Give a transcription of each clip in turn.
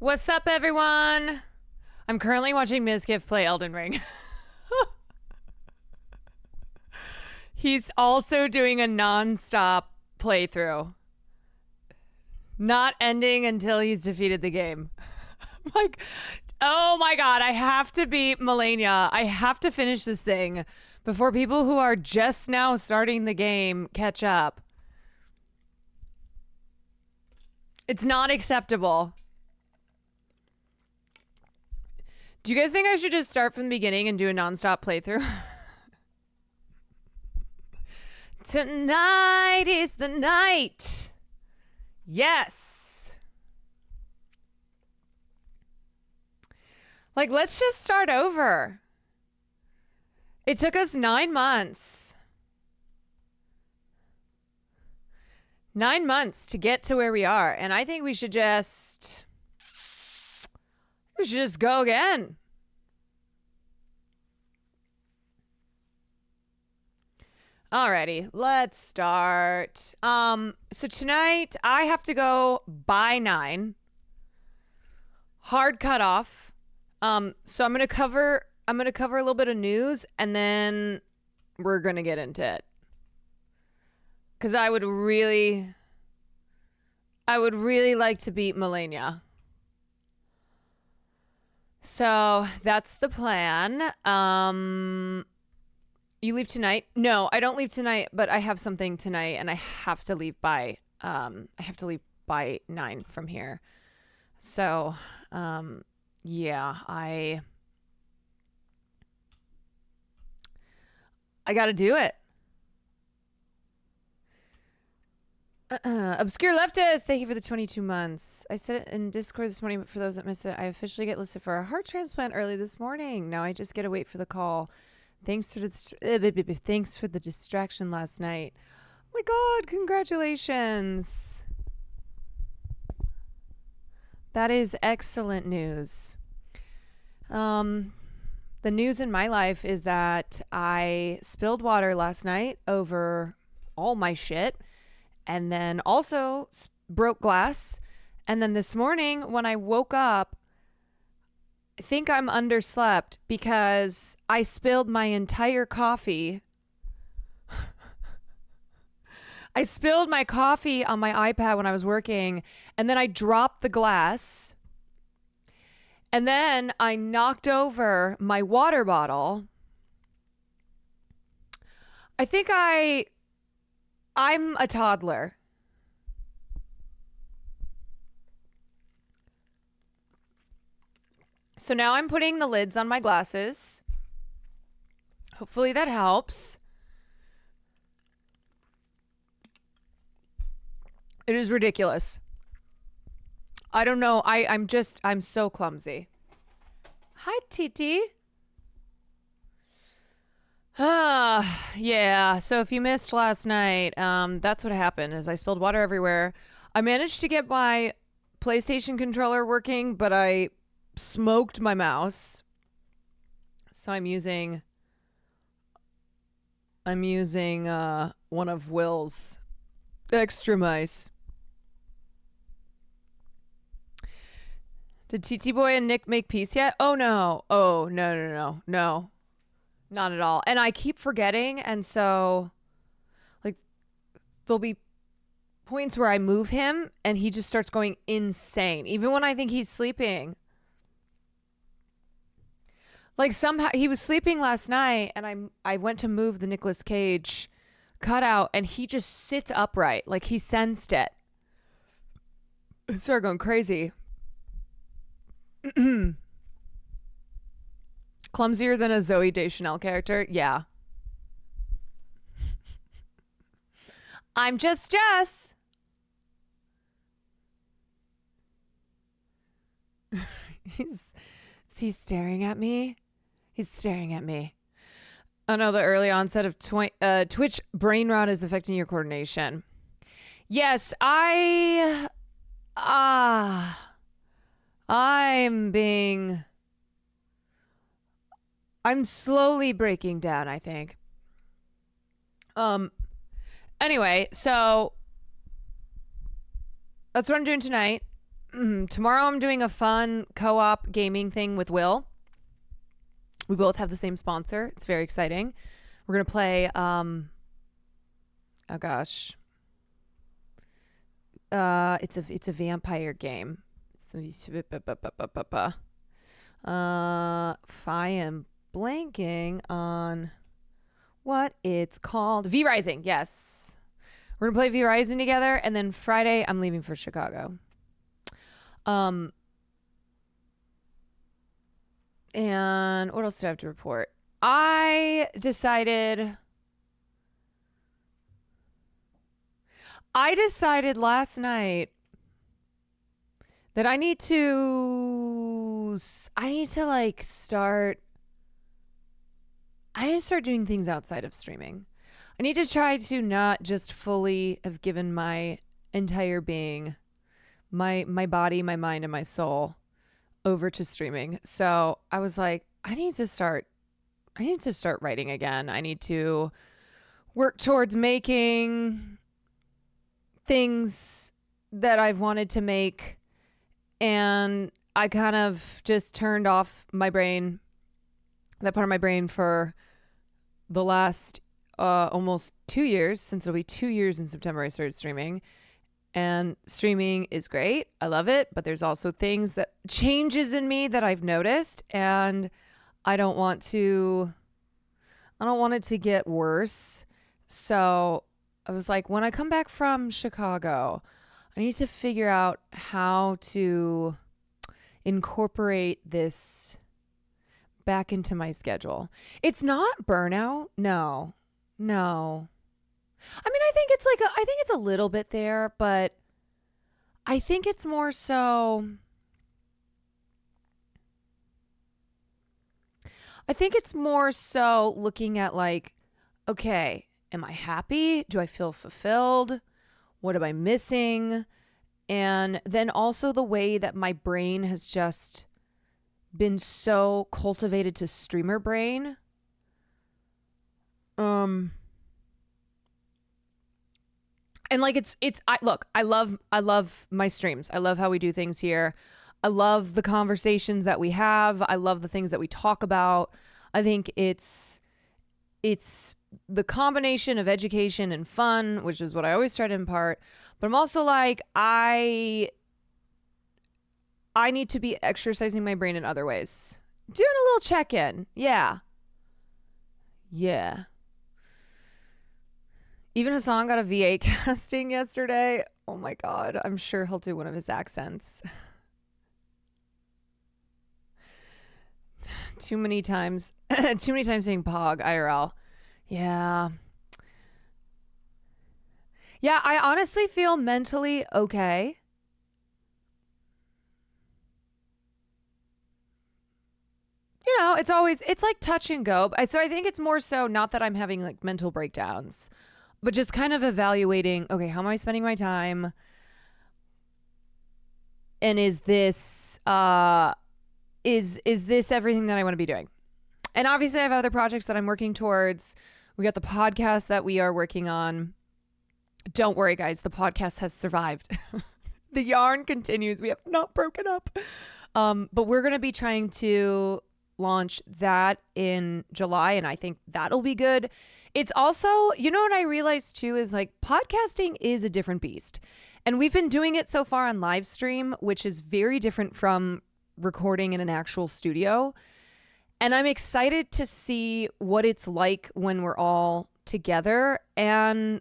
What's up, everyone? I'm currently watching Mizkif play Elden Ring. He's also doing a non-stop playthrough. Not ending until he's defeated the game. Like, oh my god, I have to beat Malenia. I have to finish this thing before people who are just now starting the game catch up. It's not acceptable. Do you guys think I should just start from the beginning and do a non-stop playthrough? Tonight is the night. Yes. Like, let's just start over. It took us 9 months. 9 months to get to where we are. And I think we should just go again. Alrighty, let's start. So tonight I have to go by 9. Hard cutoff. So I'm gonna cover a little bit of news and then we're gonna get into it. Cause I would really like to beat Malenia. So that's the plan. You leave tonight? No, I don't leave tonight, but I have something tonight and I have to leave by 9 from here. So, yeah, I got to do it. Obscure Leftist, thank you for the 22 months. I said it in Discord this morning, but for those that missed it, I officially get listed for a heart transplant early this morning. Now I just get to wait for the call. Thanks for the distraction last night. Oh my god, congratulations. That is excellent news. The news in my life is that I spilled water last night over all my shit and then also broke glass. And then this morning when I woke up, I think I'm underslept because I spilled my entire coffee. I spilled my coffee on my iPad when I was working, and then I dropped the glass. And then I knocked over my water bottle. I think I'm a toddler. So now I'm putting the lids on my glasses. Hopefully that helps. It is ridiculous. I don't know. I'm so clumsy. Hi, Titi. Yeah. So if you missed last night, that's what happened is I spilled water everywhere. I managed to get my PlayStation controller working, but I smoked my mouse. So I'm using one of Will's extra mice. Did TT Boy and Nick make peace yet? Oh no. Oh no. Not at all. And I keep forgetting, and so like there'll be points where I move him and he just starts going insane even when I think he's sleeping. Like somehow he was sleeping last night and I went to move the Nicolas Cage cutout and he just sits upright. Like he sensed it. It started going crazy. Clumsier than a Zoe Deschanel character? Yeah. I'm just Jess. Is he staring at me? He's staring at me. Oh no, the early onset of Twitch brain rot is affecting your coordination. Yes, I'm slowly breaking down, I think. Anyway, so that's what I'm doing tonight. tomorrow I'm doing a fun co-op gaming thing with Will. We both have the same sponsor. It's very exciting. We're going to play, oh gosh. It's a vampire game. I am blanking on what it's called. V Rising, yes. We're gonna play V Rising together, and then Friday I'm leaving for Chicago. And what else do I have to report? I decided last night that I need to start doing things outside of streaming. I need to try to not just fully have given my entire being, my body, my mind, and my soul over to streaming. So I was like, I need to start writing again. I need to work towards making things that I've wanted to make. And I kind of just turned off that part of my brain for the last almost 2 years, since it'll be 2 years in September I started streaming. And streaming is great. I love it. But there's also changes in me that I've noticed. And I don't want it to get worse. So I was like, when I come back from Chicago, I need to figure out how to incorporate this back into my schedule. It's not burnout. No. I mean, I think it's a little bit there, but I think it's more so. I think it's more so looking at like, okay, am I happy? Do I feel fulfilled? What am I missing? And then also the way that my brain has just been so cultivated to streamer brain. And like I love my streams. I love how we do things here. I love the conversations that we have. I love the things that we talk about. I think it's the combination of education and fun, which is what I always try to impart. But I'm also like, I need to be exercising my brain in other ways. Doing a little check-in. Yeah. Even Hassan got a VA casting yesterday. Oh my God. I'm sure he'll do one of his accents. Too many times saying Pog IRL. Yeah, I honestly feel mentally okay. You know, it's like touch and go. So I think it's more so not that I'm having like mental breakdowns, but just kind of evaluating, okay, how am I spending my time? And is this everything that I want to be doing? And obviously I have other projects that I'm working towards. We got the podcast that we are working on. Don't worry, guys. The podcast has survived. The yarn continues. We have not broken up. But we're going to be trying to launch that in July, and I think that'll be good. It's also, you know what I realized too is like podcasting is a different beast. And we've been doing it so far on live stream, which is very different from recording in an actual studio. And I'm excited to see what it's like when we're all together and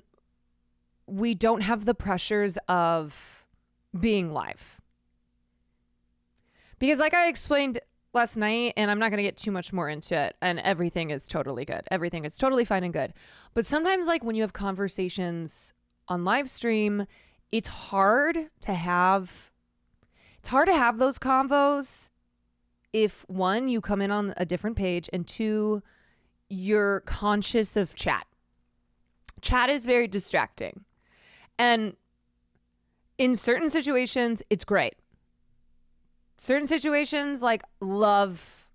we don't have the pressures of being live. Because like I explained last night, and I'm not going to get too much more into it, and everything is totally good. Everything is totally fine and good. But sometimes like when you have conversations on live stream, it's hard to have those convos if one, you come in on a different page, and two, you're conscious of chat. Chat is very distracting. And in certain situations, it's great. Certain situations, like love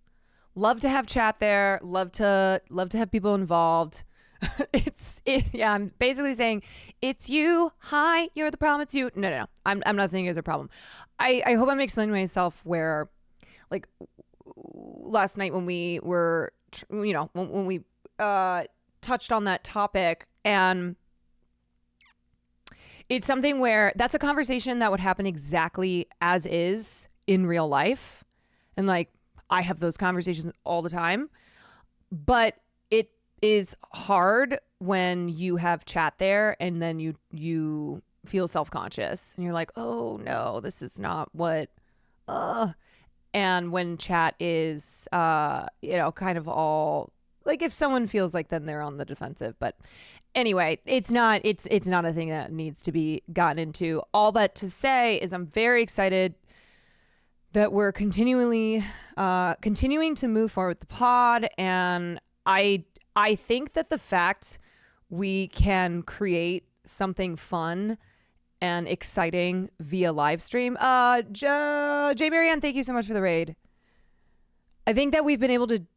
to have chat there, love to have people involved. Yeah, I'm basically saying it's you. Hi, you're the problem. It's you. No. I'm not saying you guys are a problem. I hope I'm explaining myself where, like, last night when we were, when we touched on that topic, and it's something where that's a conversation that would happen exactly as is in real life. And like, I have those conversations all the time, but it is hard when you have chat there and then you feel self-conscious and you're like, oh no, this is not what, and when chat is, kind of all like, if someone feels like then they're on the defensive. But anyway, it's not a thing that needs to be gotten into. All that to say is I'm very excited that we're continuing to move forward with the pod. And I think that the fact we can create something fun and exciting via live stream. Jay Marianne, thank you so much for the raid. I think that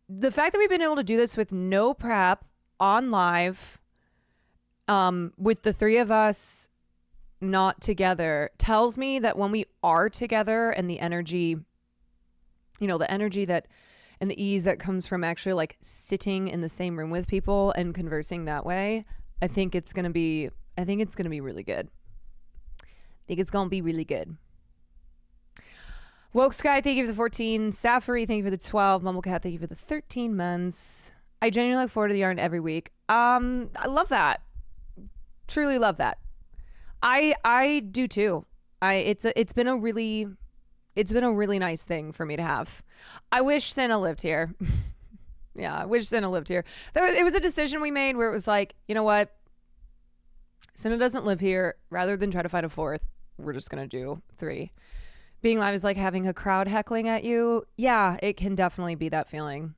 the fact that we've been able to do this with no prep on live, with the three of us not together, tells me that when we are together and the energy that and the ease that comes from actually like sitting in the same room with people and conversing that way, I think it's going to be really good. I think it's going to be really good. Woke Sky, thank you for the 14. Safari, thank you for the 12. Mumblecat, thank you for the 13 months. I genuinely look forward to the yarn every week. I love that. Truly love that. I do too. It's been a really nice thing for me to have. I wish Santa lived here. Yeah, I wish Santa lived here. It was a decision we made where it was like, you know what? Santa doesn't live here. Rather than try to find a fourth, we're just going to do 3. Being live is like having a crowd heckling at you. Yeah, it can definitely be that feeling.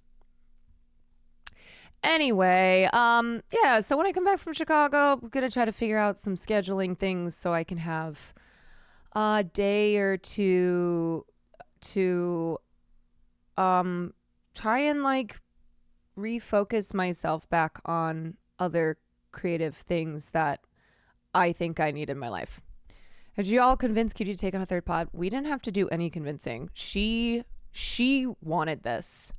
Anyway, so when I come back from Chicago, I'm going to try to figure out some scheduling things so I can have a day or two to try and like refocus myself back on other creative things that I think I need in my life. Had you all convinced Cutie to take on a third pod? We didn't have to do any convincing. She wanted this.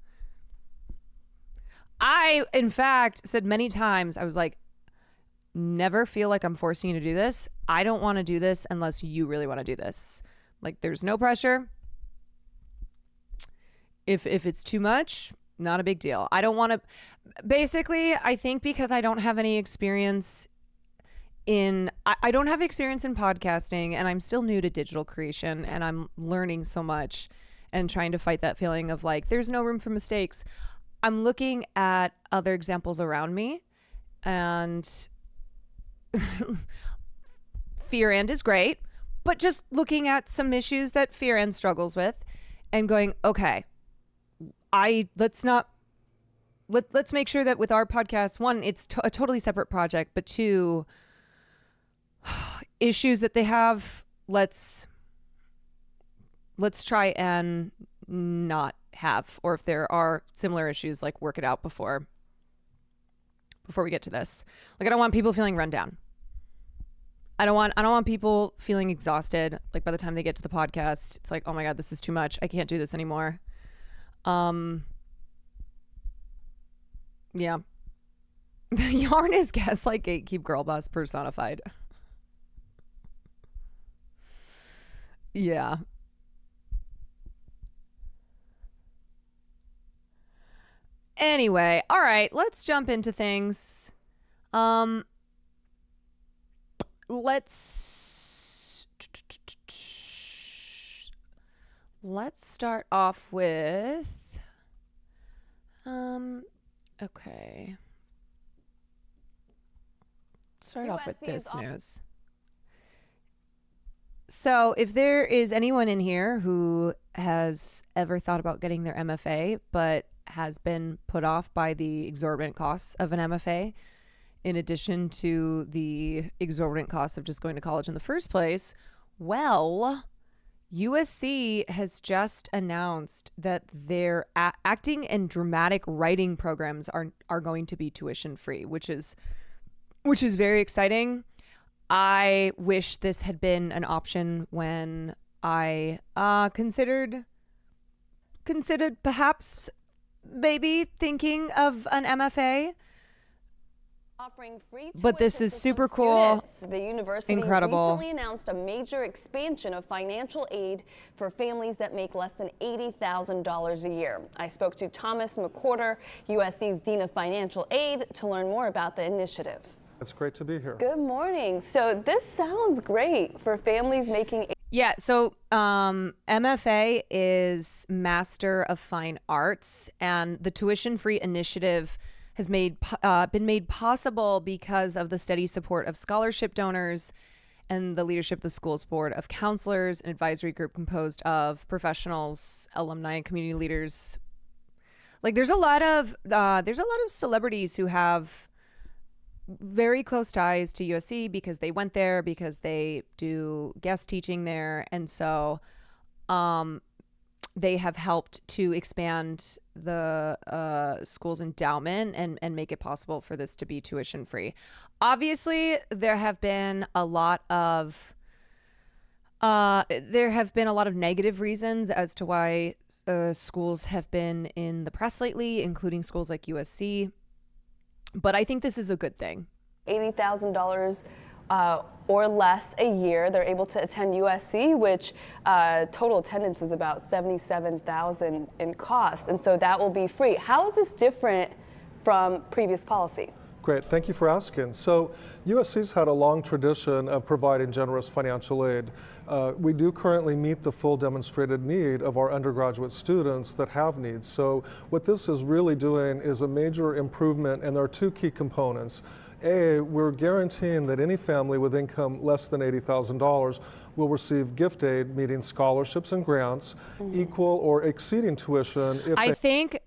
I, in fact, said many times, I was like, never feel like I'm forcing you to do this. I don't want to do this unless you really want to do this. Like, there's no pressure. If it's too much, not a big deal. I don't want to. Basically, I think because I don't have any experience I don't have experience in podcasting, and I'm still new to digital creation, and I'm learning so much and trying to fight that feeling of like, there's no room for mistakes. I'm looking at other examples around me, and Fear and is great, but just looking at some issues that Fear and struggles with and going, okay, let's make sure that with our podcast, one, it's a totally separate project, but two, issues that they have, let's try and not have, or if there are similar issues, like work it out before we get to this. Like, I don't want people feeling run down. I don't want people feeling exhausted. Like, by the time they get to the podcast, it's like, oh my God, this is too much. I can't do this anymore. Yeah. Yarn is Gaslight Gatekeep Girl Boss personified. Yeah. Anyway, all right, let's jump into things. Let's start off with okay. Start off with this news. So if there is anyone in here who has ever thought about getting their MFA, but has been put off by the exorbitant costs of an MFA, in addition to the exorbitant costs of just going to college in the first place, well, USC has just announced that their acting and dramatic writing programs are going to be tuition free, which is very exciting. I wish this had been an option when I considered perhaps maybe thinking of an MFA. Offering free but this is super cool. The university incredible. recently announced a major expansion of financial aid for families that make less than $80,000 a year. I spoke to Thomas McCorder, USC's Dean of Financial Aid, to learn more about the initiative. It's great to be here. Good morning. So this sounds great for families making. Yeah, so MFA is Master of Fine Arts, and the tuition-free initiative has been made possible because of the steady support of scholarship donors and the leadership of the school's board of counselors, an advisory group composed of professionals, alumni, and community leaders. Like, there's a lot of celebrities who have very close ties to USC because they went there, because they do guest teaching there, and so they have helped to expand the school's endowment and make it possible for this to be tuition free. Obviously, there have been a lot of negative reasons as to why schools have been in the press lately, including schools like USC. But I think this is a good thing. $80,000 or less a year. They're able to attend USC, which total attendance is about $77,000 in cost. And so that will be free. How is this different from previous policy? Great, thank you for asking. So USC's had a long tradition of providing generous financial aid. We do currently meet the full demonstrated need of our undergraduate students that have needs. So what this is really doing is a major improvement, and there are two key components. A, we're guaranteeing that any family with income less than $80,000 will receive gift aid, meaning scholarships and grants, equal or exceeding tuition. I think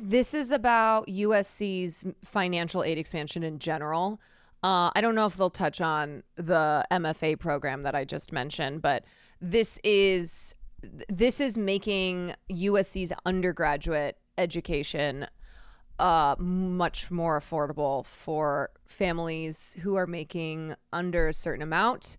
this is about USC's financial aid expansion in general. I don't know if they'll touch on the MFA program that I just mentioned, but this is making USC's undergraduate education much more affordable for families who are making under a certain amount.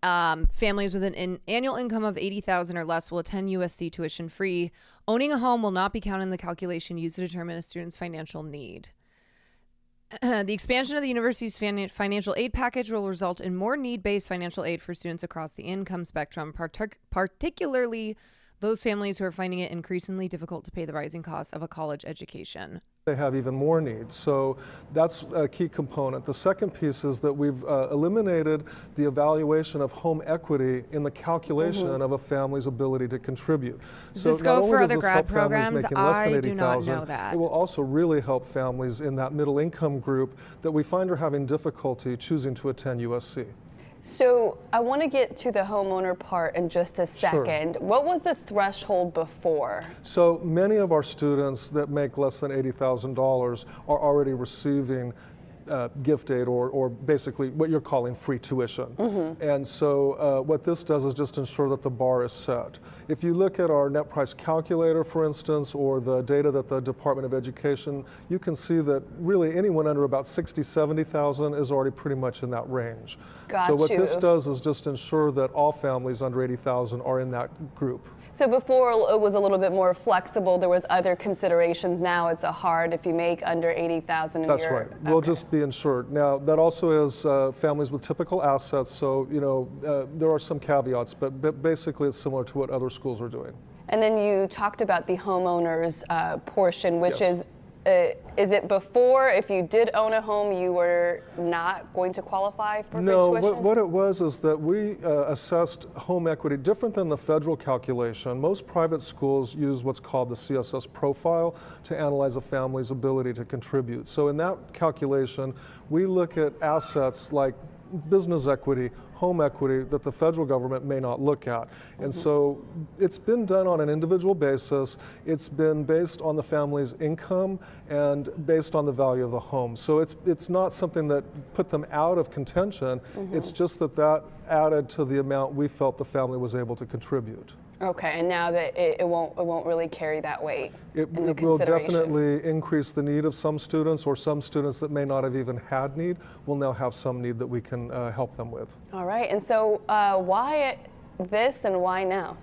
Families with an annual income of $80,000 or less will attend USC tuition free. Owning a home will not be counted in the calculation used to determine a student's financial need. The expansion of the university's financial aid package will result in more need-based financial aid for students across the income spectrum, particularly those families who are finding it increasingly difficult to pay the rising costs of a college education. They have even more needs. So that's a key component. The second piece is that we've eliminated the evaluation of home equity in the calculation of a family's ability to contribute. Does so this go for other grad help programs? I do not know $80,000, that. It will also really help families in that middle income group that we find are having difficulty choosing to attend USC. So I want to get to the homeowner part in just a second. Sure. What was the threshold before? So many of our students that make less than $80,000 are already receiving gift aid or basically what you're calling free tuition. And so what this does is just ensure that the bar is set. If you look at our net price calculator, for instance, or the data that the Department of Education, you can see that really anyone under about $60,000, $70,000 is already pretty much in that range. So what this does is just ensure that all families under $80,000 are in that group. So before it was a little bit more flexible, there was other considerations. Now it's a hard if you make under $80,000 a year. That's right. We'll just be insured. Now that also is families with typical assets, so there are some caveats, but basically it's similar to what other schools are doing. And then you talked about the homeowners portion, which is it before, if you did own a home, you were not going to qualify for free tuition? No, what it was is that we assessed home equity different than the federal calculation. Most private schools use what's called the CSS profile to analyze a family's ability to contribute. So in that calculation, we look at assets like business equity, home equity that the federal government may not look at. And so it's been done on an individual basis. It's been based on the family's income and based on the value of the home. So it's not something that put them out of contention. It's just that added to the amount we felt the family was able to contribute. Okay, and now that it won't really carry that weight. It will definitely increase the need of some students, or some students that may not have even had need will now have some need that we can help them with. All right, and so why this and why now?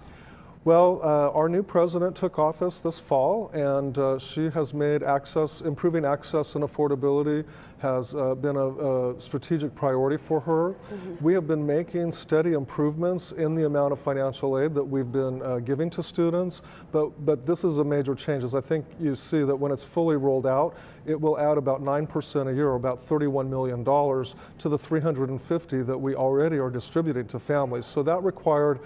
Well, our new president took office this fall, and she has made improving access and affordability has been a strategic priority for her. We have been making steady improvements in the amount of financial aid that we've been giving to students, but this is a major change. As I think you see that when it's fully rolled out, it will add about 9% a year, or about $31 million to the $350 that we already are distributing to families. So that required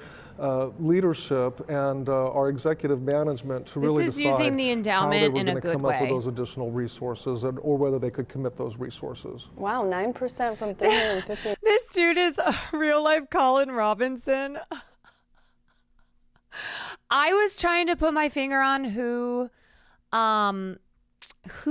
leadership and our executive management to really decide using the endowment in a good come up with way. those additional resources, or whether they could commit those resources. Wow, 9% from 350. This dude is a real life Colin Robinson. I was trying to put my finger on who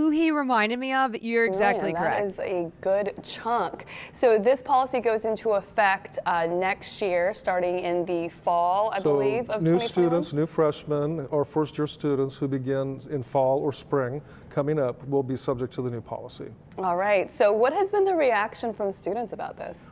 he reminded me of. You're exactly correct. That is a good chunk. So this policy goes into effect next year, starting in the fall, I believe, of 2021. New students, new freshmen, or first-year students who begin in fall or spring coming up will be subject to the new policy. All right. So what has been the reaction from students about this?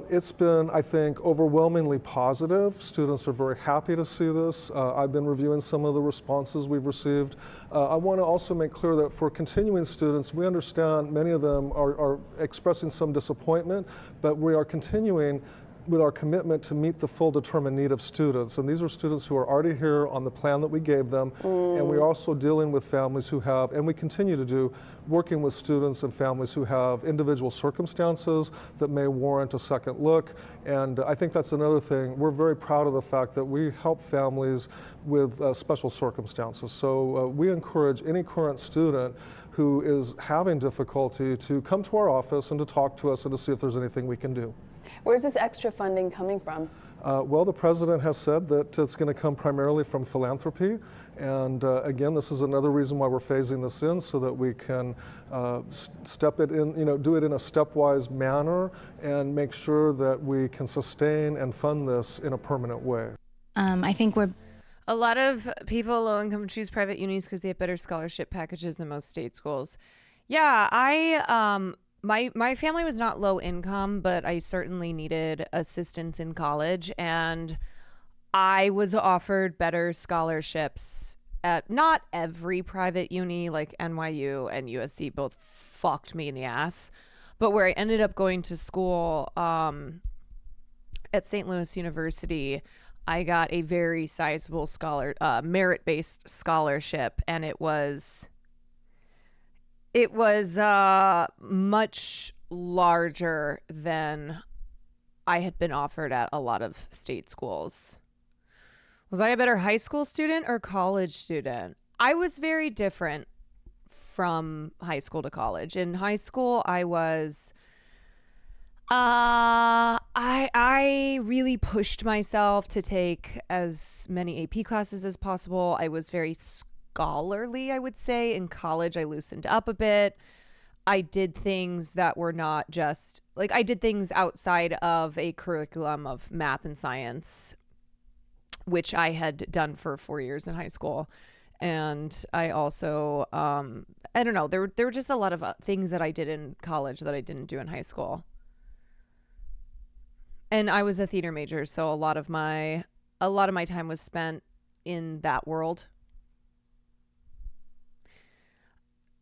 It's been, I think, overwhelmingly positive. Students are very happy to see this. I've been reviewing some of the responses we've received. I want to also make clear that for continuing students, we understand many of them are expressing some disappointment, but we are continuing with our commitment to meet the full determined need of students. And these are students who are already here on the plan that we gave them. And we're also dealing with families who have, and we continue to do, working with students and families who have individual circumstances that may warrant a second look. And I think that's another thing. We're very proud of the fact that we help families with special circumstances. So we encourage any current student who is having difficulty to come to our office and to talk to us and to see if there's anything we can do. Where's this extra funding coming from? Well, the president has said that it's going to come primarily from philanthropy. And again, this is another reason why we're phasing this in, so that we can step it in, do it in a stepwise manner and make sure that we can sustain and fund this in a permanent way. I think A lot of people low income choose private unis because they have better scholarship packages than most state schools. Yeah, My family was not low income, but I certainly needed assistance in college, and I was offered better scholarships at not every private uni, like NYU and USC both fucked me in the ass, but where I ended up going to school at St. Louis University, I got a very sizable merit-based scholarship, and it was much larger than I had been offered at a lot of state schools. Was I a better high school student or college student? I was very different from high school to college. In high school, I was I really pushed myself to take as many AP classes as possible. I was very scholarly, I would say. In college, I loosened up a bit. I did things that were not just like, I did things outside of a curriculum of math and science, which I had done for 4 years in high school. And I also, I don't know, there were just a lot of things that I did in college that I didn't do in high school. And I was a theater major, so a lot of my time was spent in that world.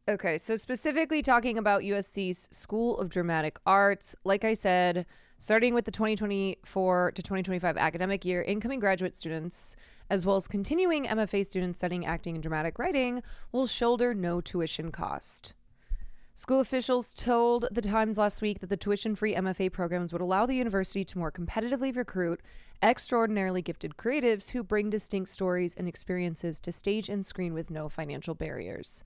Okay, so specifically talking about USC's School of Dramatic Arts, like I said, starting with the 2024 to 2025 academic year, incoming graduate students, as well as continuing MFA students studying acting and dramatic writing, will shoulder no tuition cost. School officials told The Times last week that the tuition-free MFA programs would allow the university to more competitively recruit extraordinarily gifted creatives who bring distinct stories and experiences to stage and screen with no financial barriers.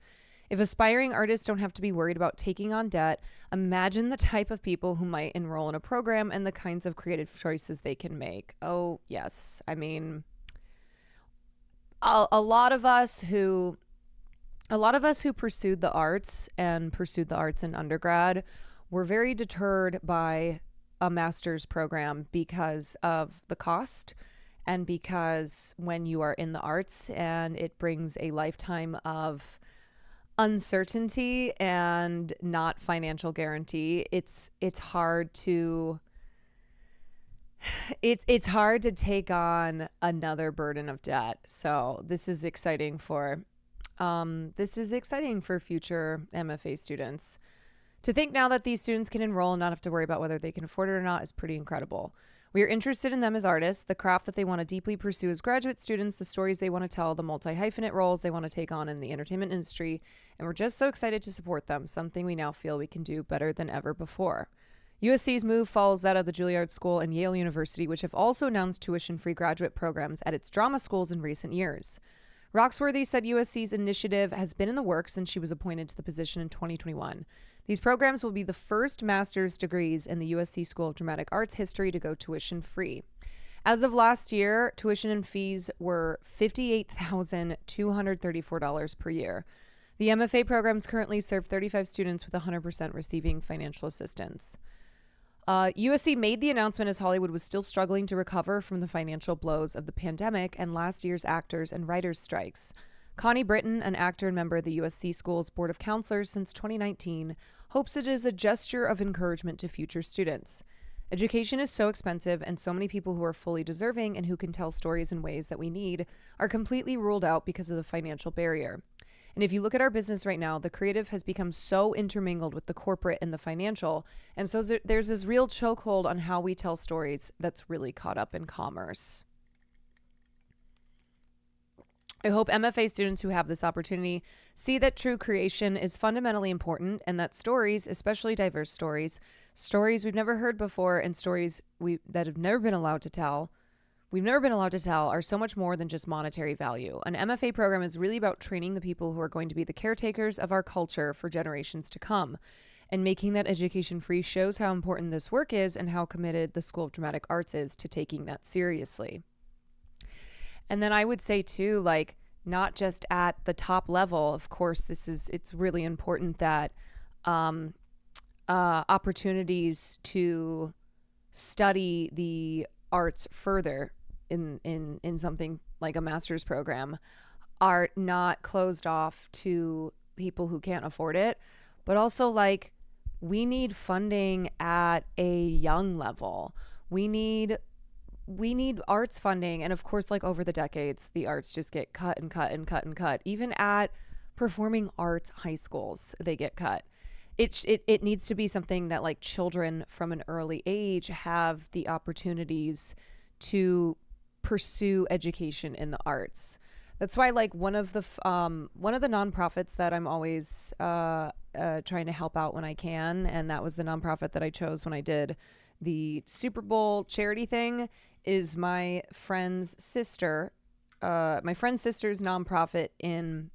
If aspiring artists don't have to be worried about taking on debt, imagine the type of people who might enroll in a program and the kinds of creative choices they can make. Oh, yes. I mean, a lot of us who pursued the arts in undergrad were very deterred by a master's program because of the cost, and because when you are in the arts and it brings a lifetime of uncertainty and not financial guarantee, it's hard to take on another burden of debt. So this is exciting for future MFA students. To think now that these students can enroll and not have to worry about whether they can afford it or not is pretty incredible. We are interested in them as artists, the craft that they want to deeply pursue as graduate students, the stories they want to tell, the multi-hyphenate roles they want to take on in the entertainment industry, and we're just so excited to support them, something we now feel we can do better than ever before. USC's move follows that of the Juilliard School and Yale University, which have also announced tuition-free graduate programs at its drama schools in recent years. Roxworthy said USC's initiative has been in the works since she was appointed to the position in 2021. These programs will be the first master's degrees in the USC School of Dramatic Arts history to go tuition-free. As of last year, tuition and fees were $58,234 per year. The MFA programs currently serve 35 students, with 100% receiving financial assistance. USC made the announcement as Hollywood was still struggling to recover from the financial blows of the pandemic and last year's actors and writers' strikes. Connie Britton, an actor and member of the USC School's Board of Counselors since 2019, hopes it is a gesture of encouragement to future students. Education is so expensive, and so many people who are fully deserving and who can tell stories in ways that we need are completely ruled out because of the financial barrier. And if you look at our business right now, the creative has become so intermingled with the corporate and the financial, and so there's this real chokehold on how we tell stories that's really caught up in commerce. I hope MFA students who have this opportunity see that true creation is fundamentally important, and that stories, especially diverse stories we've never heard before, and stories that have never been allowed to tell, are so much more than just monetary value. An MFA program is really about training the people who are going to be the caretakers of our culture for generations to come. And making that education free shows how important this work is and how committed the School of Dramatic Arts is to taking that seriously. And then I would say too, like, not just at the top level, of course, it's really important that opportunities to study the arts further in something like a master's program are not closed off to people who can't afford it, but also, like, we need funding at a young level. We need arts funding. And of course, like, over the decades, the arts just get cut and cut and cut and cut. Even at performing arts high schools, they get cut. It needs to be something that, like, children from an early age have the opportunities to pursue education in the arts. That's why, like, one of the nonprofits that I'm always trying to help out when I can, and that was the nonprofit that I chose when I did the Super Bowl charity thing, is my friend's sister's nonprofit in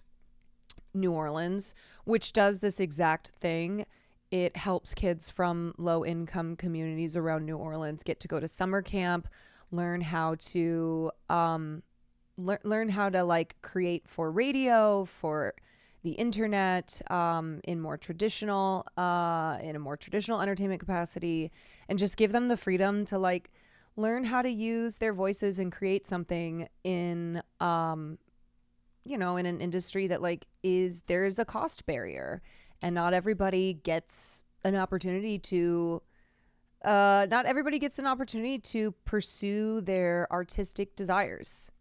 New Orleans, which does this exact thing. It helps kids from low-income communities around New Orleans get to go to summer camp, learn how to like create for radio, for the internet, in a more traditional entertainment capacity, and just give them the freedom to, like, learn how to use their voices and create something in an industry that, like, there's a cost barrier, and not everybody gets an opportunity to pursue their artistic desires.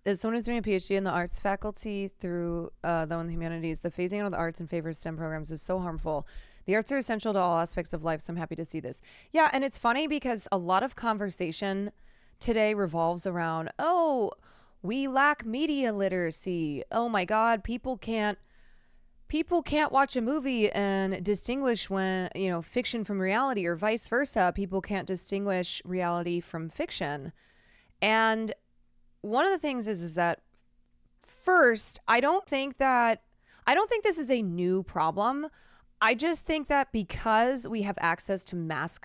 As someone who's doing a PhD in the arts faculty through the humanities, the phasing out of the arts in favor of STEM programs is so harmful. The arts are essential to all aspects of life, so I'm happy to see this. Yeah, and it's funny because a lot of conversation today revolves around, oh, we lack media literacy. Oh my God, people can't watch a movie and distinguish when, fiction from reality, or vice versa. People can't distinguish reality from fiction. And one of the things is that first, I don't think this is a new problem. I just think that because we have access to mass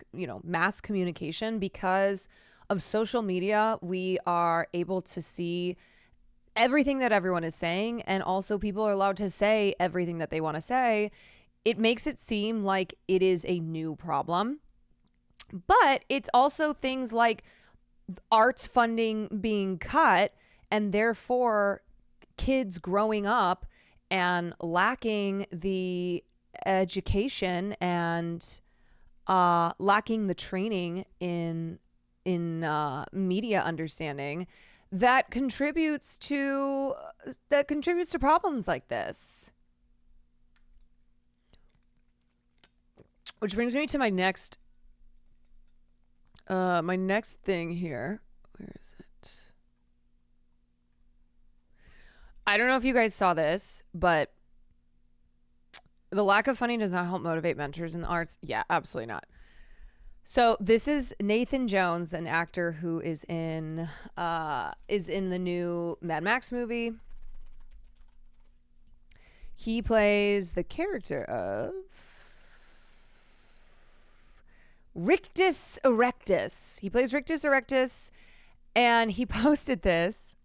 communication, because of social media, we are able to see everything that everyone is saying, and also people are allowed to say everything that they want to say. It makes it seem like it is a new problem. But it's also things like arts funding being cut, and therefore kids growing up and lacking the education and lacking the training in media understanding that contributes to problems like this. Which brings me to my next thing here. Where is it? I don't know if you guys saw this, but the lack of funding does not help motivate mentors in the arts. Yeah, absolutely not. So this is Nathan Jones, an actor who is in the new Mad Max movie. He plays the character of Rictus Erectus. He plays Rictus Erectus, and he posted this.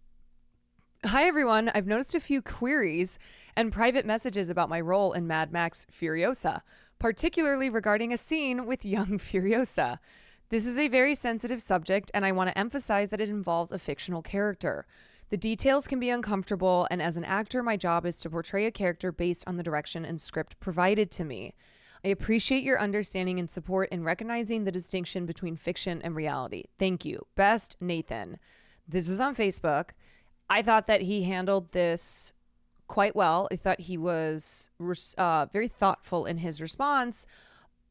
Hi, everyone. I've noticed a few queries and private messages about my role in Mad Max Furiosa, particularly regarding a scene with young Furiosa. This is a very sensitive subject, and I want to emphasize that it involves a fictional character. The details can be uncomfortable, and as an actor, my job is to portray a character based on the direction and script provided to me. I appreciate your understanding and support in recognizing the distinction between fiction and reality. Thank you. Best, Nathan. This was on Facebook. I thought that he handled this quite well. I thought he was very thoughtful in his response.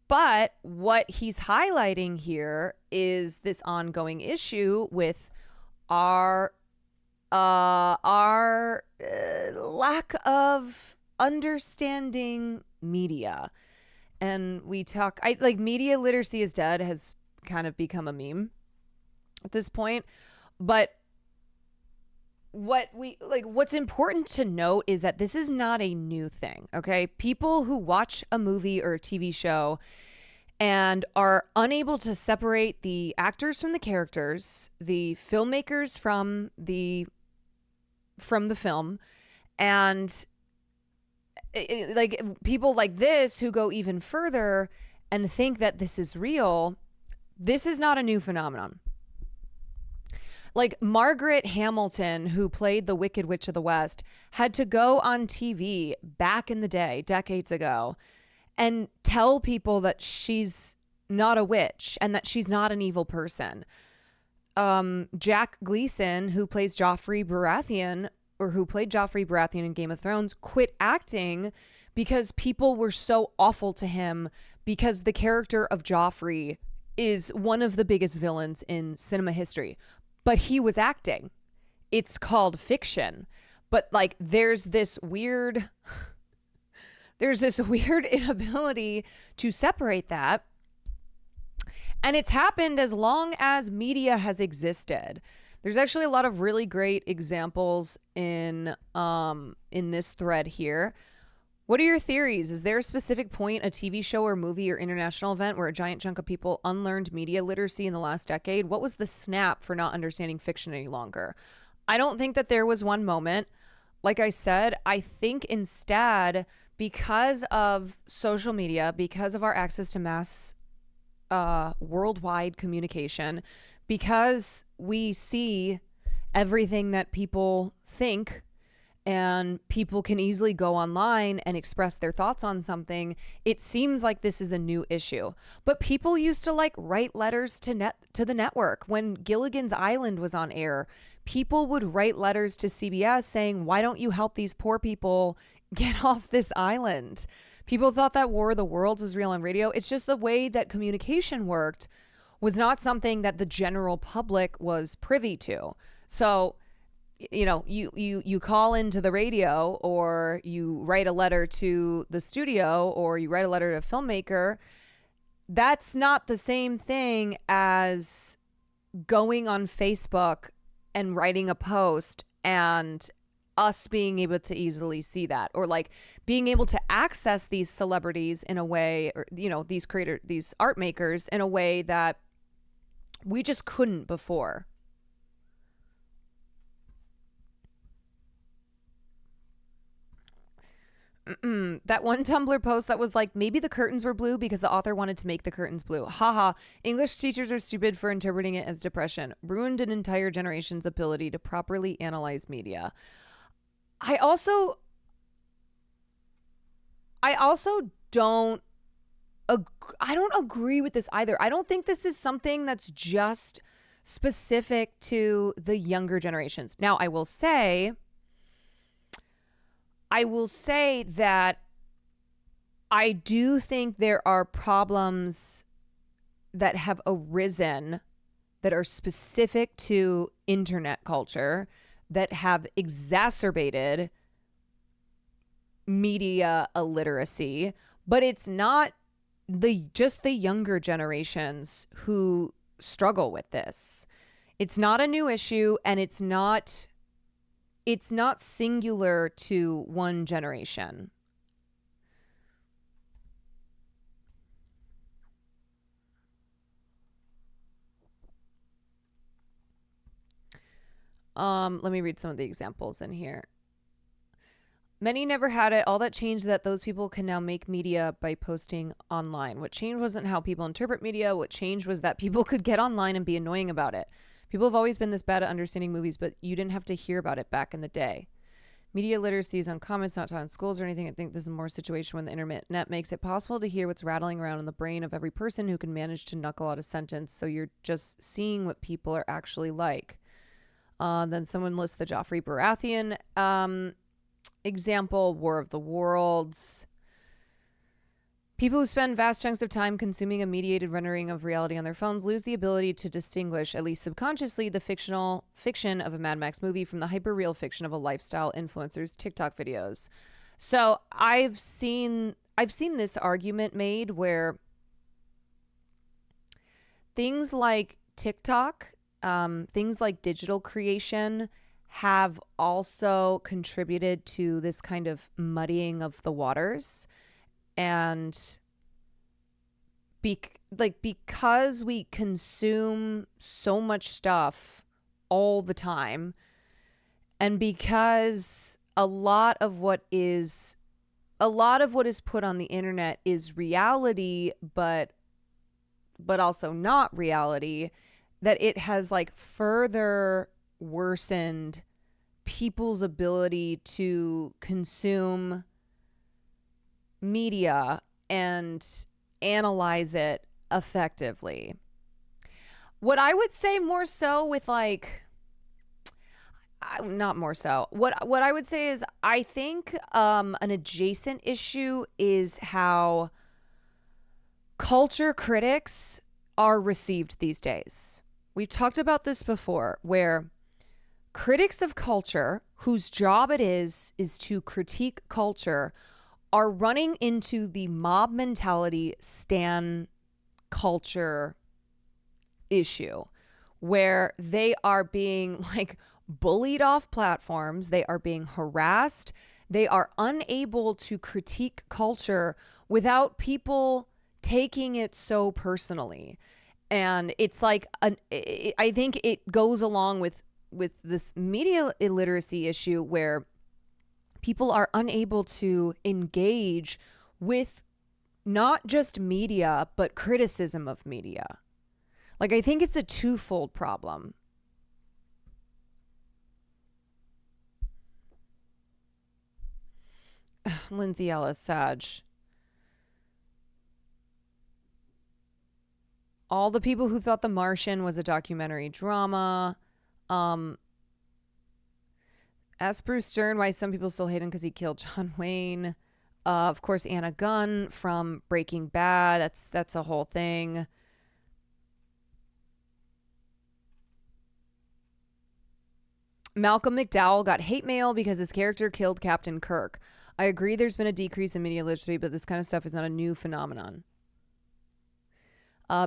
But what he's highlighting here is this ongoing issue with our lack of understanding media. And we talk, media literacy is dead has kind of become a meme at this point. But what's important to note is that this is not a new thing, okay? People who watch a movie or a TV show and are unable to separate the actors from the characters, the filmmakers from the film, and like people like this who go even further and think that this is real, this is not a new phenomenon. Like Margaret Hamilton, who played the Wicked Witch of the West, had to go on TV back in the day, decades ago, and tell people that she's not a witch and that she's not an evil person. Jack Gleason, who plays Joffrey Baratheon, or who played Joffrey Baratheon in Game of Thrones, quit acting because people were so awful to him, because the character of Joffrey is one of the biggest villains in cinema history. But he was acting. It's called fiction. But like there's this weird inability to separate that. And it's happened as long as media has existed. There's actually a lot of really great examples in this thread here. What are your theories? Is there a specific point, a TV show or movie or international event where a giant chunk of people unlearned media literacy in the last decade? What was the snap for not understanding fiction any longer? I don't think that there was one moment. Like I said, I think instead, because of social media, because of our access to mass worldwide communication, because we see everything that people think, and people can easily go online and express their thoughts on something, it seems like this is a new issue. But people used to like write letters to the network. When Gilligan's Island was on air, people would write letters to CBS saying, why don't you help these poor people get off this island? People thought that War of the Worlds was real on radio. It's just the way that communication worked was not something that the general public was privy to. So, you know, you call into the radio, or you write a letter to the studio, or you write a letter to a filmmaker. That's not the same thing as going on Facebook and writing a post and us being able to easily see that, or like being able to access these celebrities in a way, or these art makers in a way that we just couldn't before. That one Tumblr post that was like, maybe the curtains were blue because the author wanted to make the curtains blue. Haha. English teachers are stupid for interpreting it as depression. Ruined an entire generation's ability to properly analyze media. I also don't I don't agree with this either. I don't think this is something that's just specific to the younger generations. Now, I will say that I do think there are problems that have arisen that are specific to internet culture that have exacerbated media illiteracy, but it's not just the younger generations who struggle with this. It's not a new issue, and it's not singular to one generation. Let me read some of the examples in here. Many never had it. All that changed that those people can now make media by posting online. What changed wasn't how people interpret media. What changed was that people could get online and be annoying about it. People have always been this bad at understanding movies, but you didn't have to hear about it back in the day. Media literacy is uncommon. It's not taught in schools or anything. I think this is more a situation when the internet makes it possible to hear what's rattling around in the brain of every person who can manage to knuckle out a sentence. So you're just seeing what people are actually like. Then someone lists the Joffrey Baratheon example, War of the Worlds. People who spend vast chunks of time consuming a mediated rendering of reality on their phones lose the ability to distinguish, at least subconsciously, the fiction of a Mad Max movie from the hyper-real fiction of a lifestyle influencer's TikTok videos. So I've seen this argument made where things like TikTok, things like digital creation have also contributed to this kind of muddying of the waters. And because we consume so much stuff all the time, and because a lot of what is put on the internet is reality, but also not reality, that it has like further worsened people's ability to consume media and analyze it effectively. What I would say more so with like, not more so, what I would say is I think an adjacent issue is how culture critics are received these days. We've talked about this before, where critics of culture, whose job it is to critique culture, are running into the mob mentality stan culture issue, where they are being like bullied off platforms, they are being harassed, they are unable to critique culture without people taking it so personally. And it's like I think it goes along with this media illiteracy issue where people are unable to engage with not just media, but criticism of media. Like, I think it's a twofold problem. Lindsay Ellis, Sag. All the people who thought The Martian was a documentary drama. Ask Bruce Stern why some people still hate him because he killed John Wayne. Of course, Anna Gunn from Breaking Bad. That's a whole thing. Malcolm McDowell got hate mail because his character killed Captain Kirk. I agree there's been a decrease in media literacy, but this kind of stuff is not a new phenomenon.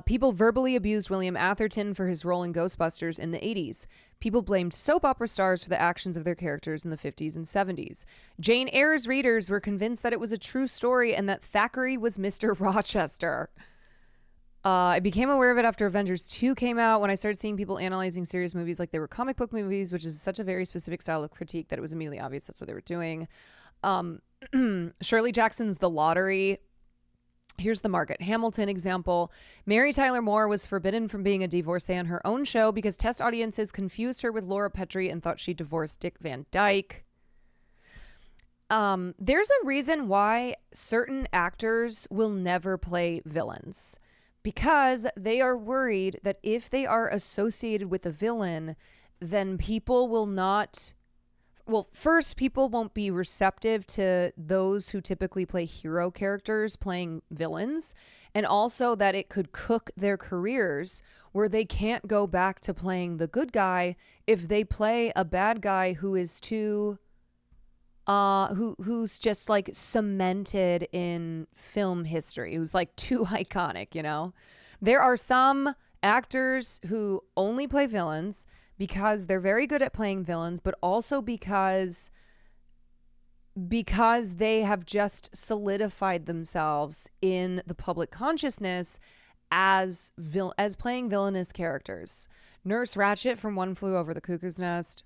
People verbally abused William Atherton for his role in Ghostbusters in the 80s. People blamed soap opera stars for the actions of their characters in the 50s and 70s. Jane Eyre's readers were convinced that it was a true story and that Thackeray was Mr. Rochester. I became aware of it after Avengers 2 came out, when I started seeing people analyzing serious movies like they were comic book movies, which is such a very specific style of critique that it was immediately obvious that's what they were doing. Shirley Jackson's The Lottery. Here's the Margaret Hamilton example. Mary Tyler Moore was forbidden from being a divorcee on her own show because test audiences confused her with Laura Petrie and thought she divorced Dick Van Dyke. There's a reason why certain actors will never play villains, because they are worried that if they are associated with a villain, then people will not... Well, first, people won't be receptive to those who typically play hero characters playing villains, and also that it could cook their careers where they can't go back to playing the good guy if they play a bad guy who is too... who's just like cemented in film history, who's like too iconic, you know? There are some actors who only play villains because they're very good at playing villains, but also because they have just solidified themselves in the public consciousness as playing villainous characters. Nurse Ratched from One Flew Over the Cuckoo's Nest.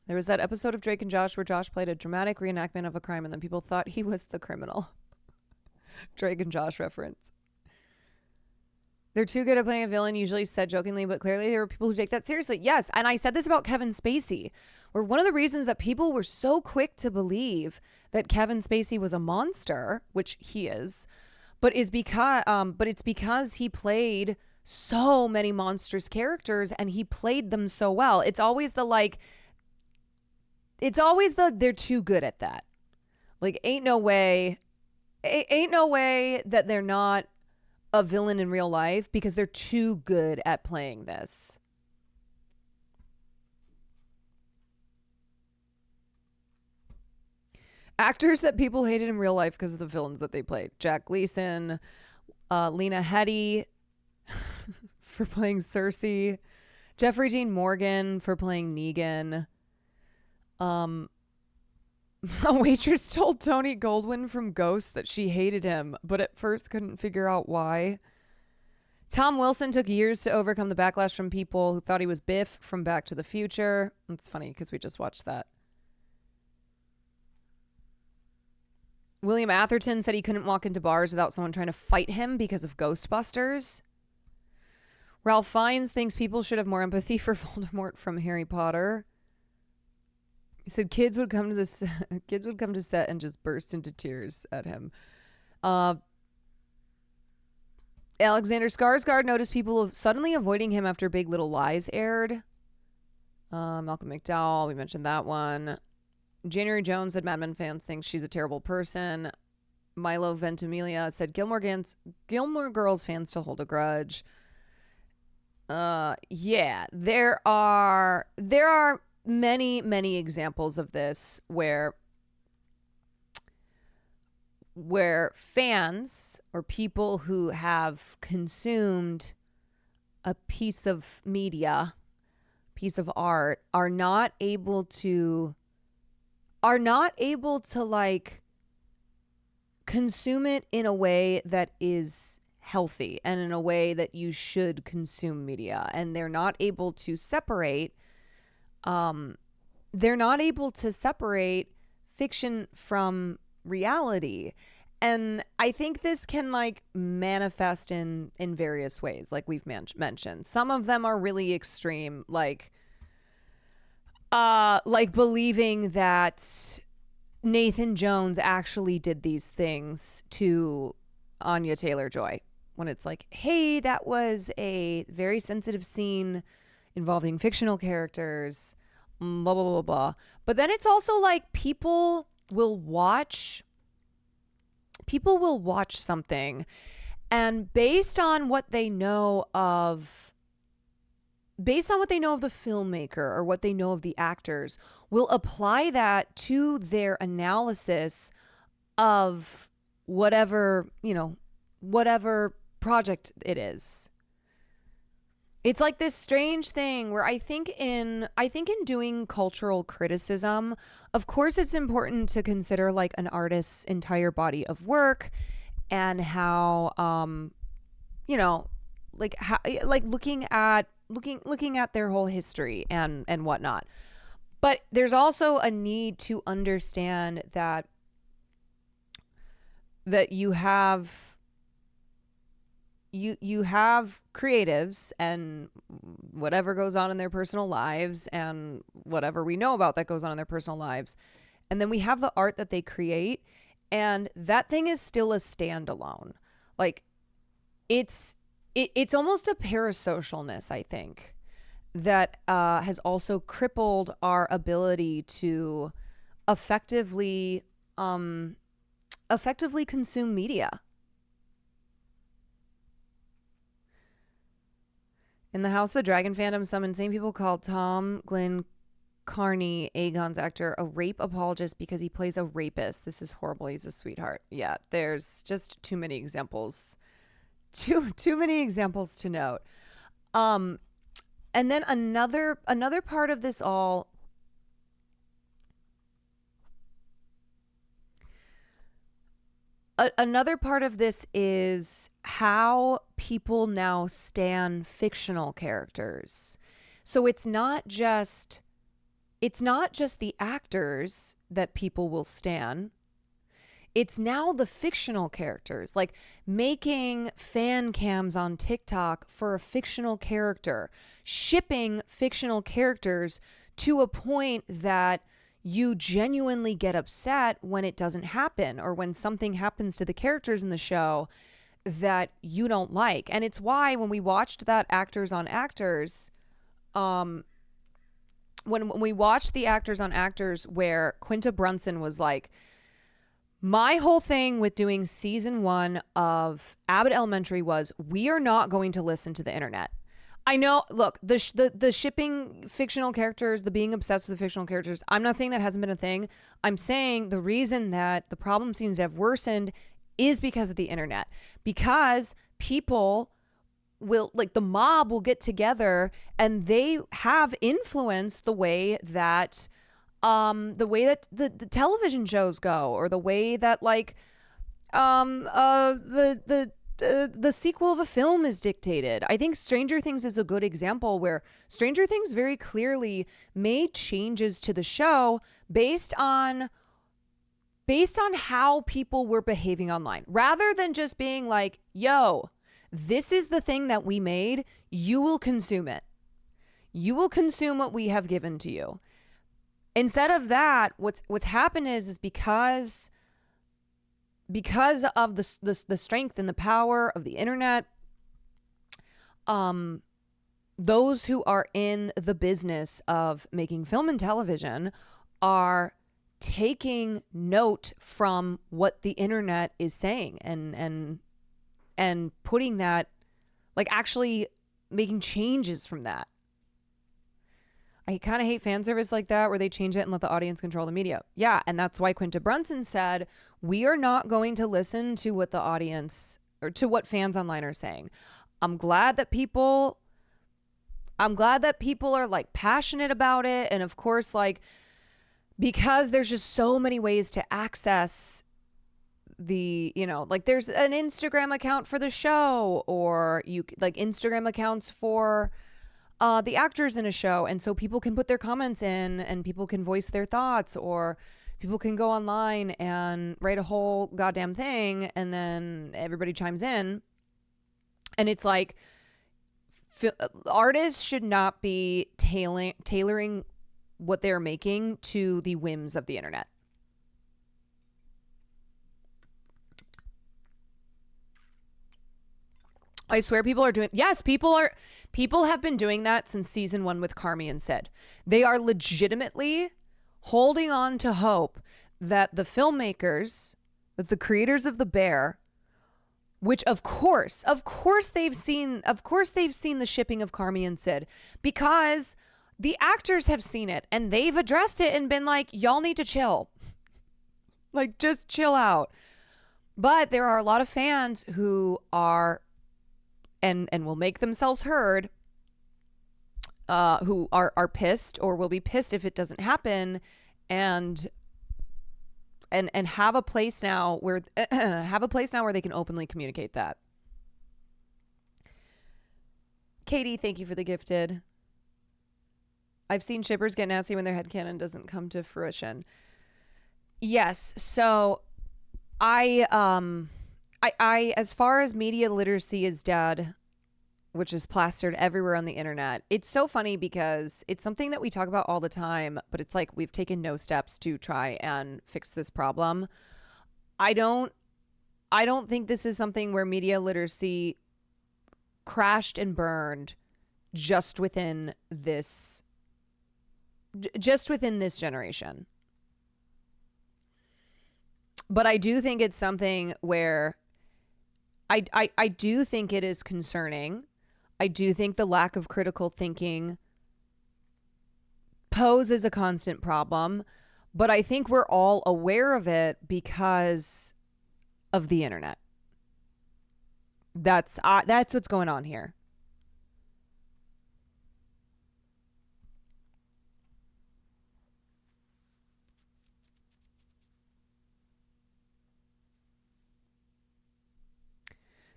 There was that episode of Drake and Josh where Josh played a dramatic reenactment of a crime and then people thought he was the criminal. Drake and Josh reference. They're too good at playing a villain, usually said jokingly, but clearly there were people who take that seriously. Yes, and I said this about Kevin Spacey, where one of the reasons that people were so quick to believe that Kevin Spacey was a monster, which he is, but it's because he played so many monstrous characters and he played them so well. It's always the they're too good at that. Like, ain't no way that they're not a villain in real life because they're too good at playing this. Actors that people hated in real life because of the villains that they played. Jack Gleason, Lena Headey for playing Cersei, Jeffrey Dean Morgan for playing Negan. A waitress told Tony Goldwyn from Ghost that she hated him, but at first couldn't figure out why. Tom Wilson took years to overcome the backlash from people who thought he was Biff from Back to the Future. It's funny because we just watched that. William Atherton said he couldn't walk into bars without someone trying to fight him because of Ghostbusters. Ralph Fiennes thinks people should have more empathy for Voldemort from Harry Potter. He said kids would come to set and just burst into tears at him. Alexander Skarsgård noticed people suddenly avoiding him after Big Little Lies aired. Malcolm McDowell, we mentioned that one. January Jones said Mad Men fans think she's a terrible person. Milo Ventimiglia said Gilmore Girls fans still hold a grudge. Yeah, there are many examples of this where fans or people who have consumed a piece of media, piece of art, are not able to like consume it in a way that is healthy and in a way that you should consume media, and they're not able to separate fiction from reality. And I think this can like manifest in various ways, like we've mentioned. Some of them are really extreme, like believing that Nathan Jones actually did these things to Anya Taylor-Joy, when it's like, hey, that was a very sensitive scene involving fictional characters, blah, blah, blah, blah. But then it's also like people will watch something, and based on what they know of the filmmaker or what they know of the actors, will apply that to their analysis of whatever project it is. It's like this strange thing where I think in doing cultural criticism, of course it's important to consider like an artist's entire body of work and how like how, like looking at their whole history and whatnot. But there's also a need to understand that you have creatives and whatever goes on in their personal lives and whatever we know about that goes on in their personal lives. And then we have the art that they create, and that thing is still a standalone. Like it's almost a parasocialness, I think, that has also crippled our ability to effectively consume media. In the House of the Dragon fandom, some insane people called Tom Glyn Carney, Aegon's actor, a rape apologist because he plays a rapist. This is horrible. He's a sweetheart. Yeah, there's just too many examples. Too many examples to note. And then another part of this all, another part of this is how people now stan fictional characters. So it's not just the actors that people will stan. It's now the fictional characters, like making fan cams on TikTok for a fictional character, shipping fictional characters to a point that you genuinely get upset when it doesn't happen, or when something happens to the characters in the show that you don't like. And it's why when we watched that Actors on Actors, when we watched the Actors on Actors where Quinta Brunson was like, my whole thing with doing season 1 of Abbott Elementary was, we are not going to listen to the internet. I know, look, the shipping fictional characters, the being obsessed with the fictional characters, I'm not saying that hasn't been a thing. I'm saying the reason that the problem seems to have worsened is because of the internet. Because people will, like the mob will get together and they have influenced the way that the television shows go, or the way that like the sequel of a film is dictated. I think Stranger Things is a good example where Stranger Things very clearly made changes to the show based on how people were behaving online, rather than just being like, yo, this is the thing that we made, you will consume it. You will consume what we have given to you. Instead of that, what's happened is because of the strength and the power of the internet, those who are in the business of making film and television are taking note from what the internet is saying and putting that, like actually making changes from that. I kind of hate fan service like that, where they change it and let the audience control the media. Yeah, and that's why Quinta Brunson said, we are not going to listen to what the audience, or to what fans online are saying. I'm glad that people are like passionate about it. And of course, like, because there's just so many ways to access the, like there's an Instagram account for the show, or you like Instagram accounts for the actors in a show, and so people can put their comments in and people can voice their thoughts, or people can go online and write a whole goddamn thing and then everybody chimes in. And it's like, artists should not be tailoring what they're making to the whims of the internet. I swear people are doing, yes, people have been doing that since season 1 with Carmi and Sid. They are legitimately holding on to hope that the filmmakers, that the creators of The Bear, which of course they've seen the shipping of Carmi and Sid, because the actors have seen it and they've addressed it and been like, y'all need to chill. Like, just chill out. But there are a lot of fans who are and will make themselves heard, who are pissed or will be pissed if it doesn't happen, and have a place now where they can openly communicate that. Katie, thank you for the gifted. I've seen shippers get nasty when their headcanon doesn't come to fruition. Yes, so I as far as media literacy is dead, which is plastered everywhere on the internet, it's so funny because it's something that we talk about all the time, but it's like we've taken no steps to try and fix this problem. I don't think this is something where media literacy crashed and burned just within this generation. But I do think it's something where I do think it is concerning. I do think the lack of critical thinking poses a constant problem, but I think we're all aware of it because of the internet. That's what's going on here.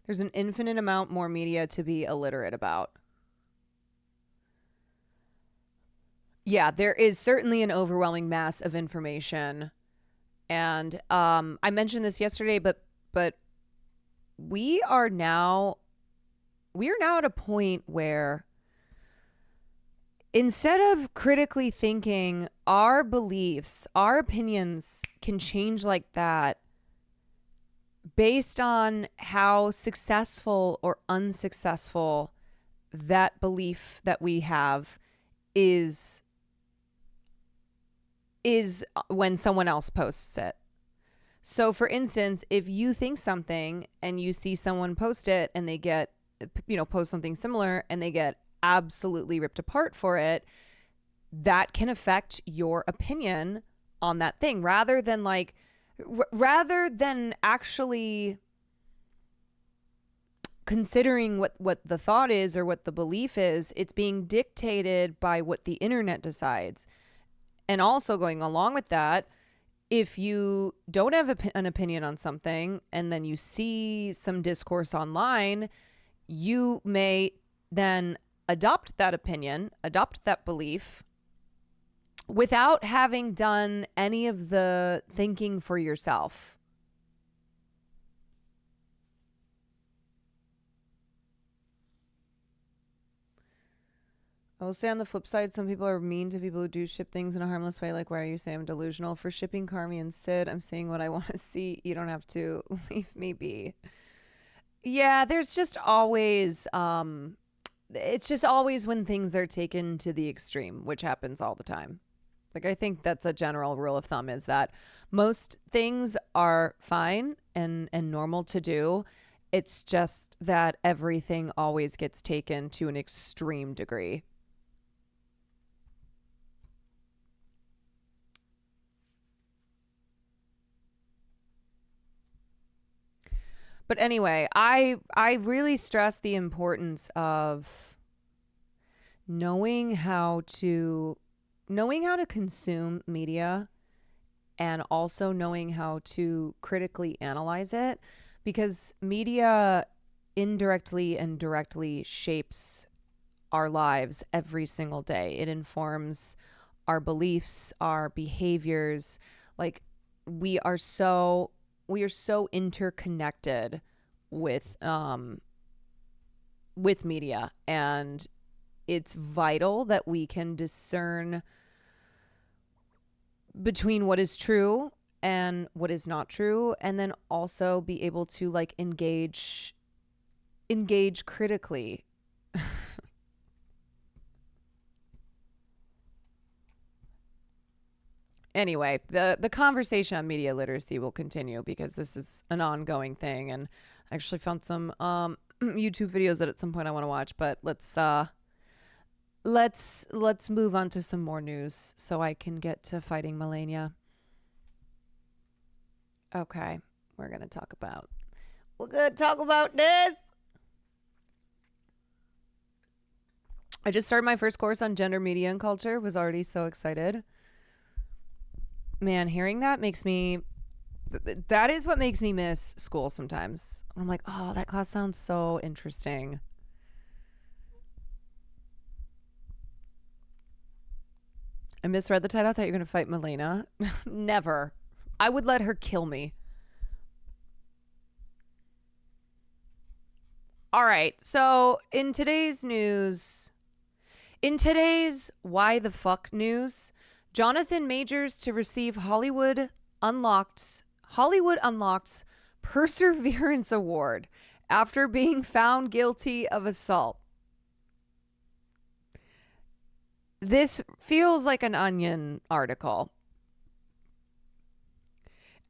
There's an infinite amount more media to be illiterate about. Yeah, there is certainly an overwhelming mass of information. And I mentioned this yesterday, but we are now at a point where instead of critically thinking, our beliefs, our opinions can change like that based on how successful or unsuccessful that belief that we have is when someone else posts it. So for instance, if you think something and you see someone post it and they get, post something similar and they get absolutely ripped apart for it, that can affect your opinion on that thing rather than actually considering what the thought is or what the belief is. It's being dictated by what the internet decides. And also going along with that, if you don't have an opinion on something and then you see some discourse online, you may then adopt that opinion, adopt that belief without having done any of the thinking for yourself. I will say on the flip side, some people are mean to people who do ship things in a harmless way. Like, why are you saying I'm delusional for shipping Carmi and Sid? I'm seeing what I want to see. You don't have to leave me be. Yeah, there's just always, it's just always when things are taken to the extreme, which happens all the time. Like, I think that's a general rule of thumb, is that most things are fine and normal to do. It's just that everything always gets taken to an extreme degree. But anyway, I really stress the importance of knowing how to consume media and also knowing how to critically analyze it, because media indirectly and directly shapes our lives every single day. It informs our beliefs, our behaviors. Like, we are so interconnected with media, and it's vital that we can discern between what is true and what is not true, and then also be able to engage critically. Anyway, the conversation on media literacy will continue because this is an ongoing thing, and I actually found some YouTube videos that at some point I want to watch, but let's move on to some more news so I can get to fighting Malenia. Okay, we're going to talk about this. I just started my first course on gender, media, and culture. Was already so excited. Man, hearing that makes me... That is what makes me miss school sometimes. I'm like, oh, that class sounds so interesting. I misread the title. I thought you were going to fight Malena. Never. I would let her kill me. All right. So in today's Why the Fuck news, Jonathan Majors to receive Hollywood Unlocked's Perseverance Award after being found guilty of assault. This feels like an Onion article.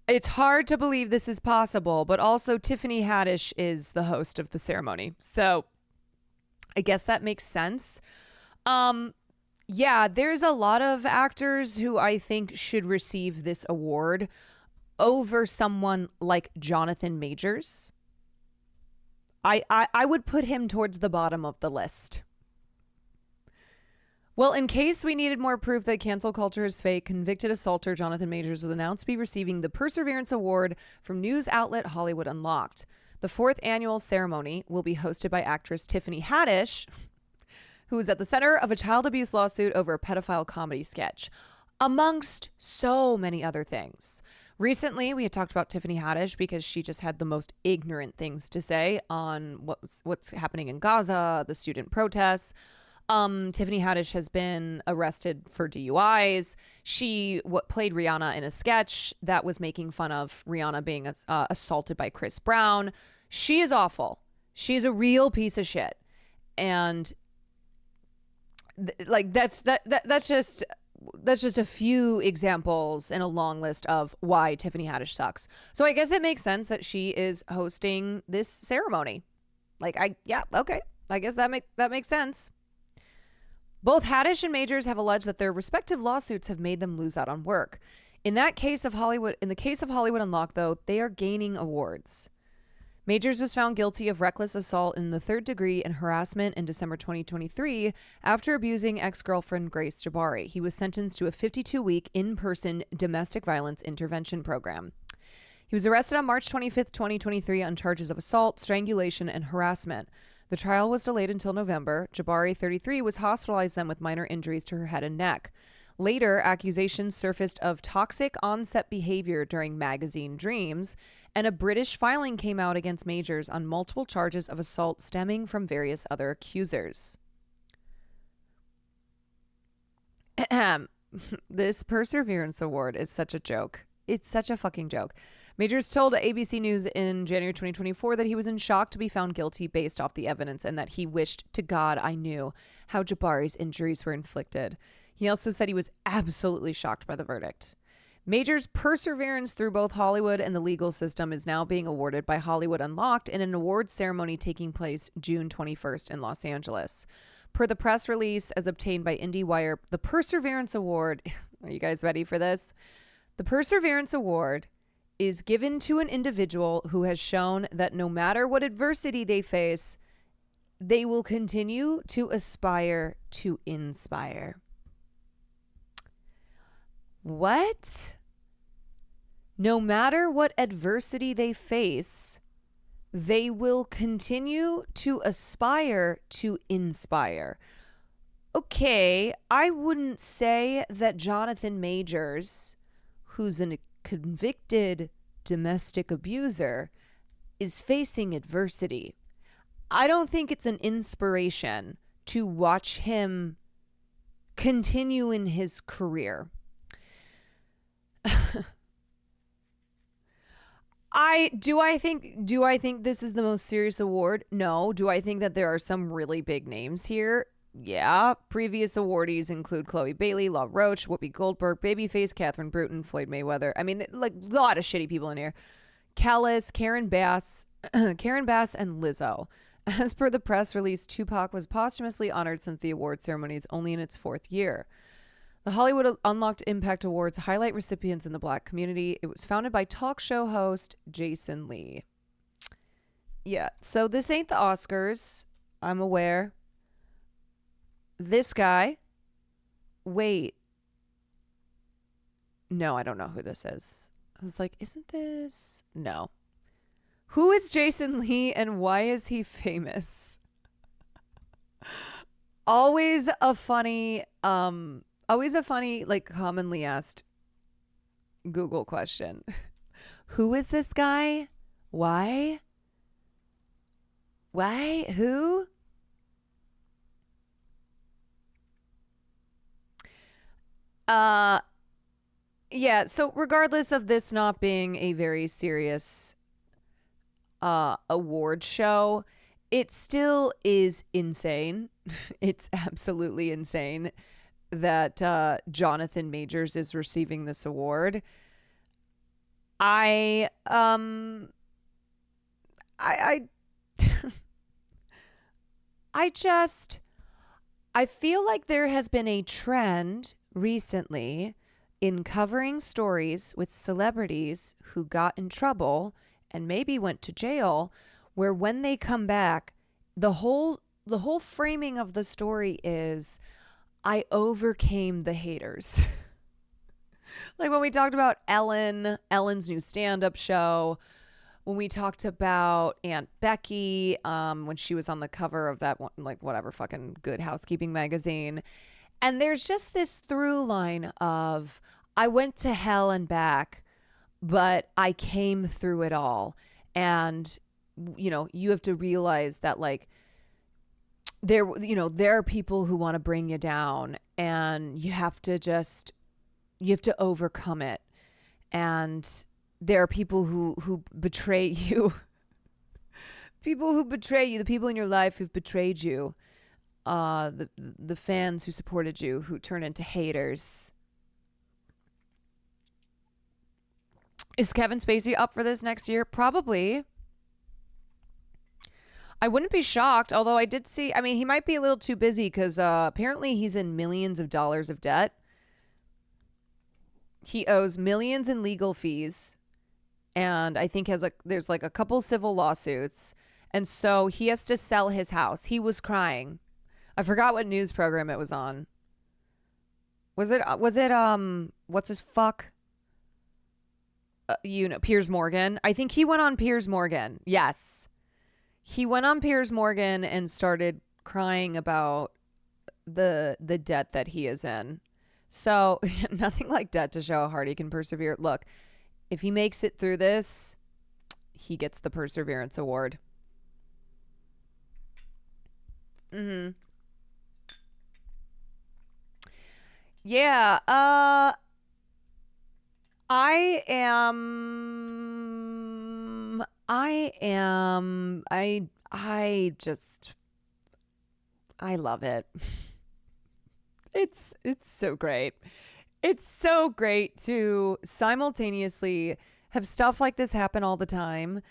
It's hard to believe this is possible, but also Tiffany Haddish is the host of the ceremony. So I guess that makes sense. Yeah, there's a lot of actors who I think should receive this award over someone like Jonathan Majors. I would put him towards the bottom of the list. Well, in case we needed more proof that cancel culture is fake, convicted assaulter Jonathan Majors was announced to be receiving the Perseverance Award from news outlet Hollywood Unlocked. The 4th annual ceremony will be hosted by actress Tiffany Haddish, who is at the center of a child abuse lawsuit over a pedophile comedy sketch, amongst so many other things. Recently, we had talked about Tiffany Haddish because she just had the most ignorant things to say on what's happening in Gaza, the student protests. Tiffany Haddish has been arrested for DUIs. She played Rihanna in a sketch that was making fun of Rihanna being assaulted by Chris Brown. She is awful. She's a real piece of shit. And that's just a few examples in a long list of why Tiffany Haddish sucks. So I guess it makes sense that she is hosting this ceremony. Okay. I guess that makes sense. Both Haddish and Majors have alleged that their respective lawsuits have made them lose out on work. In the case of Hollywood Unlocked, though, they are gaining awards. Majors was found guilty of reckless assault in the 3rd degree and harassment in December 2023 after abusing ex-girlfriend Grace Jabari. He was sentenced to a 52-week in-person domestic violence intervention program. He was arrested on March 25th, 2023 on charges of assault, strangulation, and harassment. The trial was delayed until November. Jabari, 33, was hospitalized then with minor injuries to her head and neck. Later, accusations surfaced of toxic on-set behavior during magazine Dreams, and a British filing came out against Majors on multiple charges of assault stemming from various other accusers. This Perseverance Award is such a joke. It's such a fucking joke. Majors told ABC News in January 2024 that he was in shock to be found guilty based off the evidence and that he wished to God I knew how Jabari's injuries were inflicted. He also said he was absolutely shocked by the verdict. Majors' perseverance through both Hollywood and the legal system is now being awarded by Hollywood Unlocked in an awards ceremony taking place June 21st in Los Angeles. Per the press release as obtained by IndieWire, the Perseverance Award, are you guys ready for this? The Perseverance Award is given to an individual who has shown that no matter what adversity they face, they will continue to aspire to inspire. What? No matter what adversity they face, they will continue to aspire to inspire. Okay, I wouldn't say that Jonathan Majors, who's a convicted domestic abuser, is facing adversity. I don't think it's an inspiration to watch him continue in his career. Do I think this is the most serious award? No. Do I think that there are some really big names here? Yeah. Previous awardees include Chloe Bailey, La Roche, Whoopi Goldberg, Babyface, Catherine Bruton, Floyd Mayweather. I mean, like a lot of shitty people in here. Callis, Karen Bass, and Lizzo. As per the press release, Tupac was posthumously honored since the award ceremony is only in its 4th year. The Hollywood Unlocked Impact Awards highlight recipients in the Black community. It was founded by talk show host Jason Lee. Yeah, so this ain't the Oscars. I'm aware. this guy, wait, no, I don't know who this is. I was like, isn't this? No. Who is Jason Lee and why is he famous? Always a funny, like commonly asked Google question. Who is this guy? Why? Why? Who? Yeah, so regardless of this not being a very serious award show, it still is insane. It's absolutely insane that Jonathan Majors is receiving this award. I I feel like there has been a trend recently in covering stories with celebrities who got in trouble and maybe went to jail, where when they come back, the whole framing of the story is, I overcame the haters. Like when we talked about Ellen's new stand-up show, when we talked about Aunt Becky, when she was on the cover of that one, like whatever fucking Good Housekeeping magazine. And there's just this through line of, I went to hell and back, but I came through it all. And, you know, you have to realize that like there are people who want to bring you down, and you have to overcome it. And there are people who betray you. People who betray you, the people in your life who've betrayed you. The fans who supported you, who turn into haters. Is Kevin Spacey up for this next year? Probably. I wouldn't be shocked, although I did see, I mean, he might be a little too busy because apparently he's in millions of dollars of debt. He owes millions in legal fees, and I think there's like a couple civil lawsuits, and so he has to sell his house. He was crying. I forgot what news program it was on. Was it what's his fuck? Piers Morgan. I think he went on Piers Morgan. Yes. He went on Piers Morgan and started crying about the debt that he is in. So nothing like debt to show how hard he can persevere. Look, if he makes it through this, he gets the Perseverance Award. Mm-hmm. Yeah. I love it. It's so great. It's so great to simultaneously have stuff like this happen all the time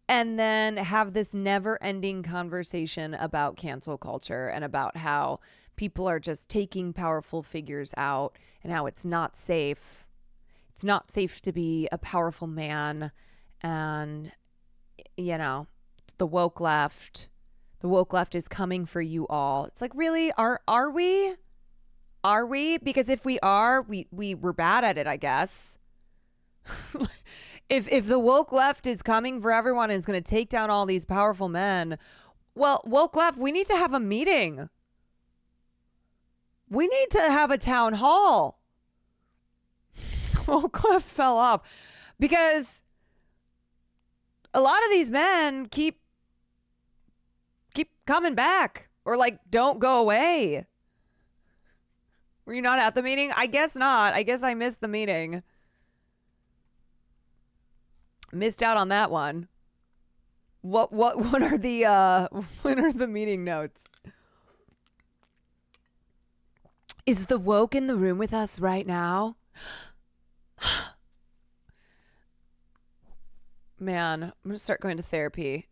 and then have this never-ending conversation about cancel culture and about how people are just taking powerful figures out and how it's not safe. It's not safe to be a powerful man. And, you know, the woke left is coming for you all. It's like, really? Are we? Are we? Because if we are, we're bad at it, I guess. If the woke left is coming for everyone and is going to take down all these powerful men, well, woke left, we need to have a meeting. We need to have a town hall. Woke left fell off because a lot of these men keep coming back or like don't go away. Were you not at the meeting? I guess not. I guess I missed the meeting. Missed out on that one. What are the meeting notes? Is the woke in the room with us right now? Man, I'm going to start going to therapy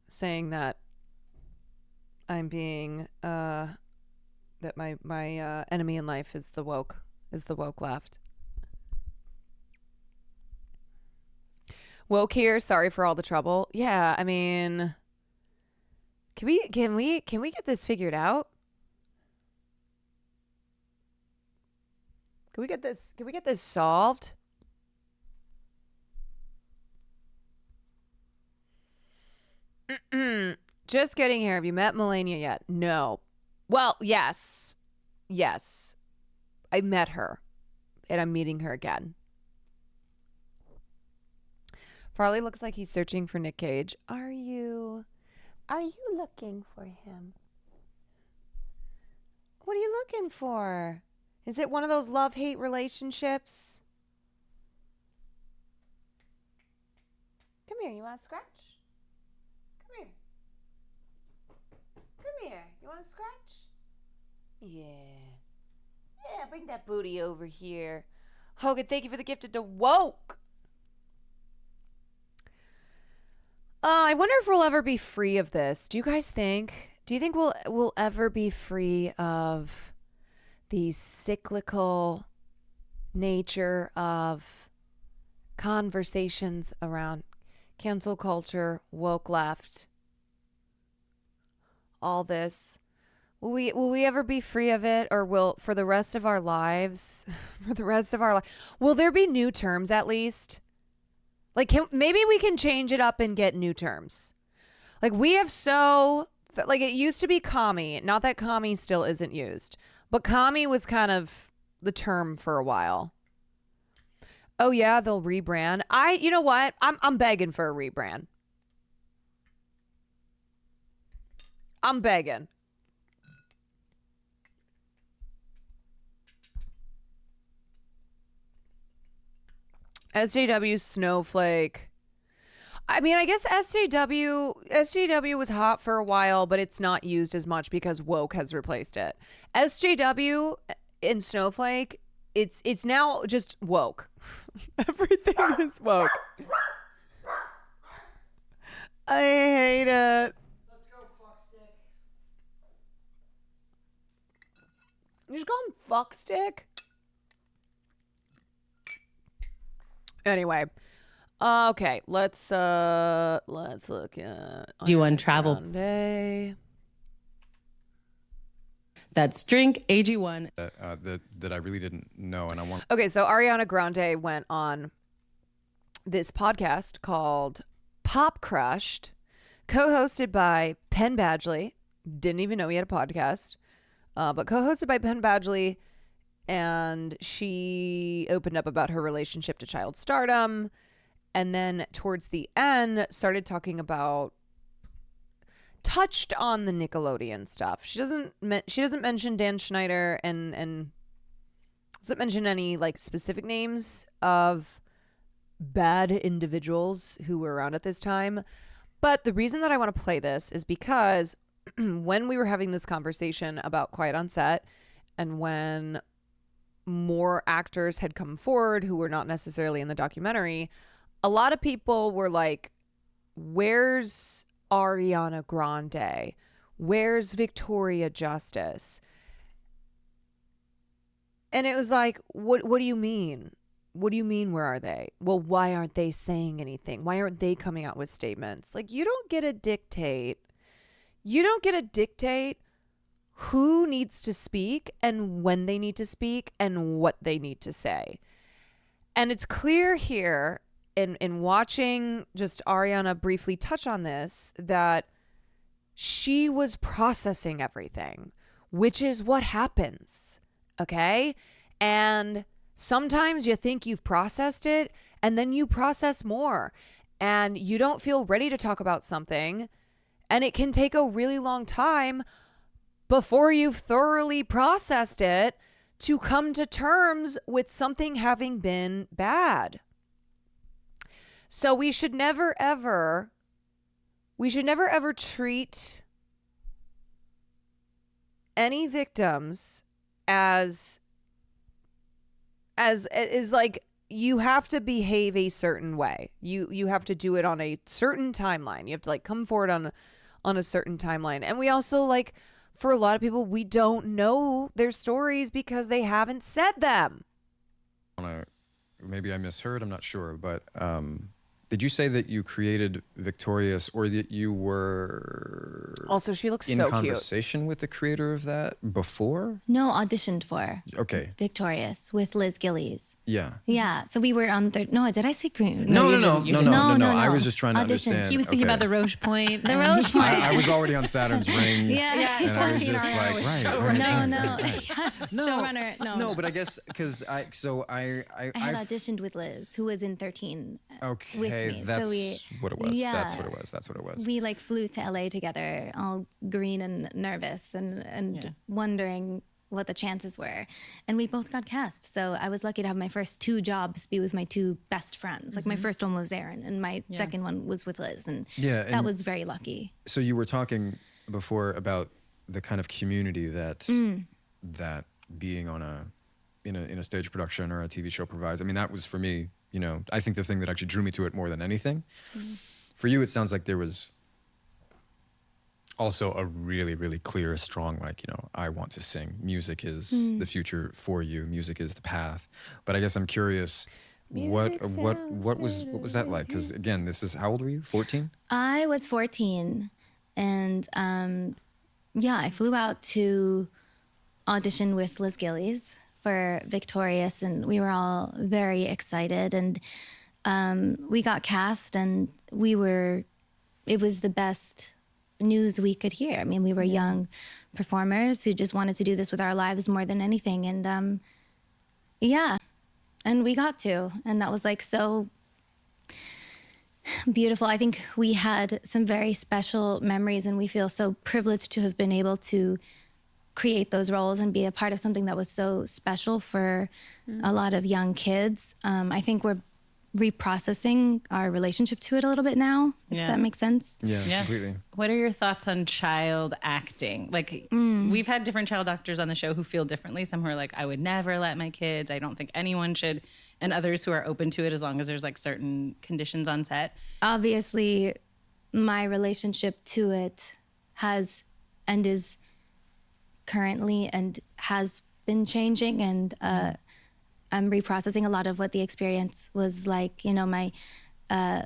saying that I'm being that my enemy in life is the woke left. Woke here, sorry for all the trouble. Yeah, I mean, can we get this figured out? Can we get this? Can we get this solved? Just getting here. Have you met Malenia yet? No. Well, yes. Yes. I met her. And I'm meeting her again. Farley looks like he's searching for Nick Cage. Are you looking for him? What are you looking for? Is it one of those love-hate relationships? Come here. You want to scratch? Come here. Come here. You want to scratch? Yeah. Yeah, bring that booty over here. Hogan, thank you for the gift of woke. I wonder if we'll ever be free of this. Do you guys think? Do you think we'll ever be free of the cyclical nature of conversations around cancel culture, woke left, all this? Will we ever be free of it, or will for the rest of our lives, will there be new terms at least? Like, maybe we can change it up and get new terms. Like, we have like, it used to be commie. Not that commie still isn't used, but commie was kind of the term for a while. Oh yeah, they'll rebrand. You know what? I'm begging for a rebrand. I'm begging. SJW Snowflake. I mean, I guess SJW was hot for a while, but it's not used as much because woke has replaced it. SJW in Snowflake, it's now just woke. Everything is woke. I hate it. Let's go, fuckstick. You just call him fuckstick? Anyway, okay, let's look at AG1 travel. Grande. That's drink AG1. That I really didn't know, and I want. Okay, so Ariana Grande went on this podcast called Pop Crushed, co-hosted by Penn Badgley. Didn't even know he had a podcast, but co-hosted by Penn Badgley. And she opened up about her relationship to child stardom. And then towards the end, started talking about, touched on the Nickelodeon stuff. She doesn't mention Dan Schneider and doesn't mention any like specific names of bad individuals who were around at this time. But the reason that I want to play this is because when we were having this conversation about Quiet on Set, and when more actors had come forward who were not necessarily in the documentary, a lot of people were like, where's Ariana Grande? Where's Victoria Justice? And it was like, what do you mean? What do you mean, where are they? Well, why aren't they saying anything? Why aren't they coming out with statements? Like, you don't get to dictate. You don't get to dictate who needs to speak and when they need to speak and what they need to say. And it's clear here in watching just Ariana briefly touch on this that she was processing everything, which is what happens. Okay? And sometimes you think you've processed it and then you process more and you don't feel ready to talk about something, and it can take a really long time before you've thoroughly processed it to come to terms with something having been bad. So we should never ever treat any victims as like, you have to behave a certain way. You have to do it on a certain timeline. You have to like come forward on a certain timeline. And we also, like, for a lot of people, we don't know their stories because they haven't said them. Maybe I misheard. I'm not sure, but Did you say that you created Victorious, or that you were Also, she looks in so cute. conversation with the creator of that before? No, auditioned for Okay. Victorious with Liz Gillies. Yeah. Yeah, so we were on no, did I say green? No. No. I was just trying to Audition. understand. He was thinking Okay. about the Roche Point. The Roche Point. I was already on Saturn's rings. Yeah. And I was just like, right. No. Showrunner, no. No, but I guess because I I had auditioned with Liz, who was in 13 Okay, with me. that's So we, what it was. yeah. That's what it was. We like flew to LA together, all green and nervous and wondering what the chances were. And we both got cast. So I was lucky to have my first 2 jobs be with my 2 best friends. Like my first one was Aaron and my second one was with Liz. And Yeah, that and- was very lucky. So you were talking before about the kind of community that that being on in a stage production or a TV show provides. I mean, that was for me, I think the thing that actually drew me to it more than anything. For you, it sounds like there was also a really, really clear, strong, I want to sing. Music is the future for you. Music is the path. But I guess I'm curious, what was that like? Because again, this is, how old were you? 14? I was 14 and I flew out to audition with Liz Gillies for Victorious, and we were all very excited, and we got cast, and it was the best news we could hear. I mean, we were young performers who just wanted to do this with our lives more than anything, and and we got to, and that was like so beautiful. I think we had some very special memories, and we feel so privileged to have been able to create those roles and be a part of something that was so special for a lot of young kids. I think we're reprocessing our relationship to it a little bit now, if that makes sense. Yeah, completely. What are your thoughts on child acting? Like, we've had different child actors on the show who feel differently. Some who are like, I would never let my kids. I don't think anyone should. And others who are open to it as long as there's like certain conditions on set. Obviously, my relationship to it has and is currently and has been changing, and I'm reprocessing a lot of what the experience was like. I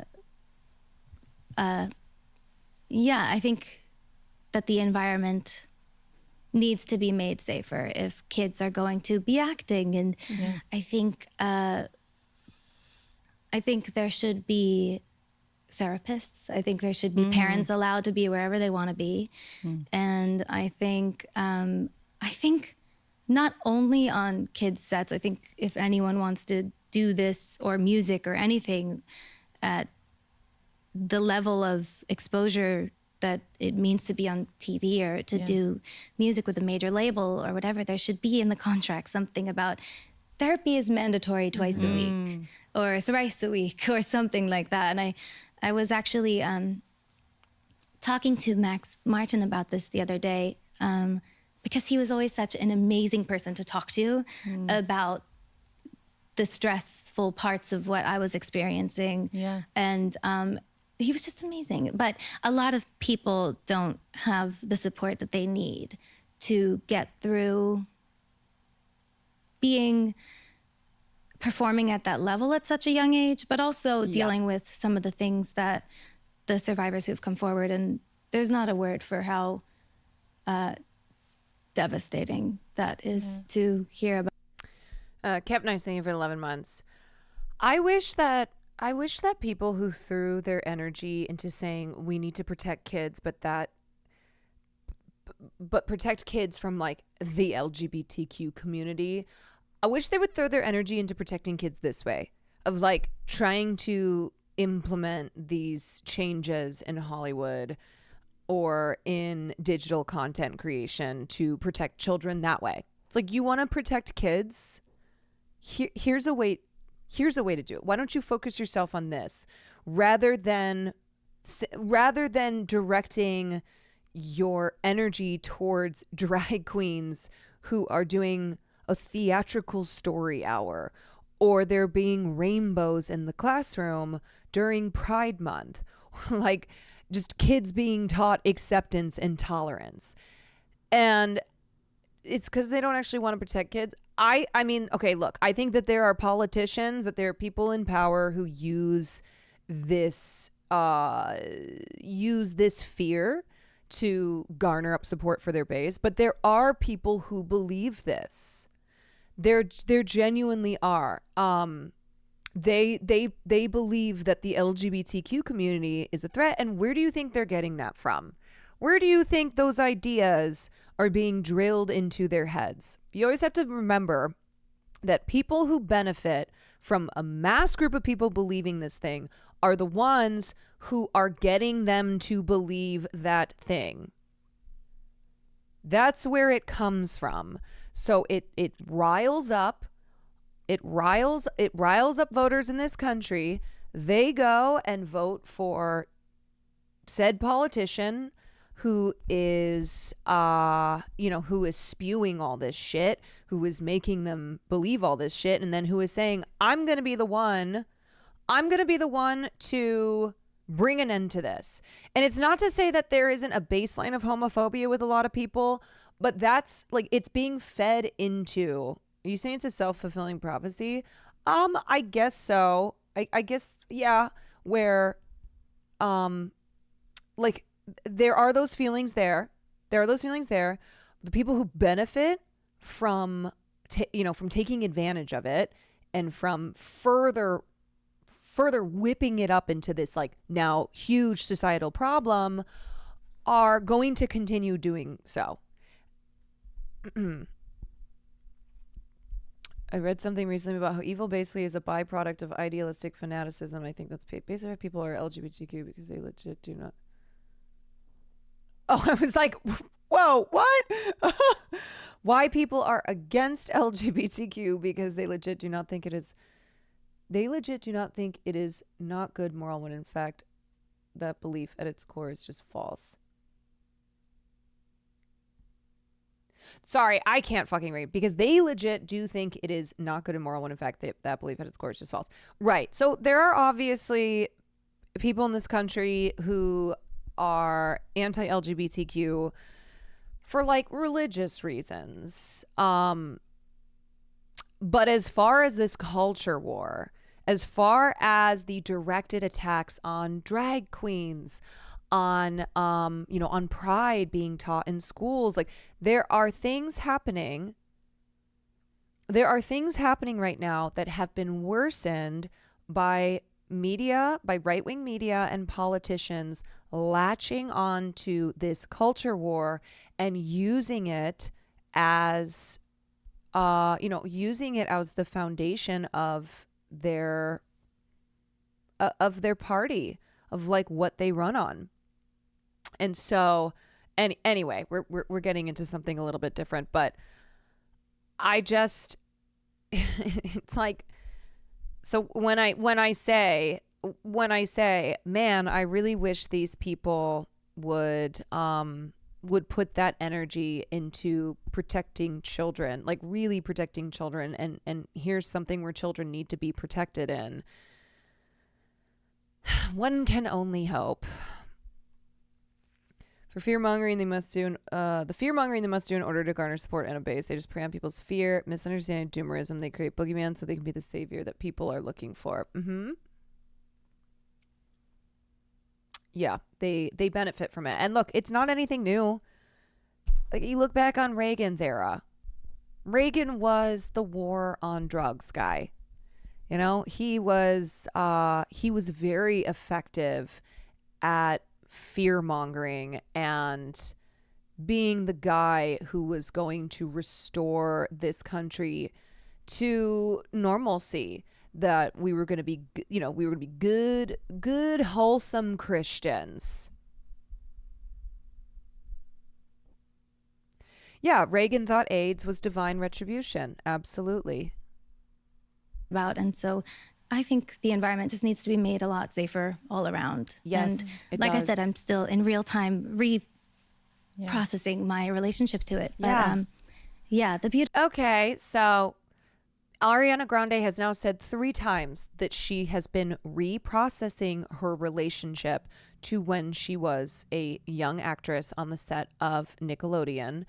think that the environment needs to be made safer if kids are going to be acting, and I think there should be therapists. I think there should be parents allowed to be wherever they want to be, and I think not only on kids' sets. I think if anyone wants to do this or music or anything at the level of exposure that it means to be on TV or to do music with a major label or whatever, there should be in the contract something about therapy is mandatory twice a week or thrice a week or something like that. And I was actually talking to Max Martin about this the other day, because he was always such an amazing person to talk to about the stressful parts of what I was experiencing. Yeah. And he was just amazing. But a lot of people don't have the support that they need to get through performing at that level at such a young age, but also dealing with some of the things that the survivors who've come forward. And there's not a word for how devastating that is to hear about. Kept nice thank you for 11 months. I wish that people who threw their energy into saying we need to protect kids, but protect kids from like the LGBTQ community, I wish they would throw their energy into protecting kids this way, of like trying to implement these changes in Hollywood or in digital content creation to protect children that way. It's like, you want to protect kids? Here's a way to do it. Why don't you focus yourself on this rather than directing your energy towards drag queens who are doing a theatrical story hour, or there being rainbows in the classroom during Pride Month, like just kids being taught acceptance and tolerance. And it's because they don't actually want to protect kids. I mean, okay, look, I think that there are politicians, that there are people in power who use this use this fear to garner up support for their base, but there are people who believe this. There genuinely are. They believe that the LGBTQ community is a threat. And where do you think they're getting that from? Where do you think those ideas are being drilled into their heads? You always have to remember that people who benefit from a mass group of people believing this thing are the ones who are getting them to believe that thing. That's where it comes from. So it riles up up voters in this country. They go and vote for said politician who is who is spewing all this shit, who is making them believe all this shit, and then who is saying, I'm going to be the one to bring an end to this. And it's not to say that there isn't a baseline of homophobia with a lot of people, but that's like, it's being fed into. Are you saying it's a self-fulfilling prophecy? I guess so. I guess, yeah, where like there are those feelings there. The people who benefit from from taking advantage of it and from further whipping it up into this like now huge societal problem are going to continue doing so. I read something recently about how evil basically is a byproduct of idealistic fanaticism. I think that's basically why people are LGBTQ, because they legit do not. Oh, I was like, whoa, what? Why people are against LGBTQ, because they legit do not think it is. They legit do not think it is not good moral, when in fact that belief at its core is just false. Sorry, I can't fucking read, because they legit do think it is not good and moral, when in fact that belief at its core is just false. Right. So there are obviously people in this country who are anti-LGBTQ for like religious reasons. But as far as this culture war, as far as the directed attacks on drag queens, on on pride being taught in schools, like there are things happening right now that have been worsened by media, by right-wing media and politicians latching on to this culture war and using it as the foundation of their party, of like what they run on. And so, anyway, we're getting into something a little bit different, but I just, it's like, so when I say, man, I really wish these people would put that energy into protecting children, like really protecting children, and here's something where children need to be protected in. One can only hope. For fear-mongering, they must do in order to garner support and a base. They just prey on people's fear, misunderstanding, doomerism. They create boogeyman so they can be the savior that people are looking for. Yeah, they benefit from it. And look, it's not anything new. Like, you look back on Reagan's era. Reagan was the war on drugs guy. You know, he was very effective at fear-mongering and being the guy who was going to restore this country to normalcy, that we were going to be good wholesome Christians. Yeah, Reagan thought AIDS was divine retribution. Absolutely. And so I think the environment just needs to be made a lot safer all around. Yes, and like I said, I'm still in real time processing my relationship to it. But the beauty. Okay, so Ariana Grande has now said 3 times that she has been reprocessing her relationship to when she was a young actress on the set of Nickelodeon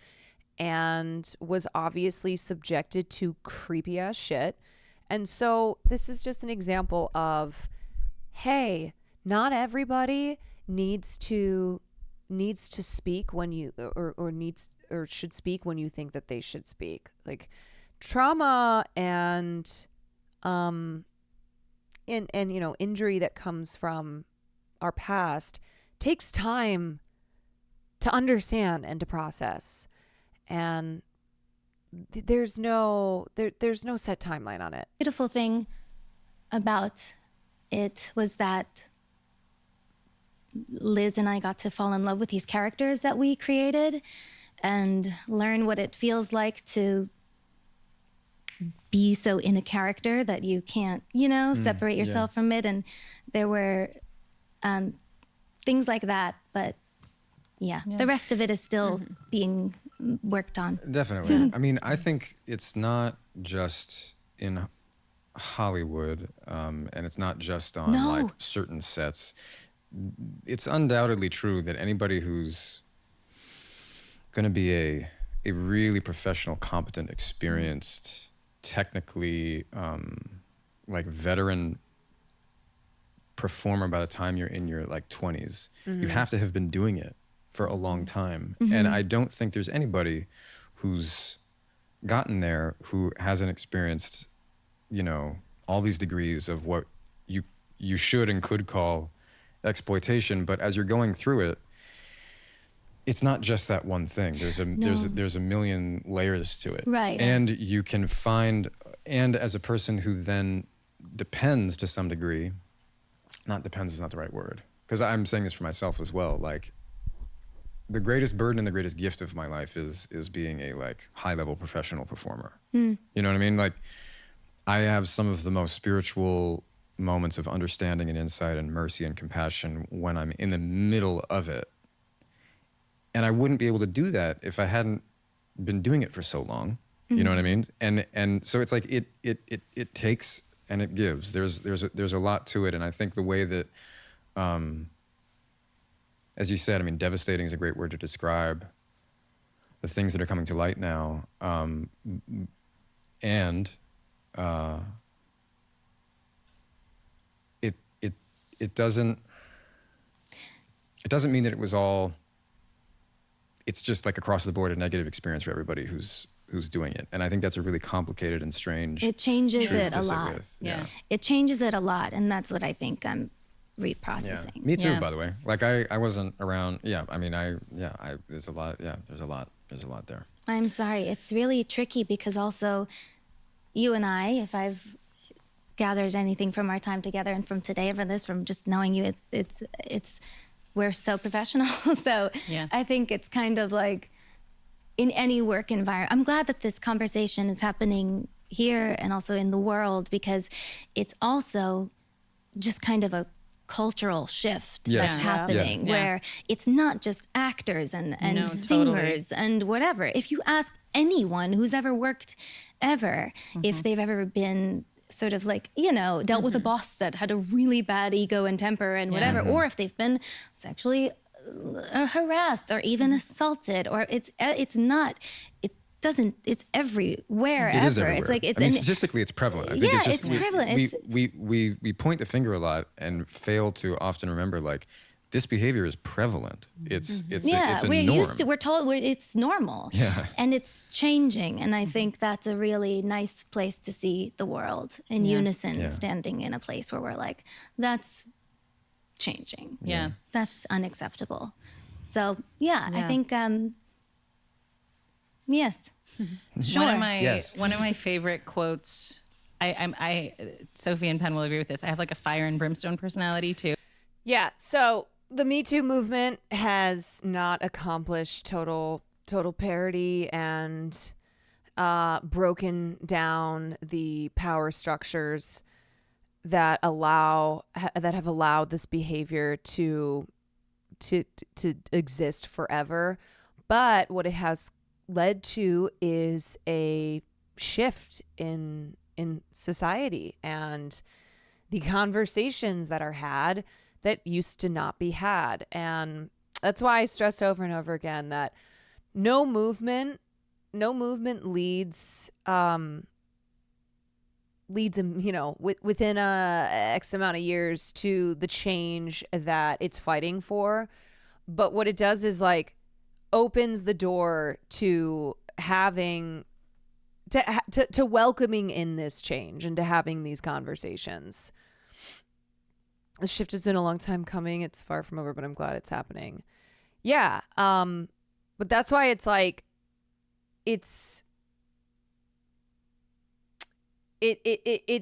and was obviously subjected to creepy ass shit. And so this is just an example of, hey, not everybody needs to speak when you or should speak when you think that they should speak. Like trauma and injury that comes from our past takes time to understand and to process. And there's no set timeline on it. Beautiful thing about it was that Liz and I got to fall in love with these characters that we created and learn what it feels like to be so in a character that you can't, separate yourself from it. And there were things like that, but the rest of it is still being worked on. Definitely. I mean, I think it's not just in Hollywood, and it's not just on like certain sets. It's undoubtedly true that anybody who's going to be a really professional, competent, experienced, technically like veteran performer by the time you're in your like 20s, you have to have been doing it for a long time. And I don't think there's anybody who's gotten there who hasn't experienced, all these degrees of what you should and could call exploitation. But as you're going through it, it's not just that one thing. There's a million layers to it. Right. And you can find, and as a person who then depends to some degree, not depends is not the right word, because I'm saying this for myself as well, like the greatest burden and the greatest gift of my life is being a like high-level professional performer. You know what I mean? Like I have some of the most spiritual moments of understanding and insight and mercy and compassion when I'm in the middle of it. And I wouldn't be able to do that if I hadn't been doing it for so long. You know what I mean? And so it's like it takes and it gives. There's a lot to it, and I think the way that, as you said, I mean, devastating is a great word to describe the things that are coming to light now, and it doesn't mean that it was all. It's just like across the board a negative experience for everybody who's doing it. And I think that's a really complicated and strange. It changes truth it to a sit lot. with. Yeah. It changes it a lot, and that's what I think I'm reprocessing. Me too, Yeah. by the way. Like I wasn't around. Yeah, I mean, there's a lot. Yeah, there's a lot there. I'm sorry. It's really tricky because also you and I, if I've gathered anything from our time together and from today, from just knowing you, it's we're so professional. So Yeah. I think it's kind of like in any work environment. I'm glad that this conversation is happening here and also in the world, because it's also just kind of a cultural shift Yes. that's Yeah. happening Yeah. where it's not just actors and No, singers and whatever. If you ask anyone who's ever worked ever, if they've ever been sort of like, dealt with a boss that had a really bad ego and temper and whatever, or if they've been sexually harassed or even assaulted, or it's everywhere. It is everywhere. It's like I mean, statistically, it's prevalent. I think Yeah, it's just it's prevalent. We point the finger a lot and fail to often remember like this behavior is prevalent. It's a we're norm. used to. We're told it's normal. Yeah. And it's changing, and I think that's a really nice place to see the world in unison, standing in a place where we're like, that's changing. Yeah. That's unacceptable. So I think yes. Sure. One of my favorite quotes. I Sophie and Penn will agree with this. I have like a fire and brimstone personality too. Yeah. So the Me Too movement has not accomplished total parity and broken down the power structures that have allowed this behavior to exist forever. But what it has led to is a shift in society and the conversations that are had that used to not be had. And that's why I stress over and over again that no movement leads leads him, within a X amount of years to the change that it's fighting for. But what it does is like opens the door to having to welcoming in this change and to having these conversations. The shift has been a long time coming. It's far from over, but I'm glad it's happening. Yeah. But that's why it's like it's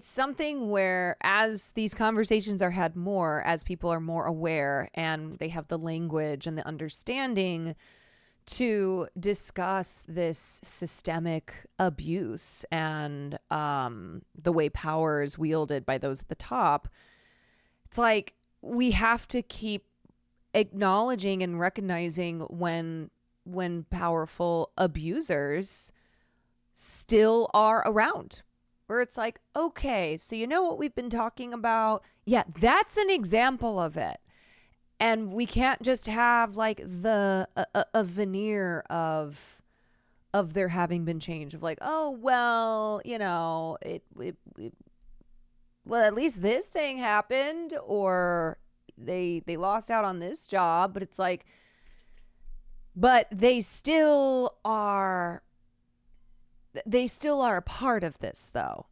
something where as these conversations are had more, as people are more aware and they have the language and the understanding to discuss this systemic abuse and the way power is wielded by those at the top, it's like we have to keep acknowledging and recognizing when powerful abusers still are around. Where it's like, okay, so you know what we've been talking about? Yeah, that's an example of it. And we can't just have like a veneer of there having been change of like, oh, well, well, at least this thing happened, or they lost out on this job, but it's like, but they still are a part of this, though.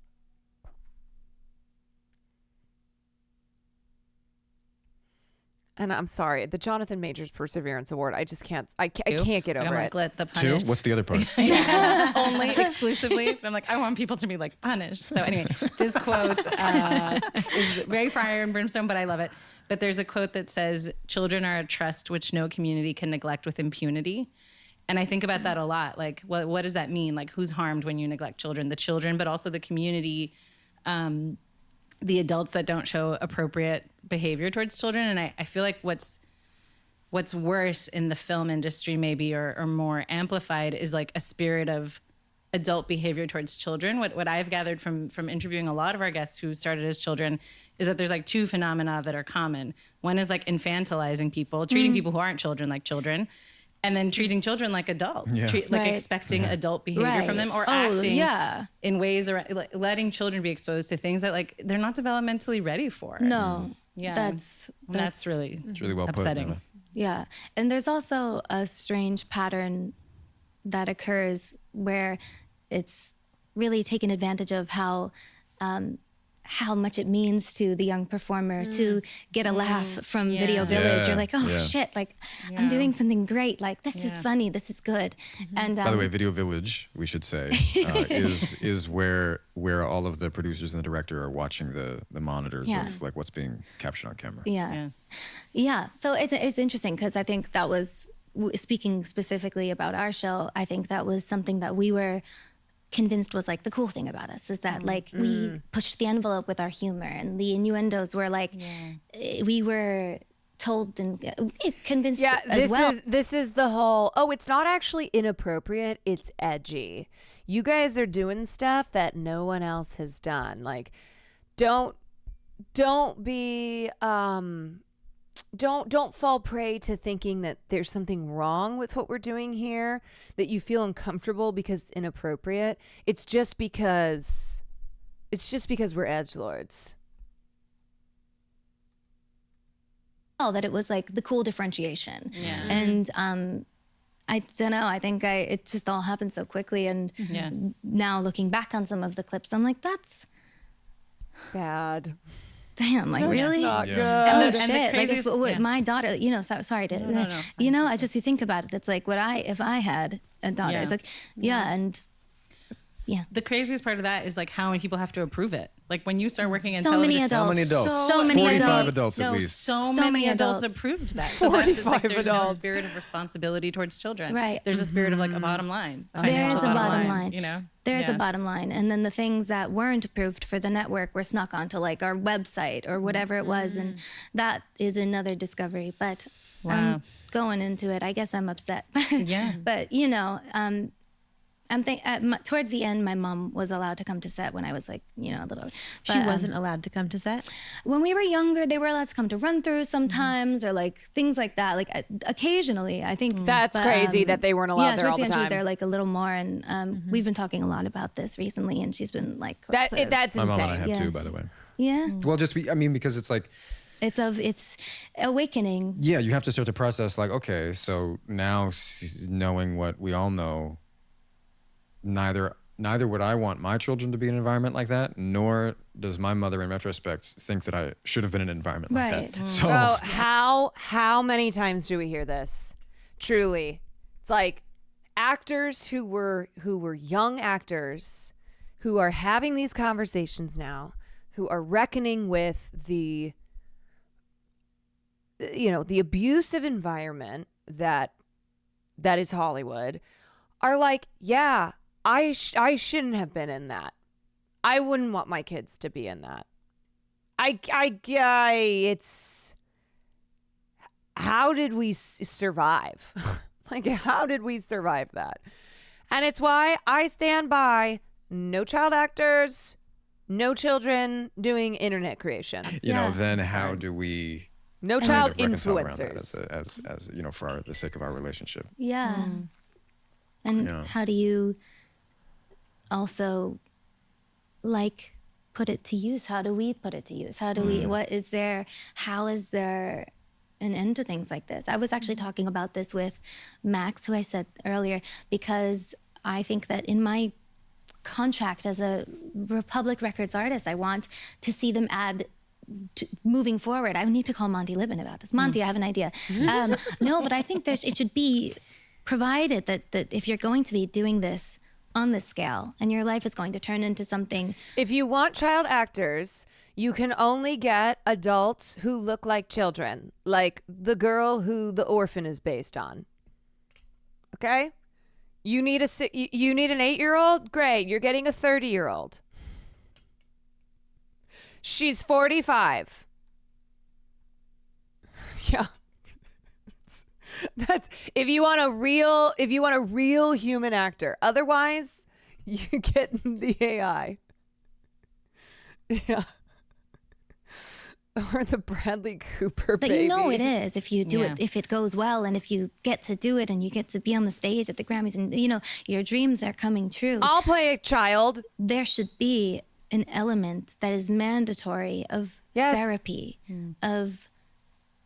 And I'm sorry, the Jonathan Majors Perseverance Award, I just can't, I can't get over it. Let the punish. Two? What's the other part? Only exclusively. But I'm like, I want people to be like punished. So anyway, this quote is very fire and brimstone, but I love it. But there's a quote that says, "Children are a trust which no community can neglect with impunity." And I think about that a lot. Like, what does that mean? Like, who's harmed when you neglect children? The children, but also the community, the adults that don't show appropriate behavior towards children. And I feel like what's worse in the film industry maybe, or more amplified, is like a spirit of adult behavior towards children. What I've gathered from interviewing a lot of our guests who started as children is that there's like two phenomena that are common. One is like infantilizing people, treating people who aren't children like children, and then treating children like adults, expecting adult behavior from them, or acting in ways, or like letting children be exposed to things that like they're not developmentally ready for. No, that's really It's really well upsetting. put. Yeah. And there's also a strange pattern that occurs where it's really taken advantage of how much it means to the young performer to get a laugh from Video Village. You're like, oh shit, like I'm doing something great. Like this is funny, this is good. And By the way, Video Village, we should say, is where all of the producers and the director are watching the monitors of like what's being captured on camera. Yeah. So it's interesting because I think that was, speaking specifically about our show, I think that was something that we were convinced was like the cool thing about us, is that like we pushed the envelope with our humor, and the innuendos were like we were told and convinced as well. This is the whole, oh, it's not actually inappropriate, it's edgy. You guys are doing stuff that no one else has done. Like don't be don't fall prey to thinking that there's something wrong with what we're doing here, that you feel uncomfortable because it's inappropriate. It's just because we're edgelords. Oh, that it was like the cool differentiation. And I don't know, I think it just all happened so quickly, and now looking back on some of the clips, I'm like, that's bad. Damn, like really? Not good. And the shit, like craziest- if my daughter, sorry to, I just, you think about it, it's like if I had a daughter, it's like, and The craziest part of that is like how many people have to approve it. Like when you start working in so television, many adults, How many adults? so many 45 adults. adults at least. So So many many adults adults. approved that. So that's, it's like 45 there's no adults. spirit of responsibility towards children. Right. There's a spirit of like a bottom line. There is financial a bottom line. You know? There's a bottom line. And then the things that weren't approved for the network were snuck onto like our website or whatever it was. And that is another discovery. But Wow. going into it, I guess I'm upset. Yeah. But, Towards the end, my mom was allowed to come to set when I was like, a little. She wasn't allowed to come to set? When we were younger, they were allowed to come to run through sometimes, or like things like that. Like occasionally, I think. That's crazy that they weren't allowed there all the towards the end, she was time. there like a little more, and we've been talking a lot about this recently, and she's been like, That's My mom and I insane. have too, Yeah. by the way. yeah, Well, because it's like, it's awakening. yeah, you have to start to process like, okay, so now knowing what we all know, neither would I want my children to be in an environment like that, nor does my mother in retrospect think that I should have been in an environment like Right. that. So Bro, how many times do we hear this? Truly. It's like actors who were young actors who are having these conversations now, who are reckoning with the abusive environment that is Hollywood, are like, yeah, I shouldn't have been in that. I wouldn't want my kids to be in that. It's how did we survive? Like, how did we survive that? And it's why I stand by no child actors, no children doing internet creation, then how do we no kind child of reconcile around that influencers. as for the sake of our relationship? Yeah. And Yeah. how do you also put it to use? How do we put it to use? How is there an end to things like this? I was actually talking about this with Max, who I said earlier, because I think that in my contract as a Republic Records artist, I want to see them add moving forward. I need to call Monty Libin about this. Monty, I have an idea. No, but I think it should be provided that if you're going to be doing this on this scale and your life is going to turn into something. If you want child actors, you can only get adults who look like children, like the girl who The Orphan is based on. Okay? You need an 8-year-old? Great, you're getting a 30-year-old. She's 45. Yeah. That's if you want a real human actor. Otherwise, you get the AI. Yeah. Or the Bradley Cooper But baby. it is if you do it, if it goes well, and if you get to do it and you get to be on the stage at the Grammys, and your dreams are coming true. I'll play a child. There should be an element that is mandatory of therapy, of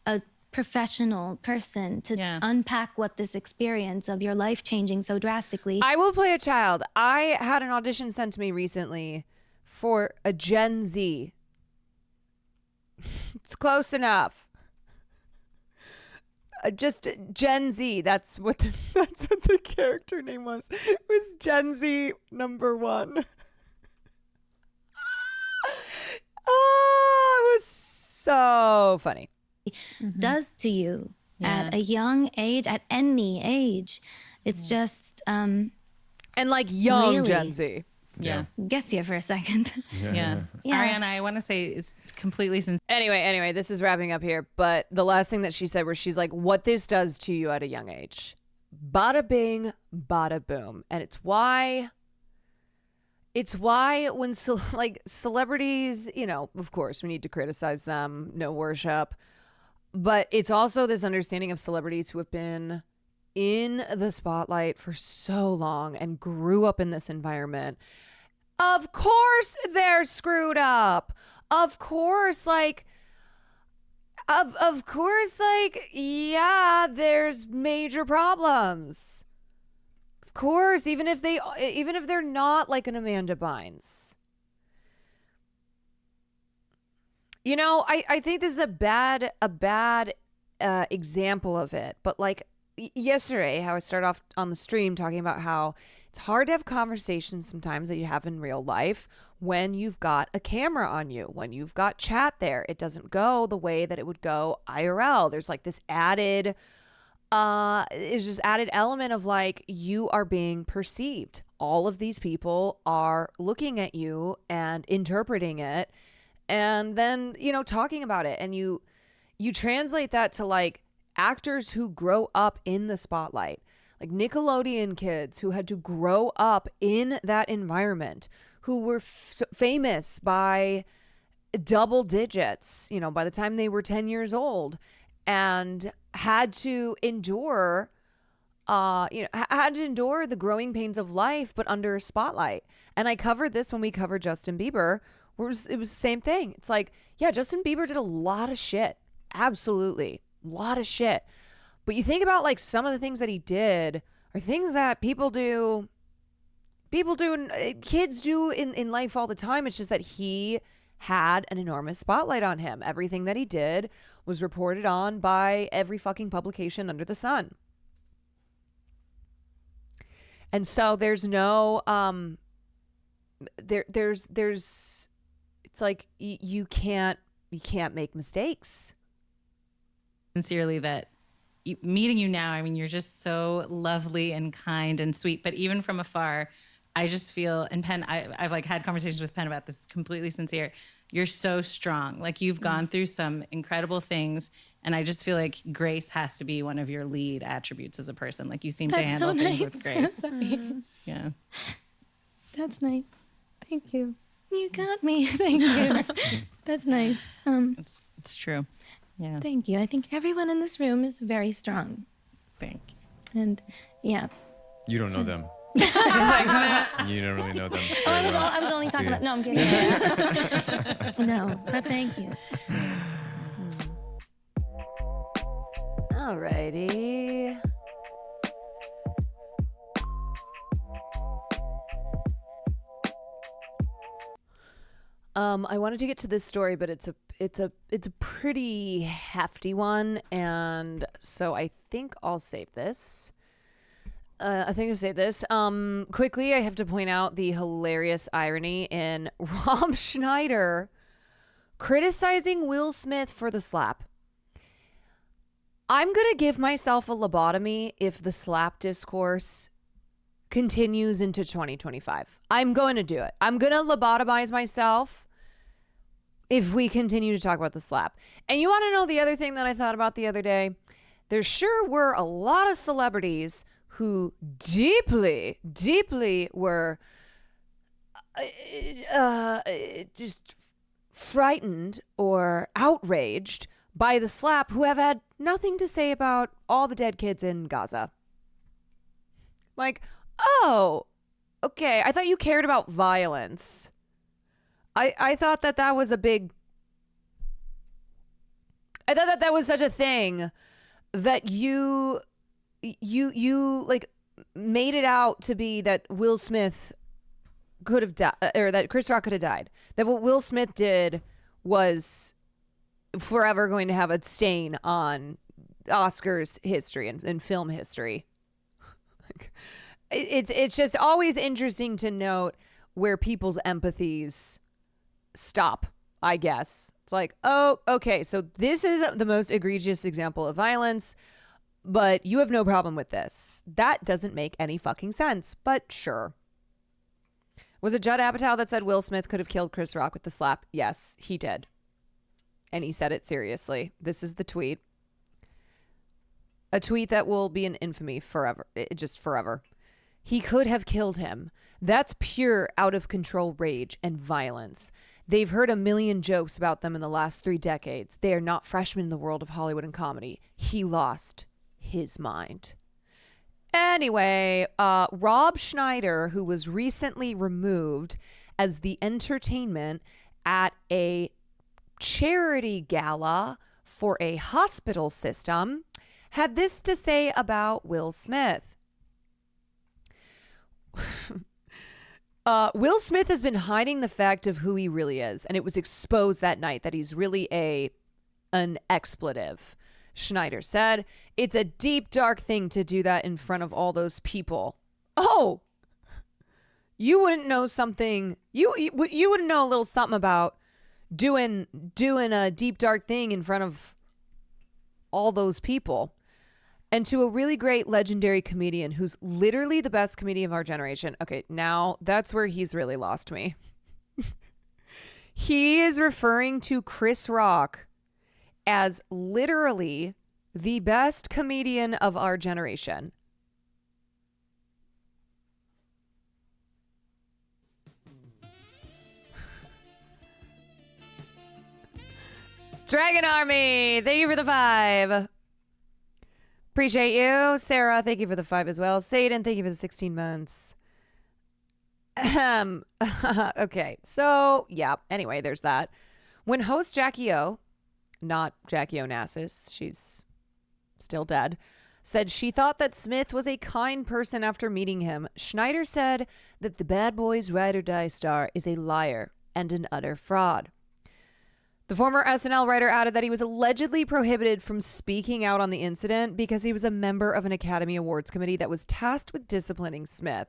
a professional person to unpack what this experience of your life changing so drastically. I will play a child. I had an audition sent to me recently for a Gen Z. It's close enough. Just Gen Z. That's what the character name was. It was Gen Z #1. Oh, it was so funny. Does to you at a young age, at any age. It's just And like young Really? Gen Z. Yeah. gets you for a second. Yeah. Ariana, I want to say it's completely sincere. Anyway, this is wrapping up here. But the last thing that she said, where she's like, what this does to you at a young age. Bada bing, bada boom. And it's why when celebrities, of course we need to criticize them, no worship. But it's also this understanding of celebrities who have been in the spotlight for so long and grew up in this environment. Of course they're screwed up. Of course, yeah, there's major problems. Of course, even if they're not like an Amanda Bynes. I think this is a bad example of it. But like yesterday, how I started off on the stream talking about how it's hard to have conversations sometimes that you have in real life when you've got a camera on you, when you've got chat there. It doesn't go the way that it would go IRL. There's like this added element of like you are being perceived. All of these people are looking at you and interpreting it and then, talking about it. And you translate that to like actors who grow up in the spotlight. like Nickelodeon kids who had to grow up in that environment, who were famous by double digits, you know, by the time they were 10 years old, and had to endure had to endure the growing pains of life, but under a spotlight. And I covered this when we covered Justin Bieber. It was the same thing. It's like, yeah, Justin Bieber did a lot of shit. Absolutely. A lot of shit. But you think about like some of the things that he did are things that kids do in life all the time. It's just that he had an enormous spotlight on him. Everything that he did was reported on by every fucking publication under the sun. And so there's no there's it's like you can't make mistakes. Sincerely, that meeting you now, I mean, you're just so lovely and kind and sweet, but even from afar, I just feel, and Penn, I've like had conversations with Penn about this, completely sincere. You're so strong. Like you've gone through some incredible things. And I just feel like grace has to be one of your lead attributes as a person. Like you seem to handle things with grace. Yeah. That's nice. Thank you. You got me. Thank you. That's nice. It's true. Yeah. Thank you. I think everyone in this room is very strong. Thank you. And yeah. You don't know them. You don't really know them. I was only talking about. No, I'm kidding. No, but thank you. Alrighty. I wanted to get to this story, but it's a pretty hefty one, and so I think I'll save this. Quickly, I have to point out the hilarious irony in Rob Schneider criticizing Will Smith for the slap. I'm going to give myself a lobotomy if the slap discourse continues into 2025. I'm going to do it. I'm going to lobotomize myself if we continue to talk about the slap. And you want to know the other thing that I thought about the other day? There sure were a lot of celebrities who deeply, deeply were just frightened or outraged by the slap, who have had nothing to say about all the dead kids in Gaza. Like, oh, okay, I thought you cared about violence. I thought that was a big... I thought that was such a thing that you like made it out to be that Will Smith could have died, or that Chris Rock could have died. That what Will Smith did was forever going to have a stain on Oscars history and film history. It's just always interesting to note where people's empathies stop, I guess. It's like, oh, okay, so this is the most egregious example of violence, but you have no problem with this. That doesn't make any fucking sense, but sure. Was it Judd Apatow that said Will Smith could have killed Chris Rock with the slap? Yes, he did. And he said it seriously. This is the tweet. A tweet that will be in infamy forever. Just forever. He could have killed him. That's pure out of control rage and violence. They've heard a million jokes about them in the last 3 decades. They are not freshmen in the world of Hollywood and comedy. He lost his mind. Anyway, Rob Schneider, who was recently removed as the entertainment at a charity gala for a hospital system, had this to say about Will Smith. Will Smith has been hiding the fact of who he really is, and it was exposed that night that he's really an expletive. Schneider said, "It's a deep, dark thing to do that in front of all those people." Oh, you wouldn't know something. You wouldn't know a little something about doing a deep, dark thing in front of all those people. And to a really great legendary comedian who's literally the best comedian of our generation. Okay, now that's where he's really lost me. He is referring to Chris Rock as literally the best comedian of our generation. Dragon Army, thank you for the 5. Appreciate you. Sarah, thank you for the 5 as well. Satan, thank you for the 16 months. Okay, so yeah, anyway, there's that. When host Jackie O, not Jackie Onassis, she's still dead, said she thought that Smith was a kind person after meeting him, Schneider said that the Bad Boys Ride or Die star is a liar and an utter fraud. The former SNL writer added that he was allegedly prohibited from speaking out on the incident because he was a member of an Academy Awards committee that was tasked with disciplining Smith.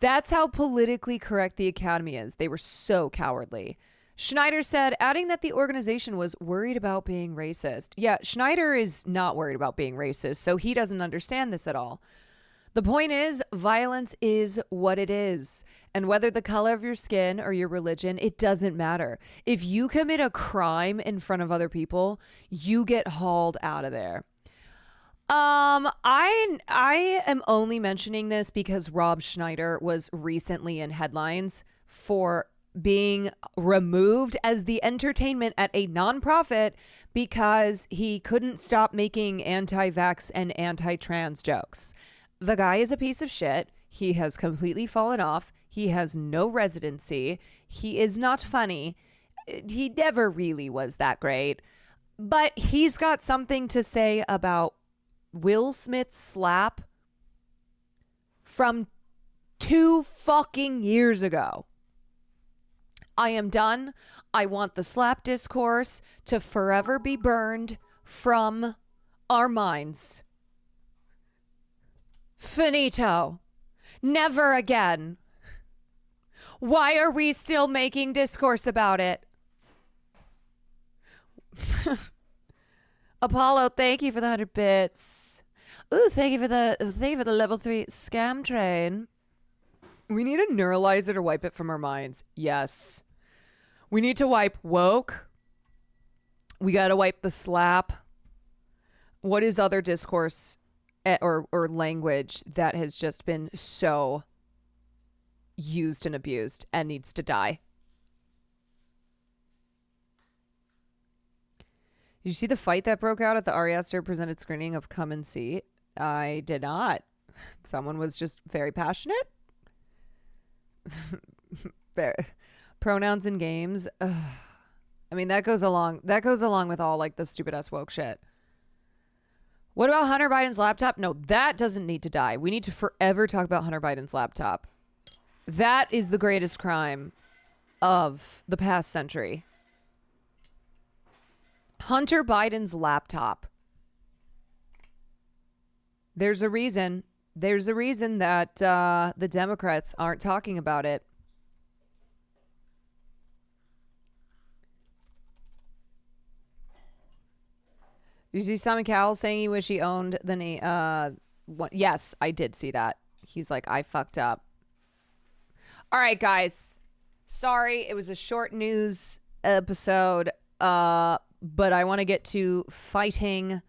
That's how politically correct the Academy is. They were so cowardly. Schneider said, adding that the organization was worried about being racist. Yeah, Schneider is not worried about being racist, so he doesn't understand this at all. The point is, violence is what it is. And whether the color of your skin or your religion, it doesn't matter. If you commit a crime in front of other people, you get hauled out of there. I am only mentioning this because Rob Schneider was recently in headlines for being removed as the entertainment at a nonprofit because he couldn't stop making anti-vax and anti-trans jokes. The guy is a piece of shit. He has completely fallen off. He has no residency. He is not funny. He never really was that great. But he's got something to say about Will Smith's slap from 2 fucking years ago. I am done. I want the slap discourse to forever be burned from our minds. Finito. Never again. Why are we still making discourse about it? Apollo, thank you for the 100 bits. Ooh, thank you for the level 3 scam train. We need to neuralize it or wipe it from our minds. Yes. We need to wipe woke. We got to wipe the slap. What is other discourse or language that has just been so used and abused and needs to die? Did you see the fight that broke out at the Ari Aster presented screening of Come and See? I did not. Someone was just very passionate. Pronouns in games. Ugh. I mean, that goes along with all like the stupid ass woke shit. What about Hunter Biden's laptop? No, that doesn't need to die. We need to forever talk about Hunter Biden's laptop. That is the greatest crime of the past century. Hunter Biden's laptop. There's a reason. There's a reason that the Democrats aren't talking about it. Did you see Simon Cowell saying he wish he owned the name? Yes, I did see that. He's like, I fucked up. All right, guys. Sorry, it was a short news episode. But I want to get to fighting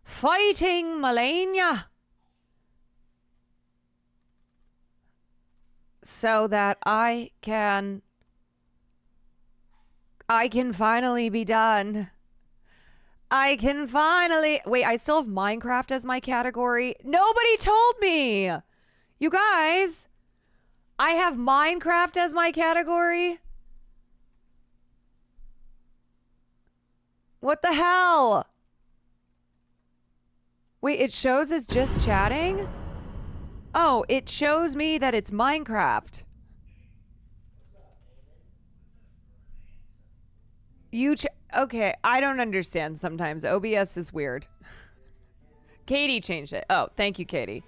Malenia, so that I can finally be done. I can finally... Wait, I still have Minecraft as my category. Nobody told me. You guys, I have Minecraft as my category. What the hell? Wait, it shows as just chatting? Oh, it shows me that it's Minecraft. Okay, I don't understand sometimes. OBS is weird. Katie changed it. Oh, thank you, Katie.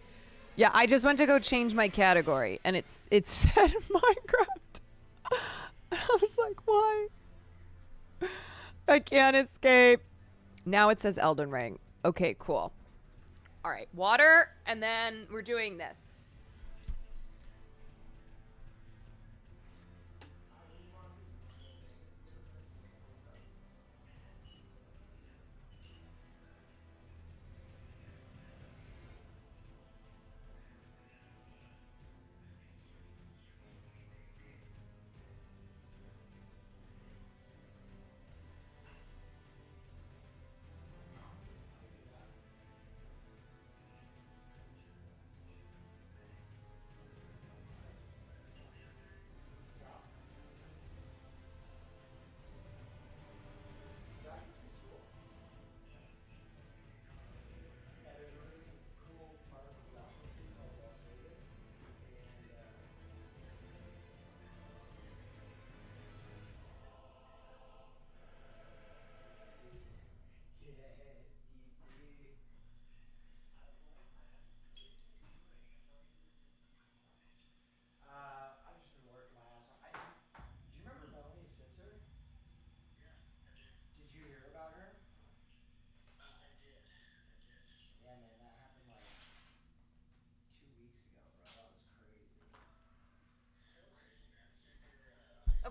Yeah, I just went to go change my category, and it said Minecraft. I was like, why? I can't escape. Now it says Elden Ring. Okay, cool. All right, water, and then we're doing this.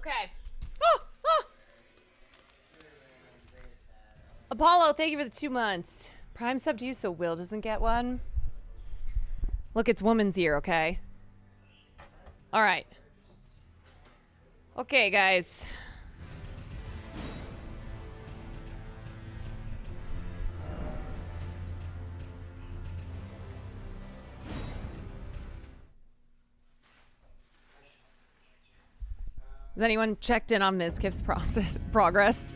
Okay. Apollo, thank you for the 2 months. Prime sub to you so Will doesn't get one. Look, it's woman's ear, okay? All right. Okay, guys. Has anyone checked in on Ms. Kiff's progress?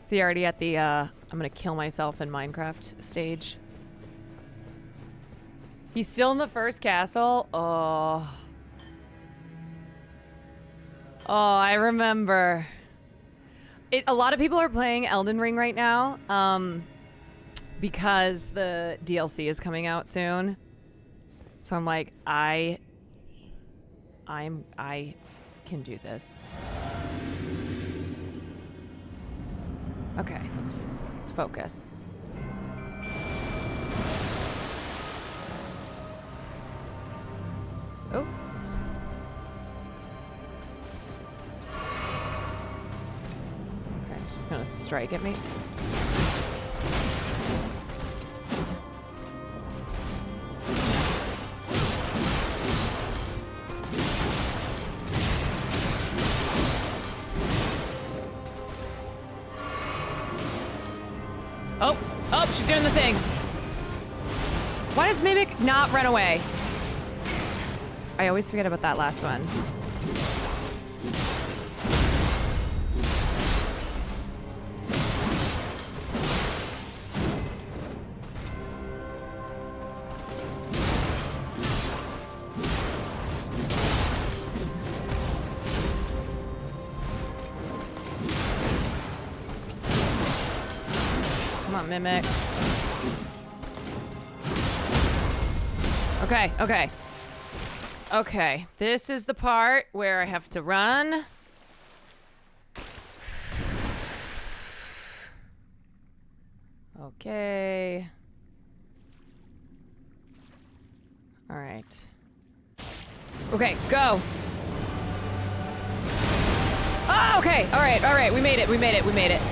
Is he already at the, I'm gonna kill myself in Minecraft stage? He's still in the first castle? Oh. Oh, I remember. A lot of people are playing Elden Ring right now, because the DLC is coming out soon. So I'm like, I can do this. Okay, let's focus. Oh. Okay, she's gonna strike at me. Oh, she's doing the thing. Why does Mimic not run away? I always forget about that last one. Come on, Mimic. Okay, okay. Okay, this is the part where I have to run. Okay. All right. Okay, go. Oh, okay. All right, all right. We made it. We made it. We made it.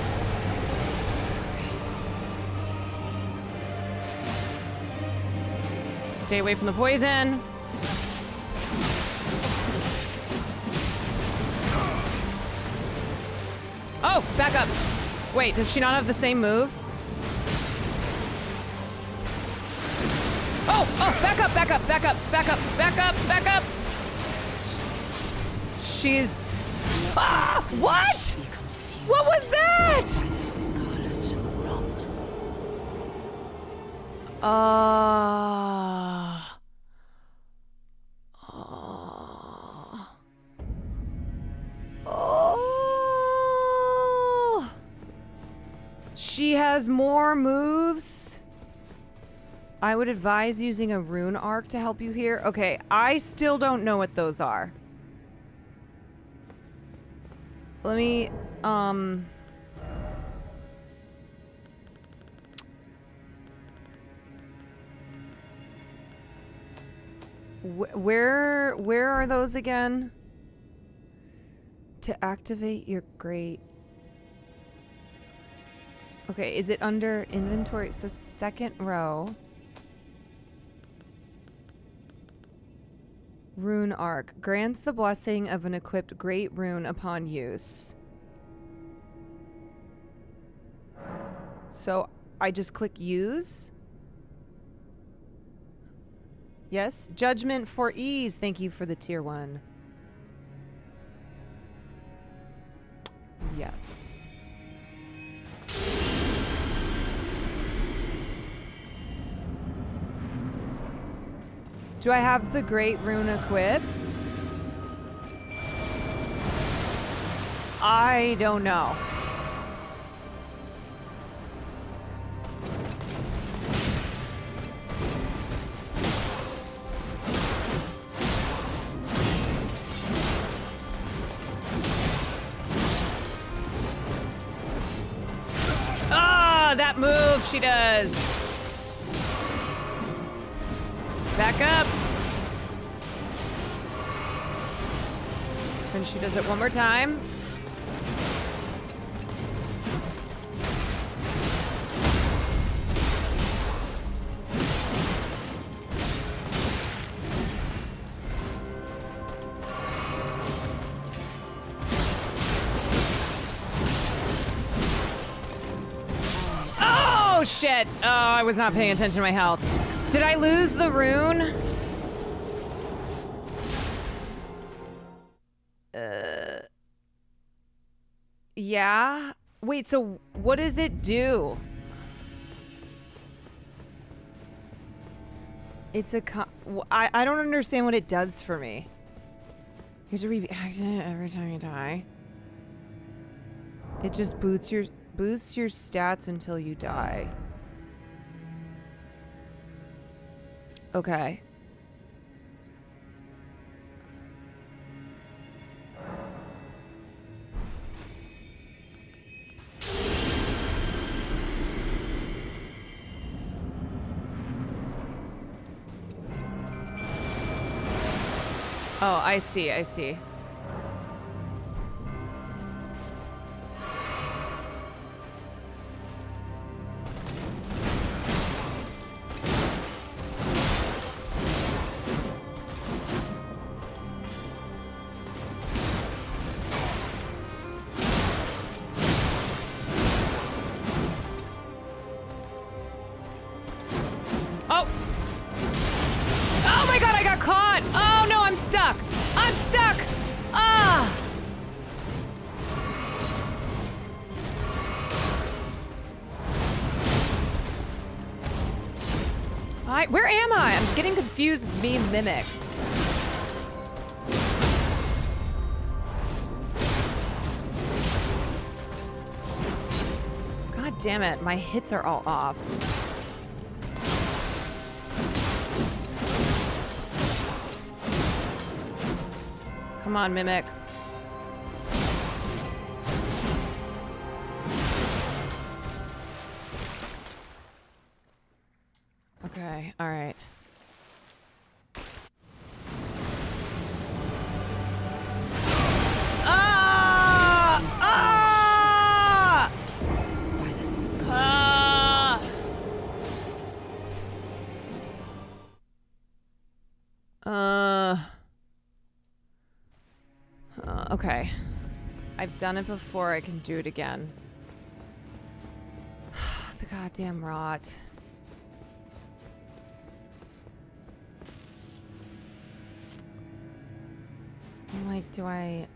Stay away from the poison. Oh, back up. Wait, does she not have the same move? Oh, oh, back up, back up, back up, back up, back up, back up. She's... Ah, what? What was that? Oh. She has more moves. I would advise using a rune arc to help you here. Okay, I still don't know what those are. Let me, where are those again? To activate your great... Okay, is it under inventory? So second row. Rune arc. Grants the blessing of an equipped great rune upon use. So I just click use. Yes. Judgment for ease. Thank you for the tier 1. Yes. Do I have the great rune equipped? I don't know. Ah, that move she does. Back up. And she does it one more time. Oh, shit. Oh, I was not paying attention to my health. Did I lose the rune? Yeah. Wait, so what does it do? It's a I don't understand what it does for me. You have to react it every time you die. It just boosts your stats until you die. Okay. Oh, I see, I see. Oh! Oh my god, I got caught! Oh no, I'm stuck! I'm stuck! Ah! Where am I? I'm getting confused with me and Mimic. God damn it, my hits are all off. Come on, Mimic. Okay, all right. Ah! Ah! By the sky. Okay. I've done it before, I can do it again. The goddamn rot. I'm like, do I...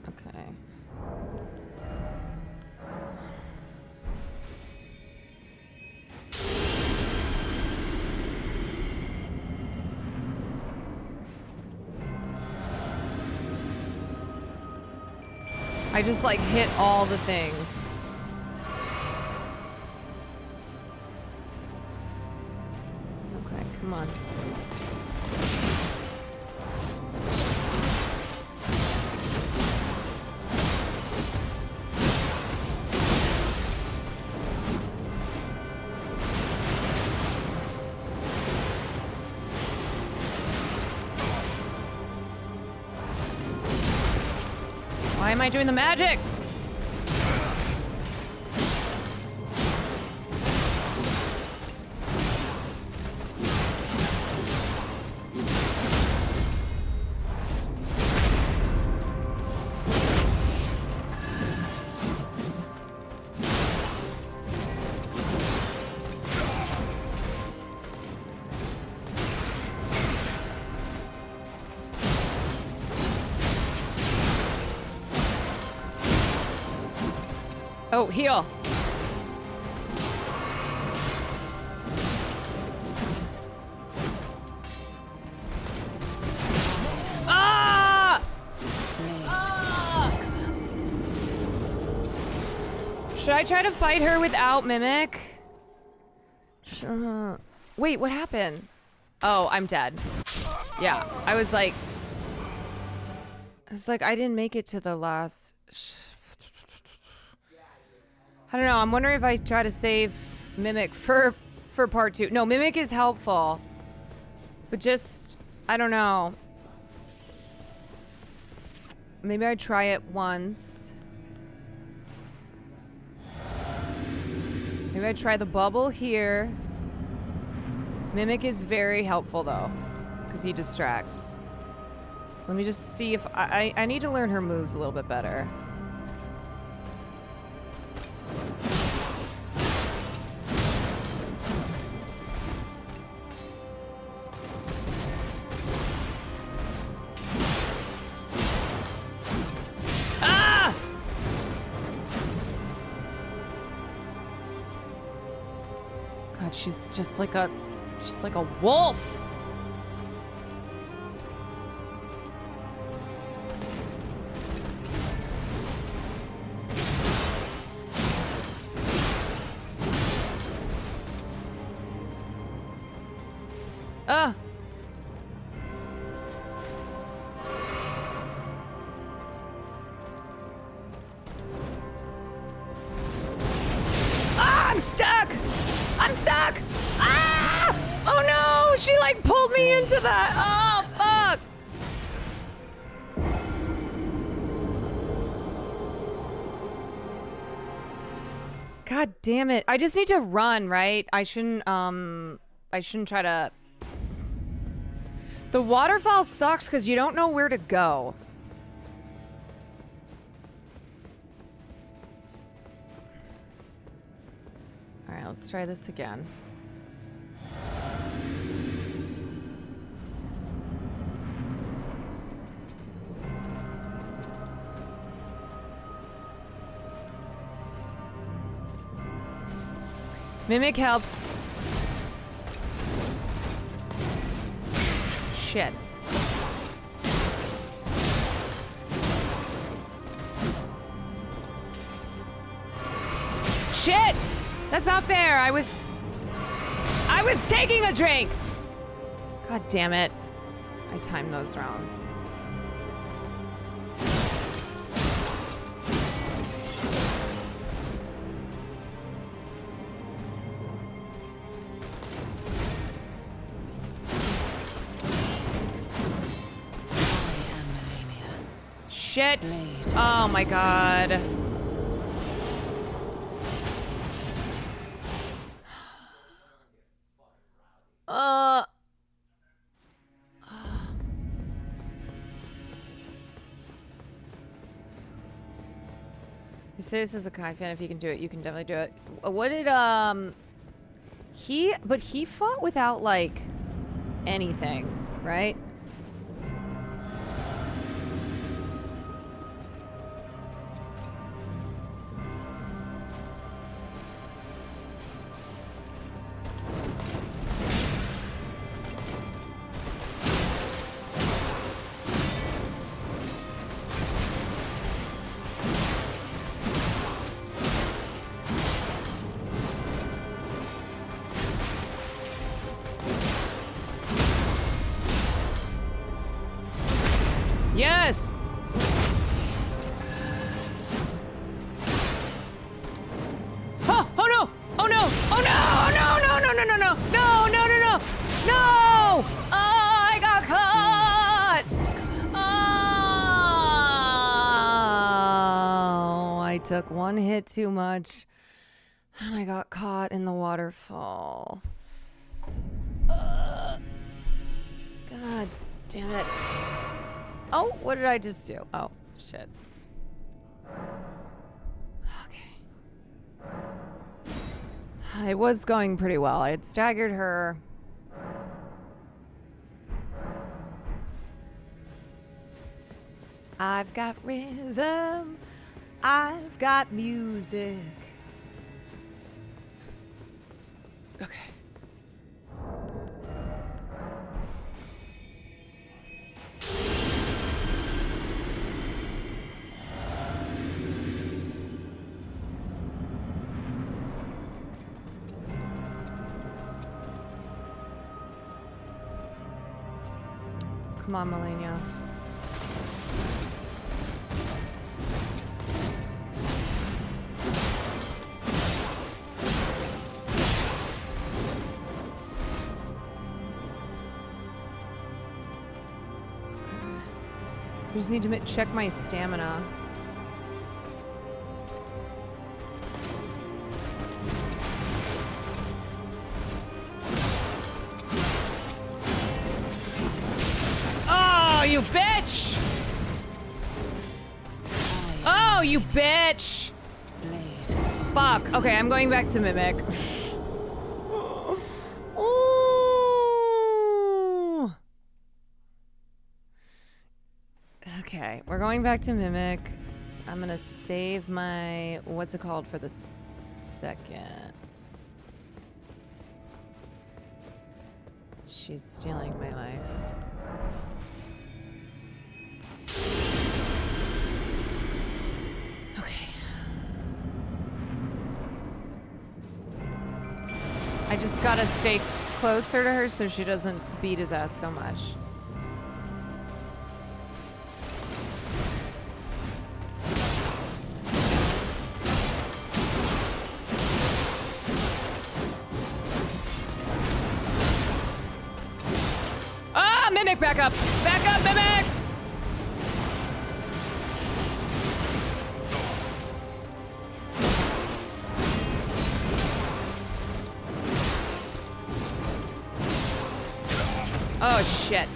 Okay. I just like hit all the things. Okay, come on. Why am I doing the magic? Oh, heal. Ah! Ah! Should I try to fight her without Mimic? Wait, what happened? Oh, I'm dead. Yeah, I was like, I didn't make it to the last. I don't know. I'm wondering if I try to save Mimic for part 2. No, Mimic is helpful. But just, I don't know. Maybe I try it once. Maybe I try the bubble here. Mimic is very helpful though, because he distracts. Let me just see if I need to learn her moves a little bit better. Ah! God, she's just like a wolf. Ah! Ah, I'm stuck! I'm stuck! Ah! Oh no! She like pulled me into that! Oh, fuck! God damn it. I just need to run, right? I shouldn't try to... The waterfall sucks because you don't know where to go. All right, let's try this again. Mimic helps. Shit. Shit! That's not fair. I was taking a drink. God damn it. I timed those wrong. Shit. Oh my god. You say this as a Kai fan, if you can do it, you can definitely do it. What did, but he fought without, like, anything, right? Yes! Oh, oh no! Oh no! Oh no! Oh no! No! No! No! No! No! No! No! No! No! No! Oh, I got caught! Oh, I took one hit too much, and I got caught in the waterfall. God damn it. Oh, what did I just do? Oh, shit. Okay. It was going pretty well. I had staggered her. I've got rhythm. I've got music. Okay. Come on, Malenia. I just need to check my stamina. Oh, you bitch! Oh, you bitch! Blade. Fuck. Okay, I'm going back to Mimic. Ooh. Okay, we're going back to Mimic. I'm gonna save my... What's it called for the second? She's stealing my life. Okay. I just gotta stay closer to her so she doesn't beat his ass so much. Ah, Mimic, back up! Back up, Mimic! Oh, shit.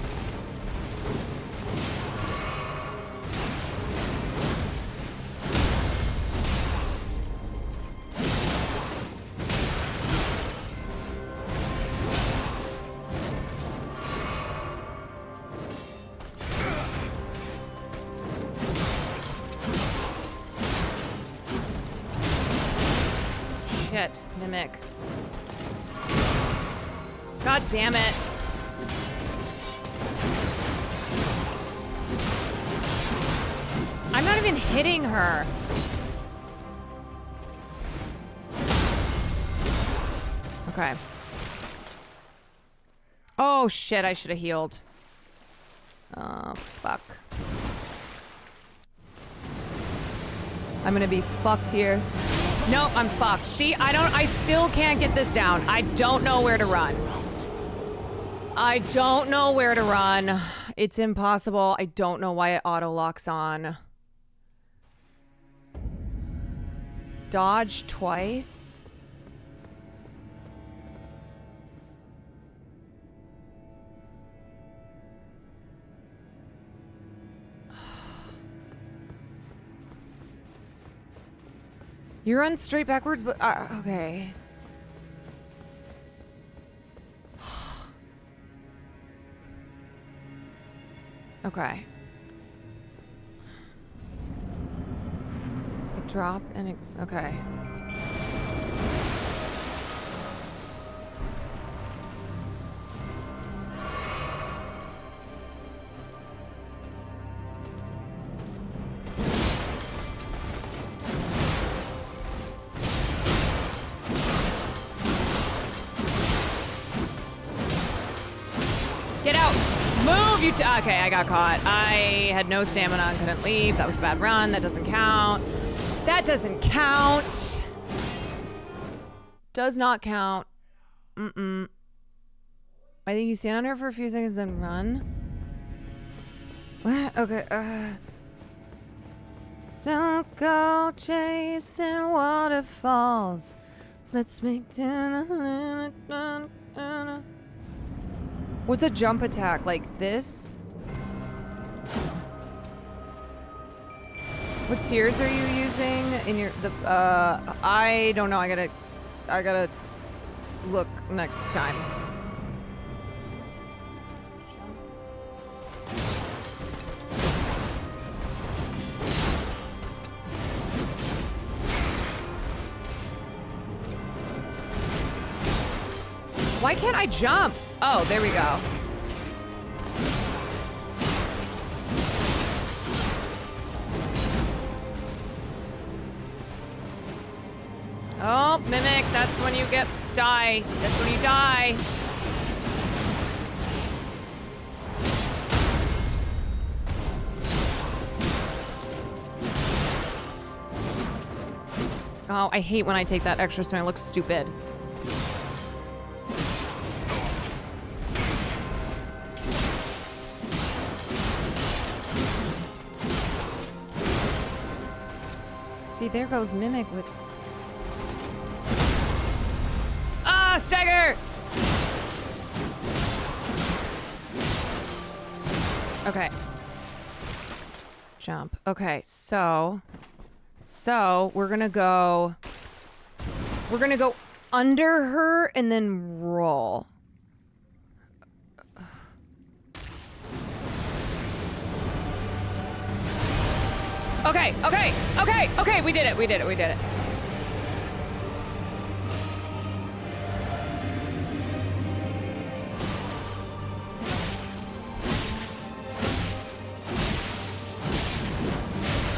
Shit, Mimic. God damn it. I'm not even hitting her. Okay. Oh shit, I should have healed. Oh, fuck. I'm gonna be fucked here. Nope, I'm fucked. See, I still can't get this down. I don't know where to run. I don't know where to run. It's impossible. I don't know why it auto locks on. Dodge twice? You run straight backwards, but okay. Okay. The drop and it, okay. Get out! Move, you okay, I got caught. I had no stamina and couldn't leave. That was a bad run. That doesn't count. That doesn't count. Does not count. I think you stand on her for a few seconds, then run. What? Okay, Don't go chasing waterfalls. Let's make dinner. What's a jump attack? Like this? What tiers are you using in your I don't know. I gotta look next time. Why can't I jump? Oh, there we go. Oh, Mimic, that's when you die. That's when you die. Oh, I hate when I take that extra so I look stupid. See, there goes Mimic with... Ah, stagger! Okay. Jump. Okay, so we're gonna go under her and then roll. Okay, we did it.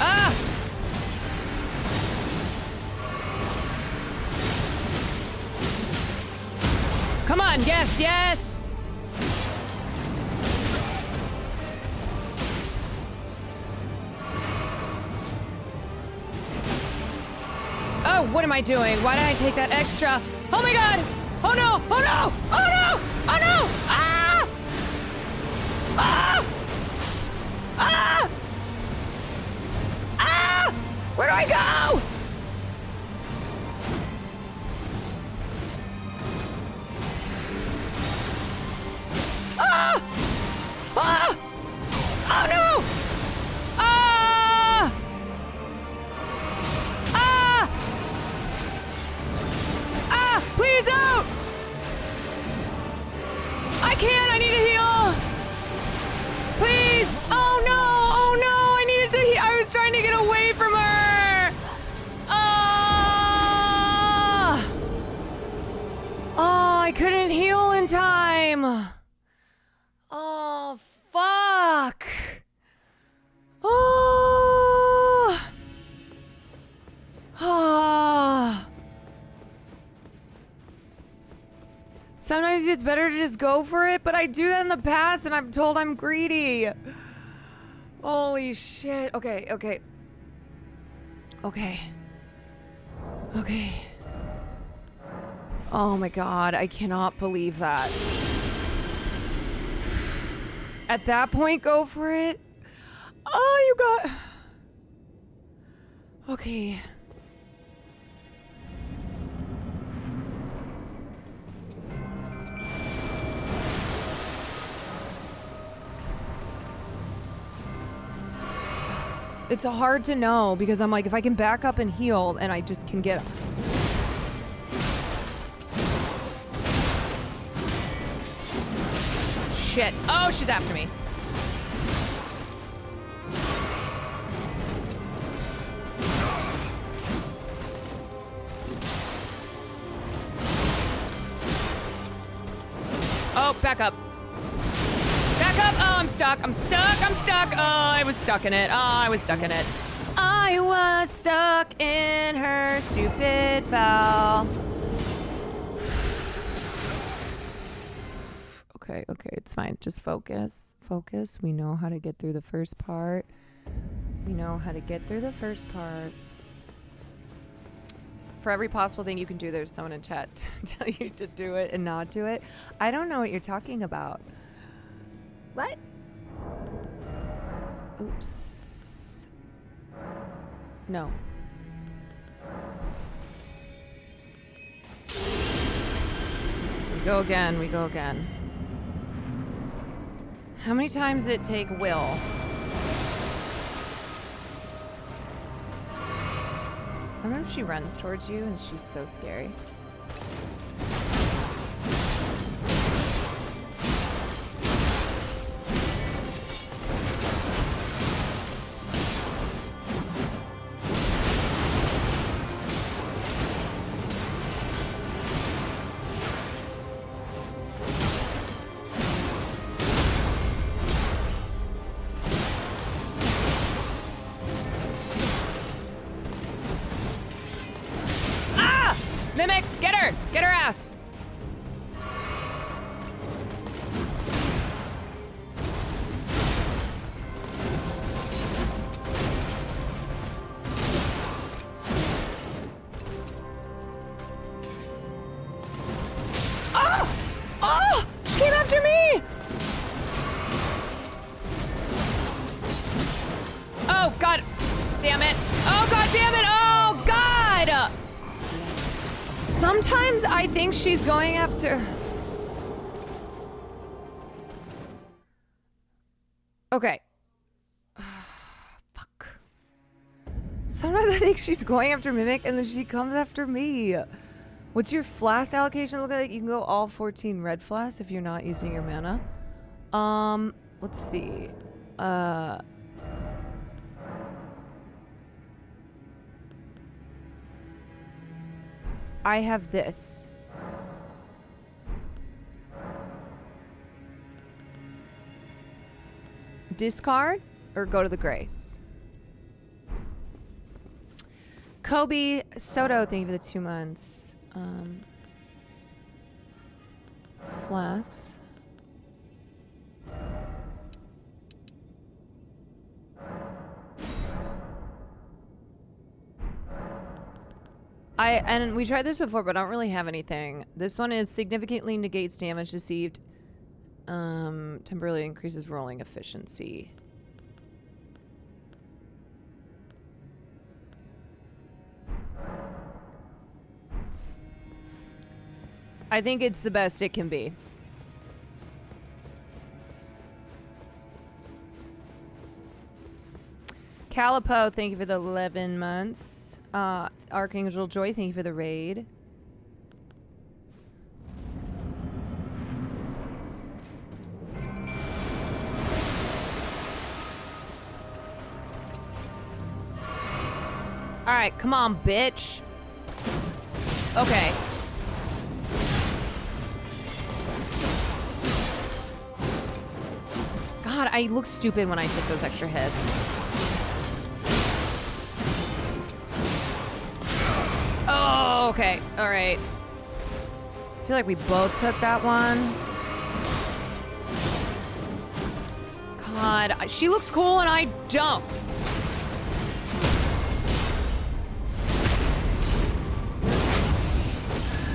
Ah! Come on, yes! Oh, what am I doing? Why did I take that extra? Oh my god! Oh no! Oh no! Oh no! Oh no! Ah! Ah! Ah! Ah! Where do I go? Ah! Ah! Oh no! Ah! Ah! Ah! Please out! I can't! I need to heal! Please! Oh no! Oh no! I needed to heal! I was trying to get away from her! Ah! Oh, I couldn't heal in time! Oh, fuck! Oh! Ah! Sometimes it's better to just go for it, but I do that in the past and I'm told I'm greedy. Holy shit. Okay. Oh my god, I cannot believe that. At that point, go for it. Oh, you got... Okay. It's hard to know because I'm like, if I can back up and heal and I just can get... Shit. Oh, she's after me. Oh, back up. Back up. Oh, I'm stuck. Oh, I was stuck in it. I was stuck in her stupid foul. Okay, it's fine. Just focus. We know how to get through the first part. For every possible thing you can do, there's someone in chat to tell you to do it and not do it. I don't know what you're talking about. What? Oops. No. We go again. How many times did it take Will? Sometimes she runs towards you and she's so scary. Mimic, get her ass. Oh, she came after me. Oh, God damn it. Oh, God damn it. Oh. Sometimes I think she's going after... Okay. Fuck. Sometimes I think she's going after Mimic and then she comes after me. What's your flask allocation look like? You can go all 14 red flasks if you're not using your mana. Let's see. I have this. Discard or go to the Grace. Kobe Soto, thank you for the 2 months. Flasks. And we tried this before, but I don't really have anything. This one is significantly negates damage received. Temporarily increases rolling efficiency. I think it's the best it can be. Calipo, thank you for the 11 months. Archangel Joy, thank you for the raid. Alright, come on, bitch. Okay. God, I look stupid when I take those extra hits. Oh, okay. Alright. I feel like we both took that one. God, she looks cool and I don't.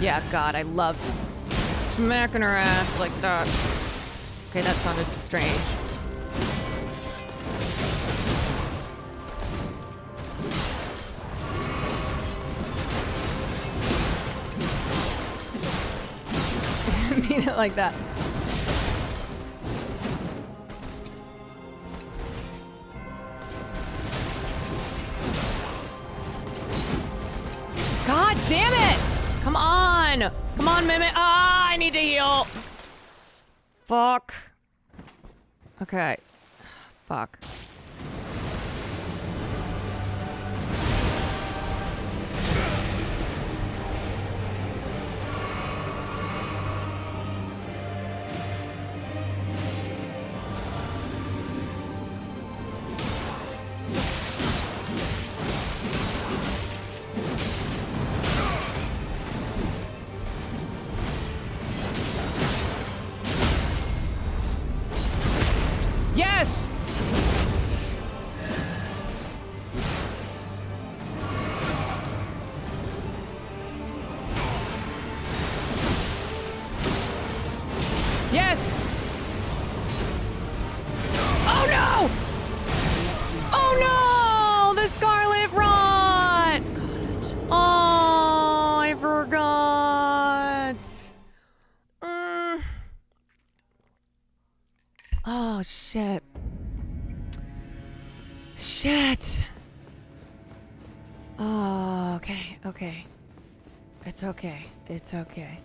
Yeah, God, I love smacking her ass like that. Okay, that sounded strange. I didn't mean it like that. God damn it! Come on! Come on, Mimic! Ah, I need to heal! Fuck. Okay. Fuck. Yes! Yes! Oh no! Oh no! The Scarlet Rot! Oh, I forgot. Oh, shit. Shit. Oh, okay, okay. It's okay. It's okay.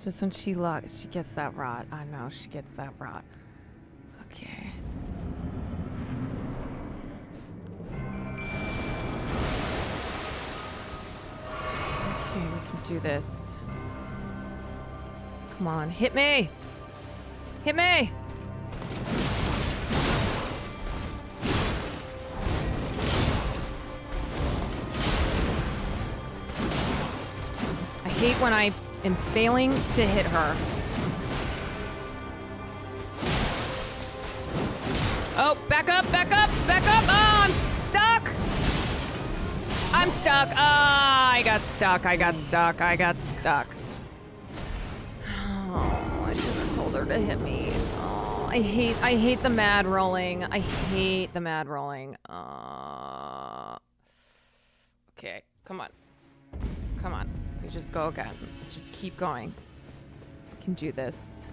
Just when she gets that rot. I know she gets that rot. Okay. Okay, we can do this. Come on, hit me! Hit me! I hate when I am failing to hit her. Oh, back up, back up, back up! Oh, I'm stuck! I'm stuck. Ah, I got stuck, I got stuck, I got stuck. Oh, I should have told her to hit me. Oh, I hate the mad rolling. I hate the mad rolling. Okay, come on. Come on. We just go again. Just keep going. We can do this.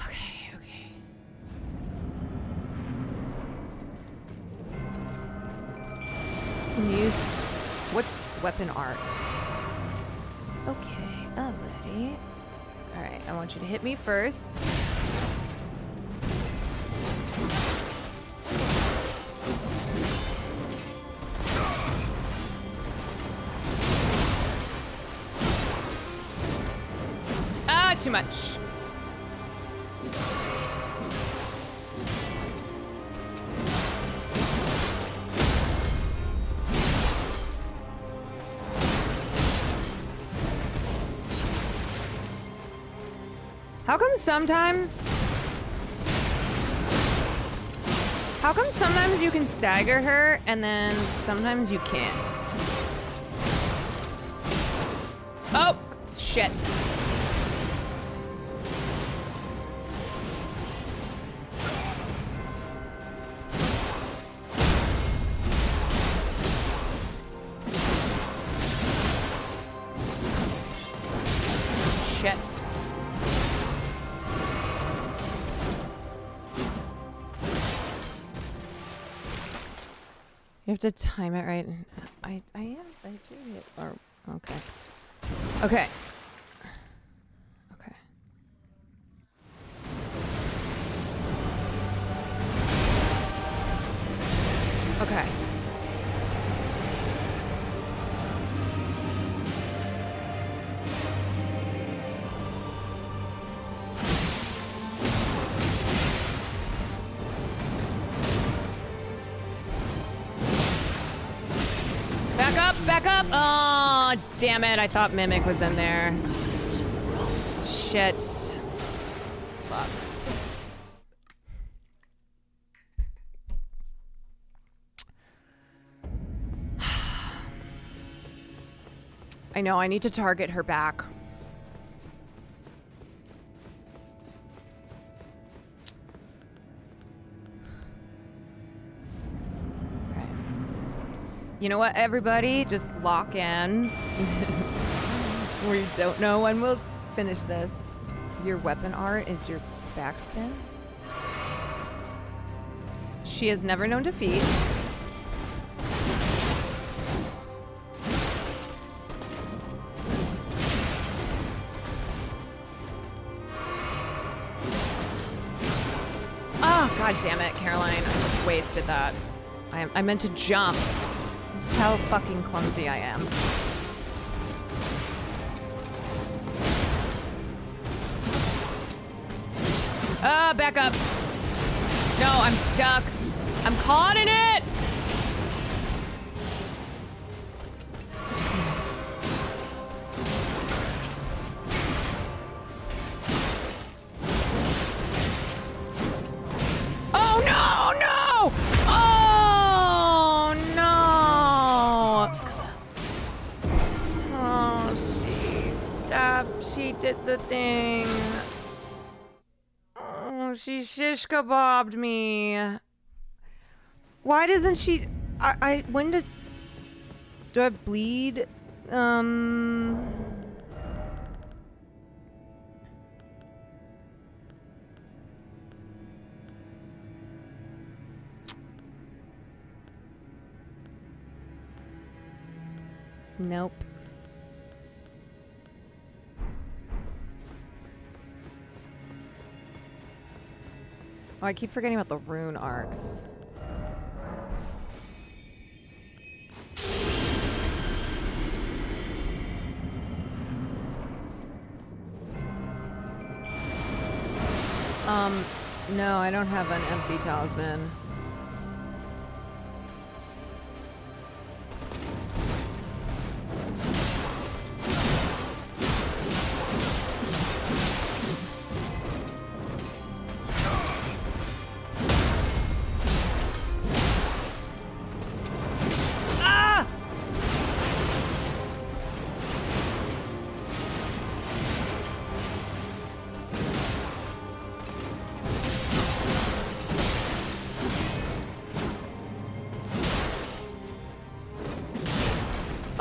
Okay, okay. Can use... What's weapon art? Okay, I'm ready. Alright, I want you to hit me first. Ah, too much. How come sometimes you can stagger her and then sometimes you can't? Oh, shit. Shit. You have to time it right. I do it. Or, okay. Okay. Okay. Okay. Back up! Oh, damn it. I thought Mimic was in there. Shit. Fuck. I know, I need to target her back. You know what, everybody? Just lock in. We don't know when we'll finish this. Your weapon art is your backspin. She has never known defeat. Oh, god damn it, Caroline. I just wasted that. I meant to jump. This is how fucking clumsy I am. Ah, back up. No, I'm stuck. I'm caught in it. Oh, no, no! Oh, no! Oh, stop. She did the thing. Oh, she shish kebabbed me. Why doesn't she... when does... Do I bleed? Nope. Oh, I keep forgetting about the rune arcs. No, I don't have an empty talisman.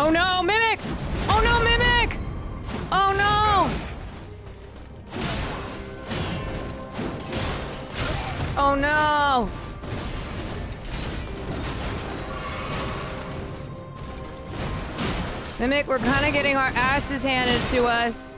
Oh no, Mimic! Oh no, Mimic! Oh no! Oh no! Mimic, we're kind of getting our asses handed to us.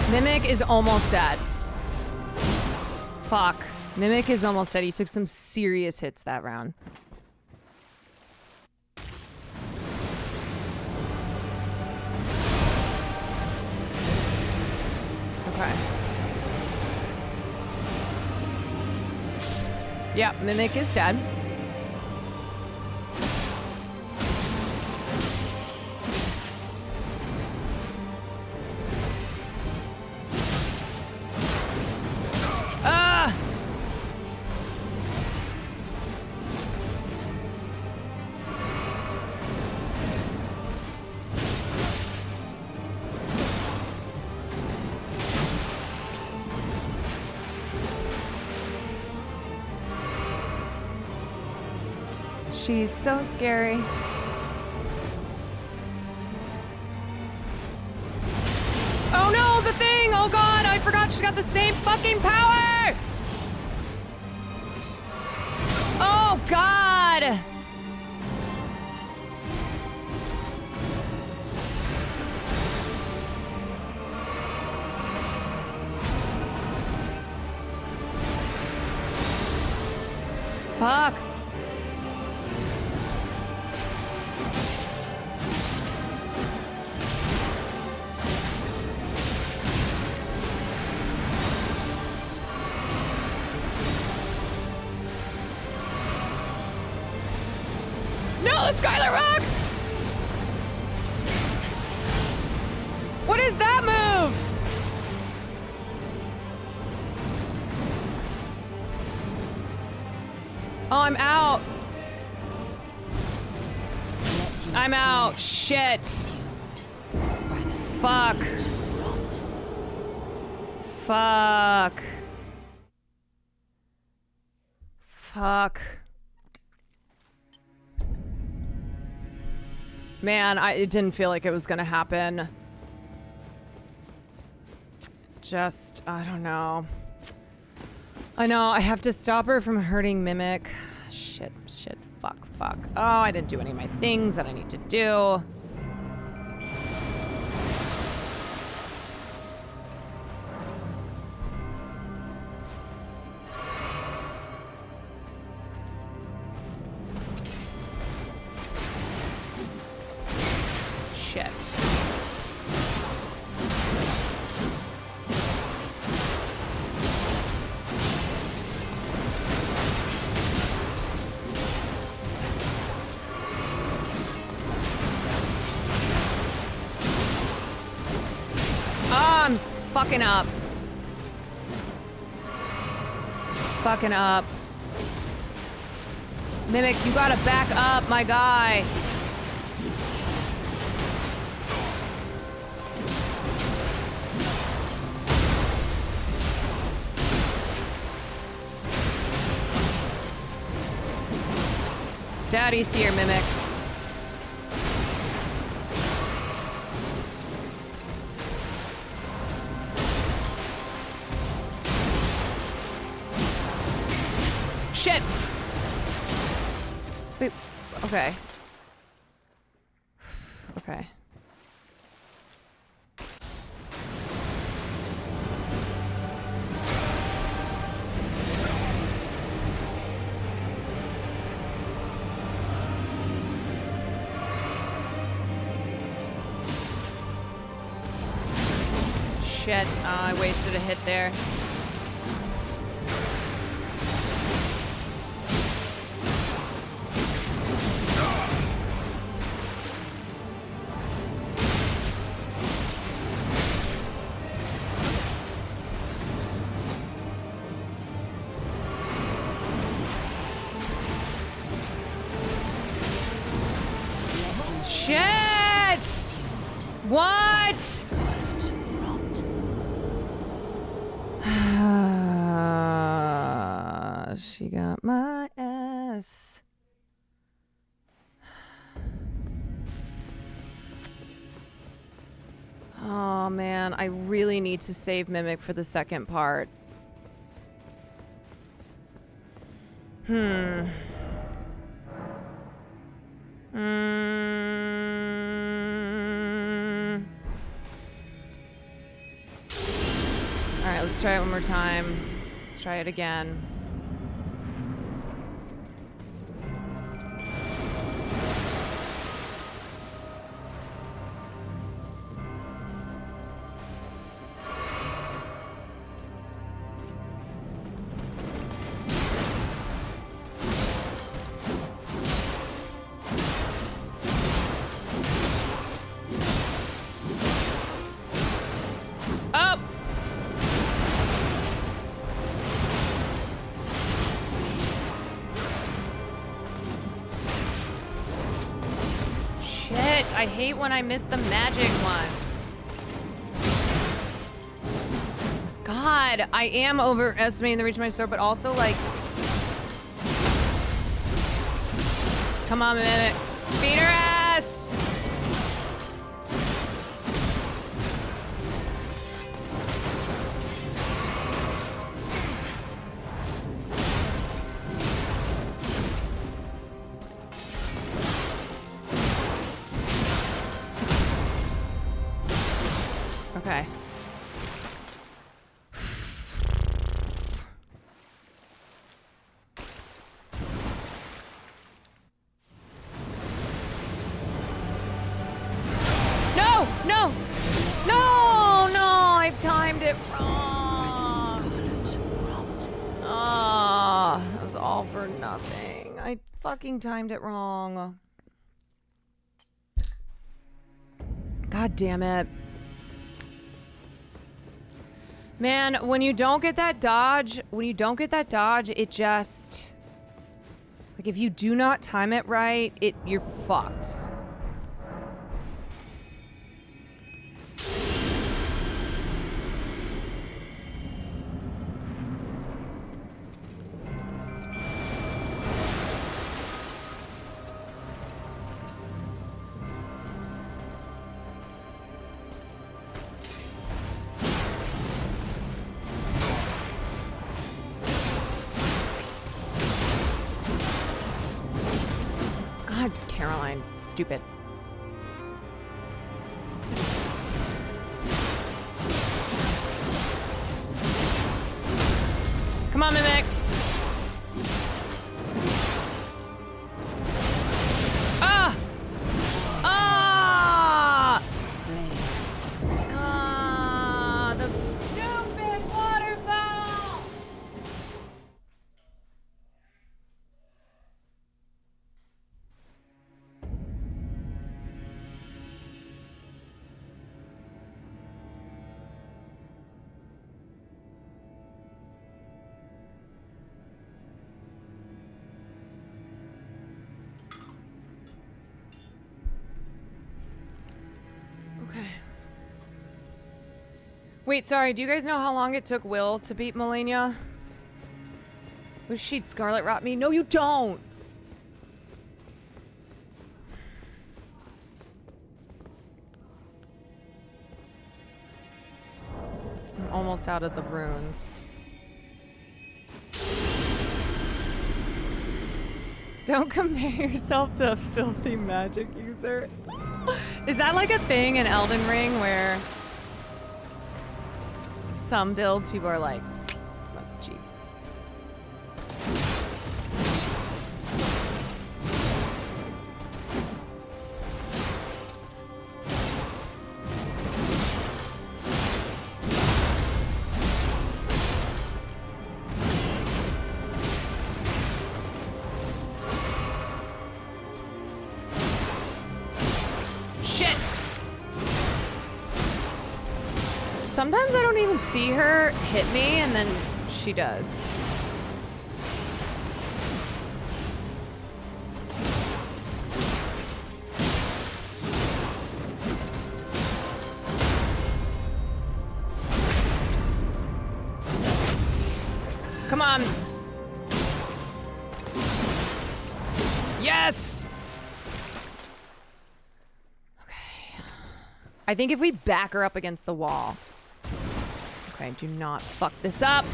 Mimic is almost dead. Fuck. Mimic is almost dead. He took some serious hits that round. Okay. Yeah, Mimic is dead. She's so scary. Oh no, the thing! Oh god, I forgot she's got the same fucking power! Oh god! Fuck. Skylar Rock! What is that move? Oh, I'm out. I'm out. Shit. Fuck. Fuck. Fuck. Man, it didn't feel like it was gonna happen. Just, I don't know. I know, I have to stop her from hurting Mimic. Shit, fuck. Oh, I didn't do any of my things that I need to do. Shit. I'm fucking up. Fucking up. Mimic, you gotta back up, my guy. Daddy's here, Mimic. Shit! Wait, okay. Okay. Shit, I wasted a hit there. Shit! What? Scarlet rot. She got my ass. Oh man, I really need to save Mimic for the second part. Hmm. Alright, let's try it one more time. Let's try it again. Up! Shit, I hate when I miss the magic one. God, I am overestimating the reach of my sword, but also like... Come on, Mimic. Beat her ass! Okay. No! No! No! No! I've timed it wrong. Scarlet rot. Ah, that was all for nothing. I fucking timed it wrong. God damn it. Man, when you don't get that dodge, it just... Like, if you do not time it right, you're fucked. God, Caroline, stupid. Come on, Mimic. Ah! Ah! Ah! The stupid waterfall! Okay. Wait, sorry, do you guys know how long it took Will to beat Malenia? Wish she'd Scarlet Rot me. No, you don't! I'm almost out of the runes. Don't compare yourself to a filthy magic user. Is that like a thing in Elden Ring where some builds people are like, that's cheap? Shit! Sometimes I don't even see her hit me, and then she does. Yes! Okay. I think if we back her up against the wall. Okay, do not fuck this up.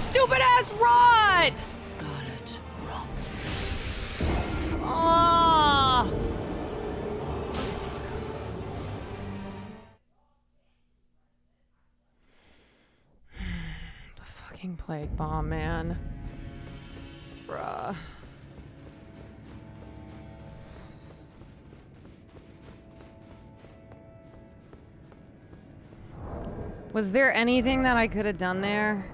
Stupid ass rot! Scarlet rot. Ah! The fucking plague bomb, man. Bruh. Was there anything that I could have done there?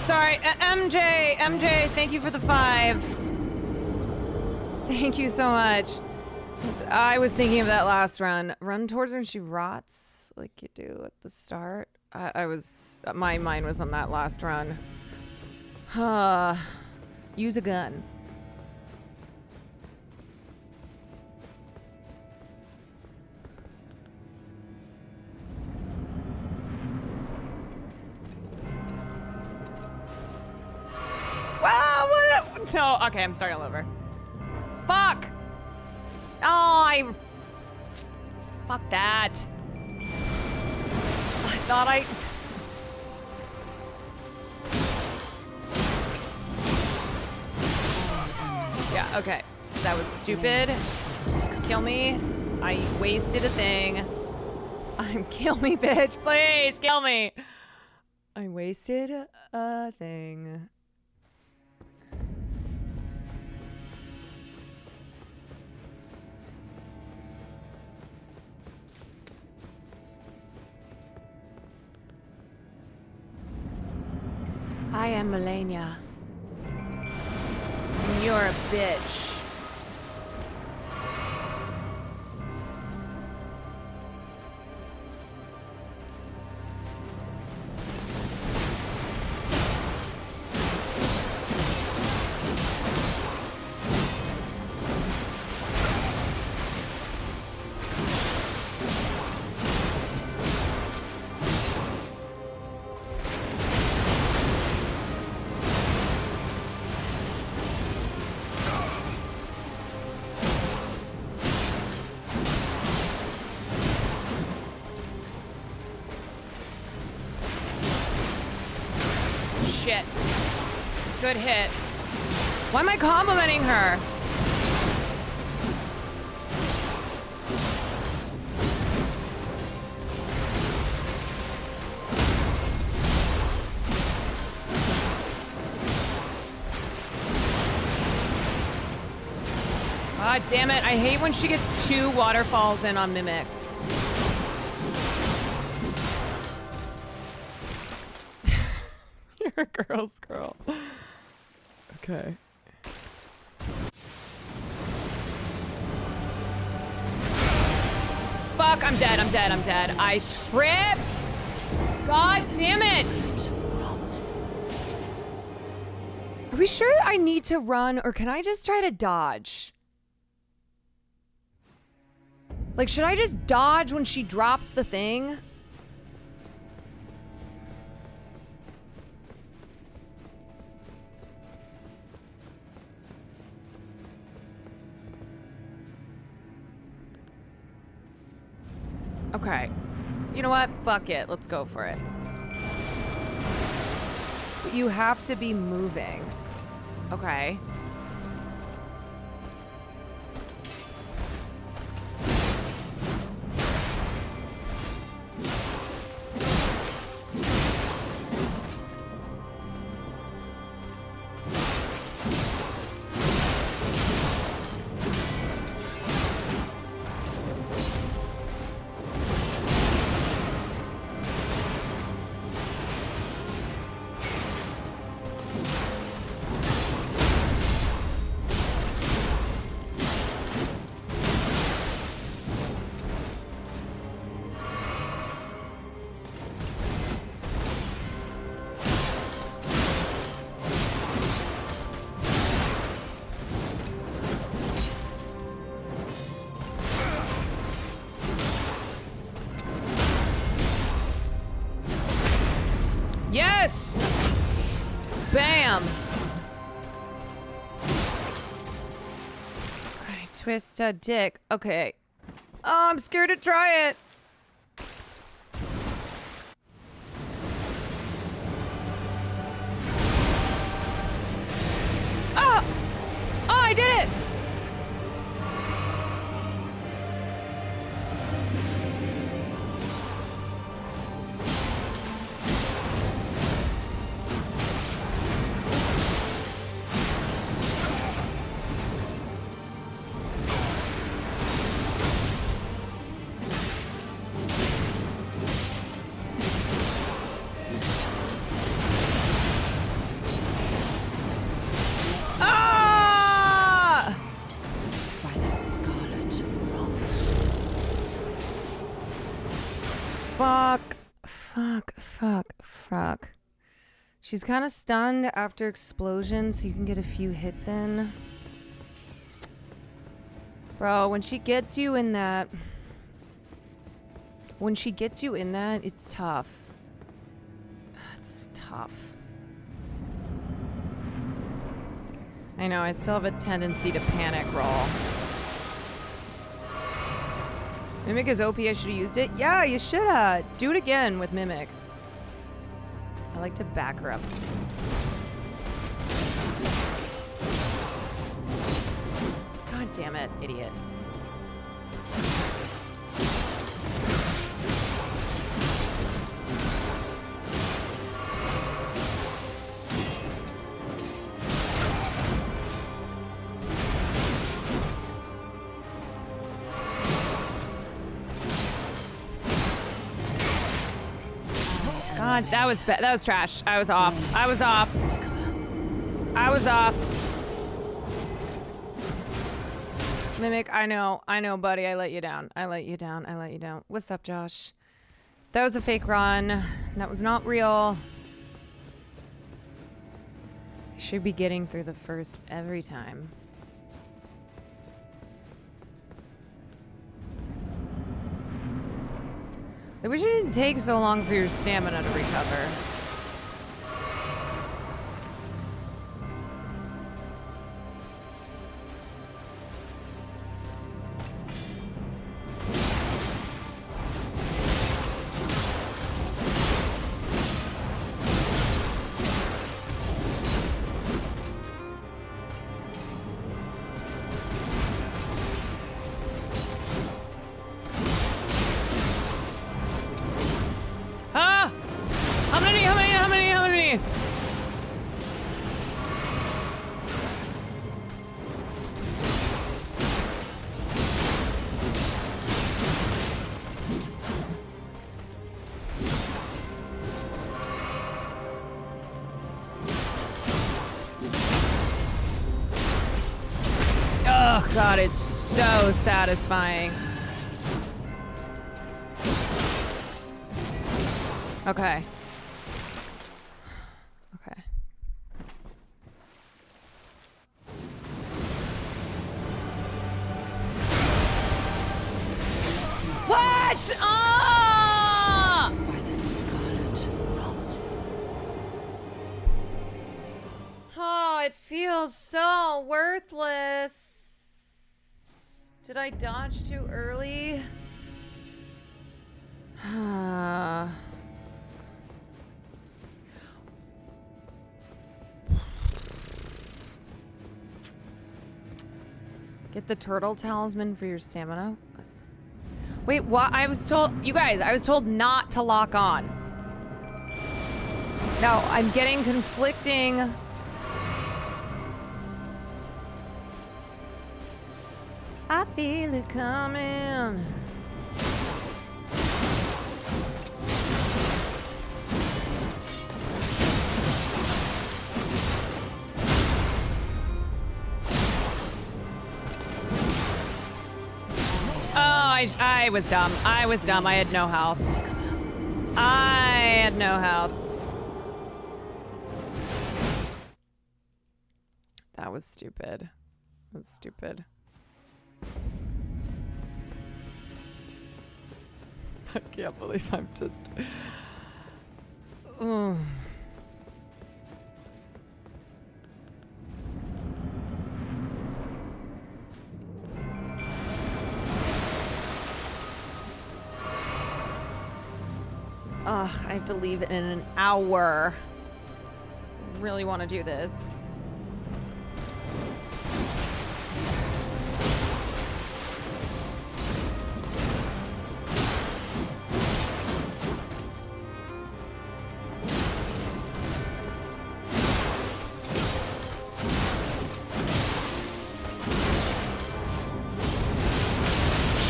Sorry, MJ, thank you for the 5. Thank you so much. I was thinking of that last run. Run towards her and she rots like you do at the start. My mind was on that last run. Use a gun. Wow, what? No, okay, I'm starting all over. Fuck! Oh, fuck that. I thought I... Yeah, okay. That was stupid. Kill me. I wasted a thing. Kill me, bitch. Please, kill me. I wasted a thing. I am Malenia. And you're a bitch. Shit. Good hit. Why am I complimenting her? God damn it. I hate when she gets 2 waterfalls in on Mimic. You're a girl's girl. Okay. Fuck, I'm dead, I'm dead, I'm dead. I tripped! God damn it! Are we sure I need to run, or can I just try to dodge? Like, should I just dodge when she drops the thing? Okay. You know what? Fuck it. Let's go for it. But you have to be moving. Okay. Yes! Bam! Okay, twist a dick. Okay. Oh, I'm scared to try it. Ah! Oh, I did it! Ah! By the scarlet rot. Fuck. Fuck. Fuck. Fuck. She's kind of stunned after explosion, so you can get a few hits in. Bro, when she gets you in that... When she gets you in that, it's tough. It's tough. I know, I still have a tendency to panic roll. Mimic is OP, I should have used it. Yeah, you should have. Do it again with Mimic. I like to back her up. God damn it, idiot. God, that was that was trash. I was off. I was off. I was off. Mimic, I know, buddy. I let you down. I let you down. I let you down. What's up, Josh? That was a fake run. That was not real. I should be getting through the first every time. I wish it didn't take so long for your stamina to recover. Ah! How many? Oh God, it's so satisfying. Okay. Okay. What? Ah! By the scarlet rot. Oh, it feels so worthless. Did I dodge too early? Get the turtle talisman for your stamina. Wait, what? I was told, you guys, I was told not to lock on. Now, I'm getting conflicting. I feel it coming. I was dumb. I was dumb. I had no health. I had no health. That was stupid. That was stupid. I can't believe I'm just... Ugh. Ugh, I have to leave in an hour. I really want to do this.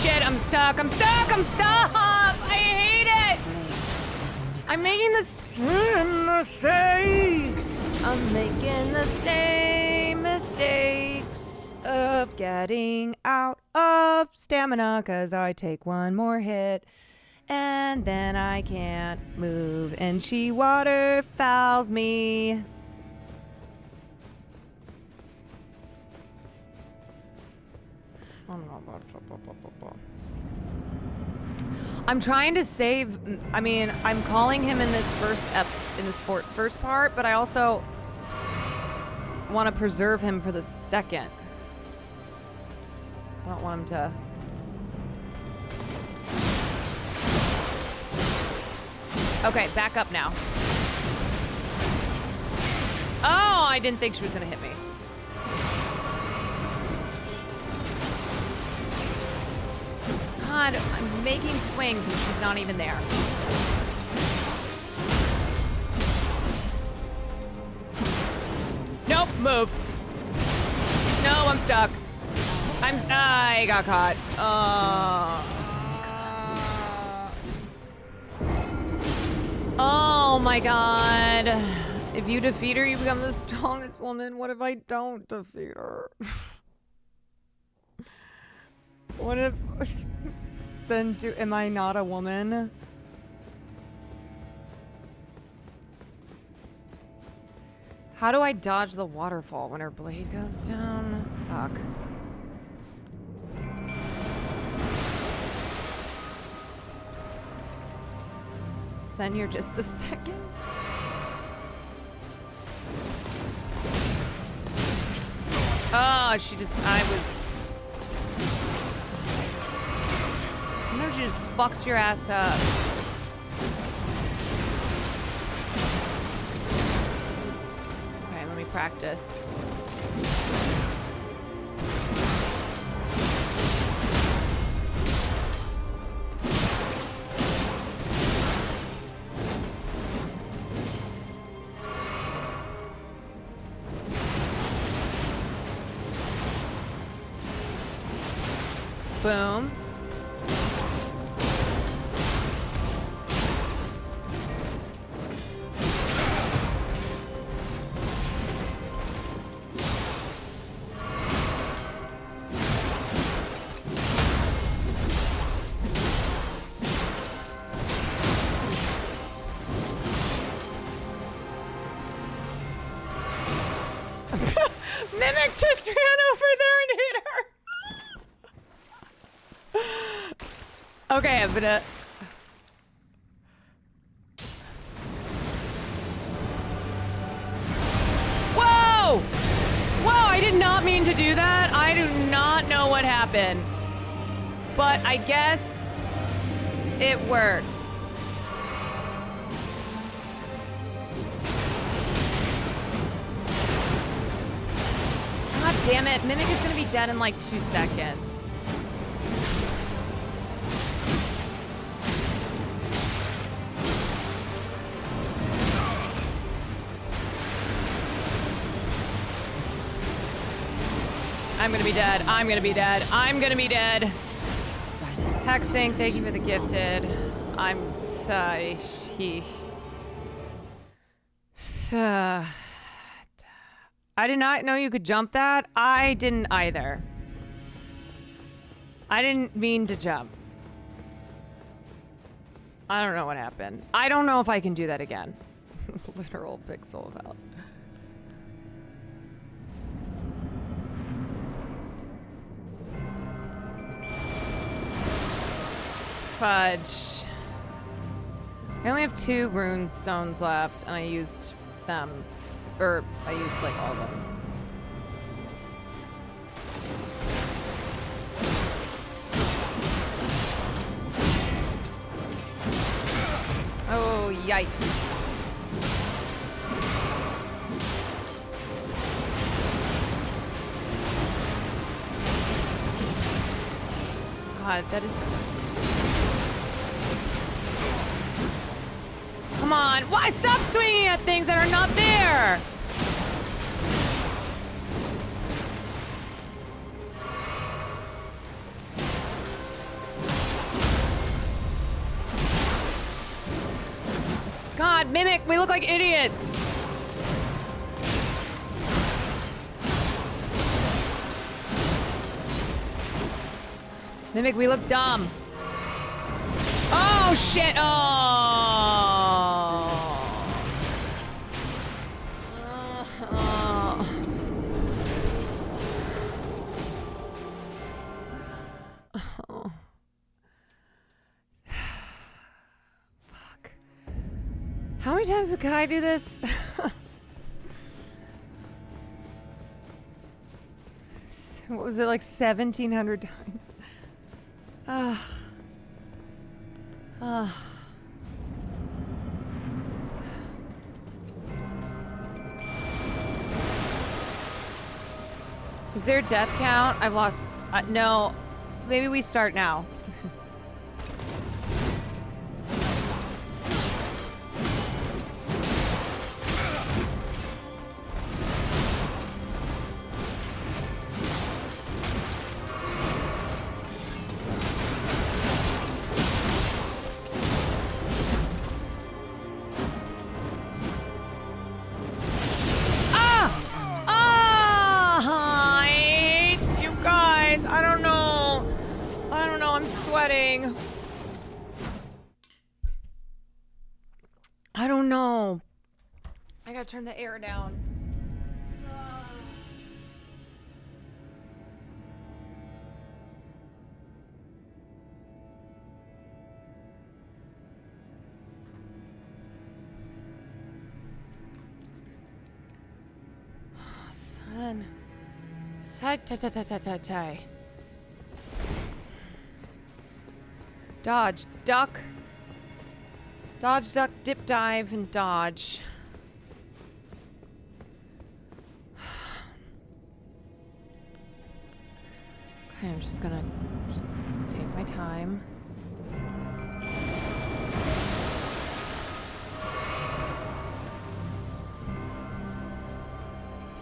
Shit, I'm stuck. I'm stuck. I'm stuck. I hate it. I'm making the same mistakes. I'm making the same mistakes of getting out of stamina because I take one more hit and then I can't move and she waterfowls me. I'm trying to save. I mean, I'm calling him in this first part, but I also want to preserve him for the second. I don't want him to. Okay, back up now. Oh, I didn't think she was gonna hit me. God, I'm making swings and she's not even there. Nope, move. No, I'm stuck. I got caught. Oh my God. If you defeat her, you become the strongest woman. What if I don't defeat her? What if... Then am I not a woman? How do I dodge the waterfall when her blade goes down? Fuck. Then you're just the second? Oh, sometimes she just fucks your ass up. Okay, let me practice. Boom. Mimic just ran over there and hit her. Okay, I'm gonna... Whoa! Whoa, I did not mean to do that. I do not know what happened. But I guess it works. God damn it. Mimic is gonna be dead in like 2 seconds. I'm gonna be dead. I'm gonna be dead. I'm gonna be dead. Hexing, thank you for the gifted. I'm I did not know you could jump that. I didn't either. I didn't mean to jump. I don't know what happened. I don't know if I can do that again. Literal pixel of hell. Fudge. I only have 2 rune stones left, and I used them. Or, I used like all of them. Oh, yikes. God, that is... Come on. Why? Stop swinging at things that are not there. God, Mimic, we look like idiots. Mimic, we look dumb. Oh, shit. How many times can I do this? What was it, like 1,700 times? Is there a death count? I've lost... no. Maybe we start now. I don't know. I gotta turn the air down. Son. Dodge, duck. Dodge, duck, dip, dive, and dodge. Okay, I'm just gonna take my time.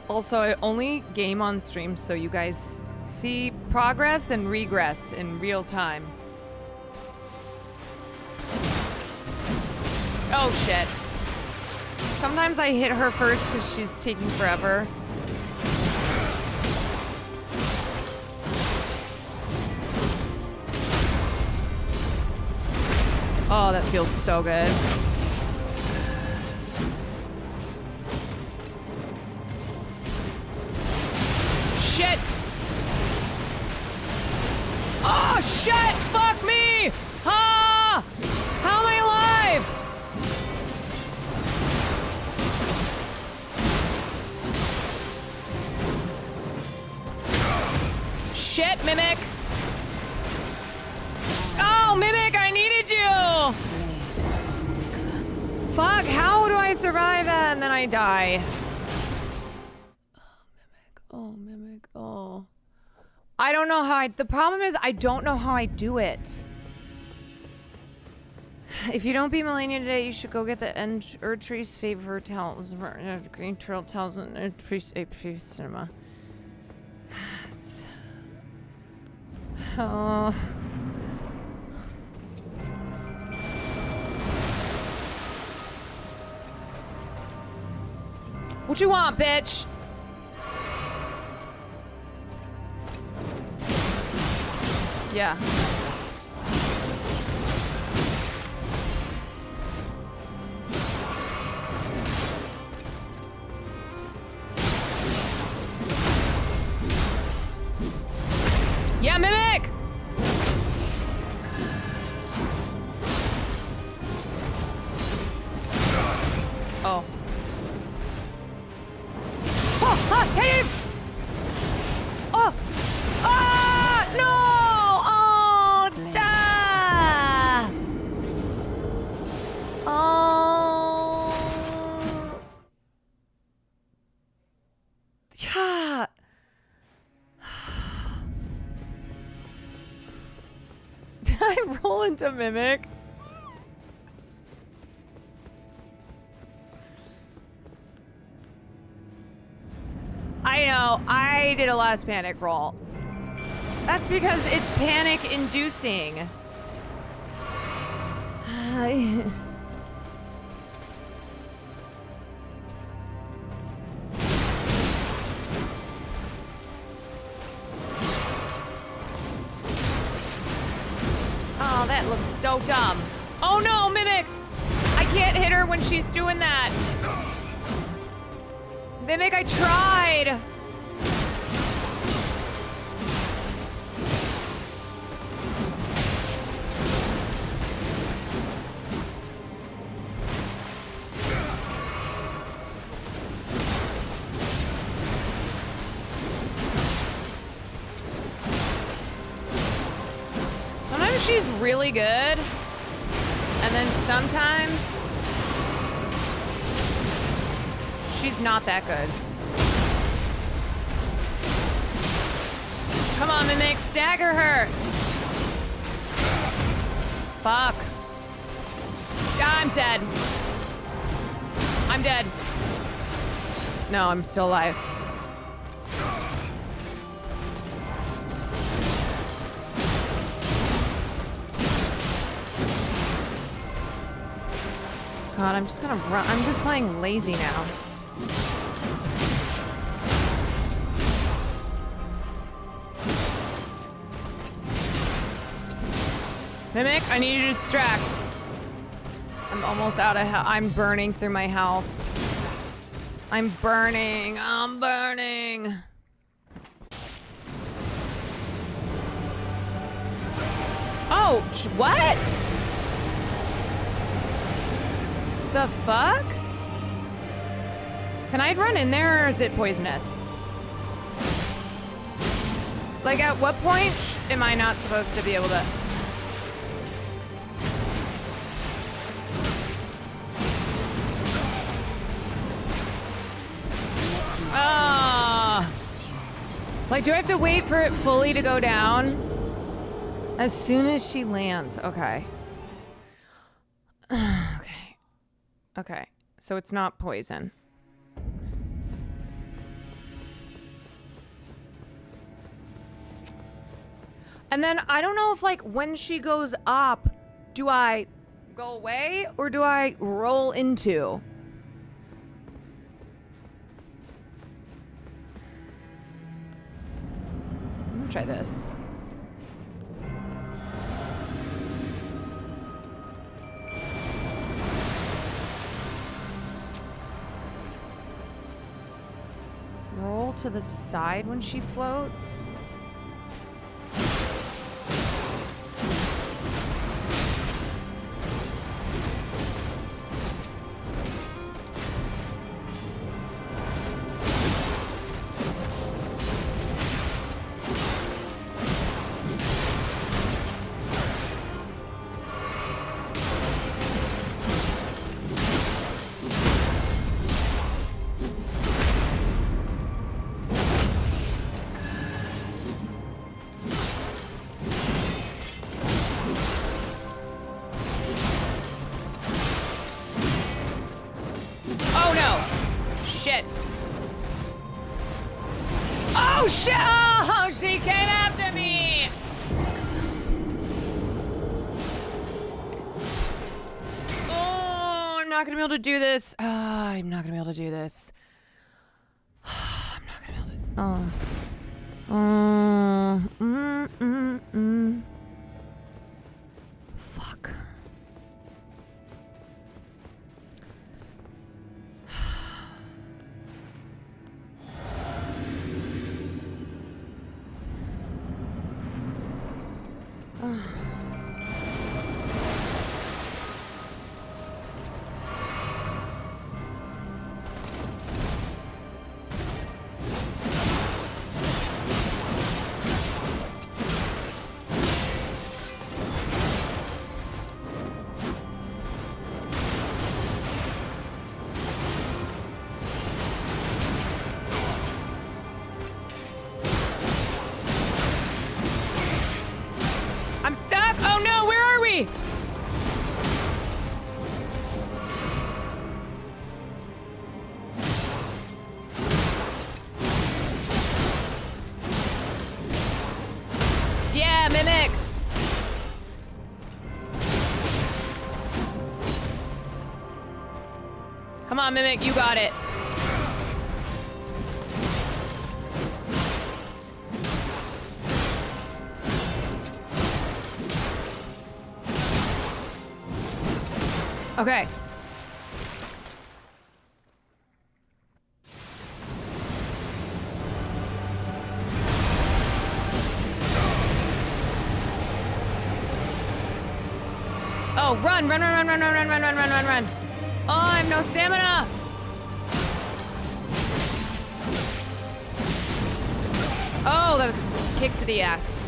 Also, I only game on stream so you guys see progress and regress in real time. Oh shit. Sometimes I hit her first because she's taking forever. Oh, that feels so good. Shit! Oh shit! Fuck me! Ah! How am I alive? Shit, Mimic! Oh, Mimic, I needed you! Fuck, how do I survive that and then I die? Oh, Mimic, oh, Mimic, I don't know how the problem is I don't know how I do it. If you don't beat Malenia today, you should go get the Erdtree's favor towels, green trail towels, and Erdtree's AP cinema. Oh. What you want, bitch? Yeah. Yeah, Mimic! Oh. Oh, ah, hey! Oh! Ah! No! Oh! Ah! Oh! Yeah! Did I roll into Mimic? I know, I did a last panic roll. That's because it's panic inducing. Oh, that looks so dumb. Oh no, Mimic! I can't hit her when she's doing that. Mimic, I tried! Sometimes she's really good, and then sometimes she's not that good. Come on, Mimic, stagger her. Fuck. I'm dead. I'm dead. No, I'm still alive. God, I'm just gonna run. I'm just playing lazy now. Mimic, I need you to distract. I'm almost out of health. I'm burning through my health. I'm burning. I'm burning. Oh, what? The fuck? Can I run in there, or is it poisonous? Like, at what point am I not supposed to be able to... Ah! Like, do I have to wait for it fully to go down? As soon as she lands. Okay. Okay. Okay. So it's not poison. And then I don't know if, like, when she goes up, do I go away or do I roll into? I'm gonna try this. Roll to the side when she floats. shit. Oh shit! Oh, she came after me! Oh, I'm not gonna be able to do this. I'm not gonna be able to do this. I'm not gonna be able to. Fuck. I'm stuck. Oh no, where are we? Yeah, Mimic. Come on, Mimic, you got it. Okay. Oh, run, run, run, run, run, run, run, run, run, run, run, run. Oh, I have no stamina. Oh, that was a kick to the ass.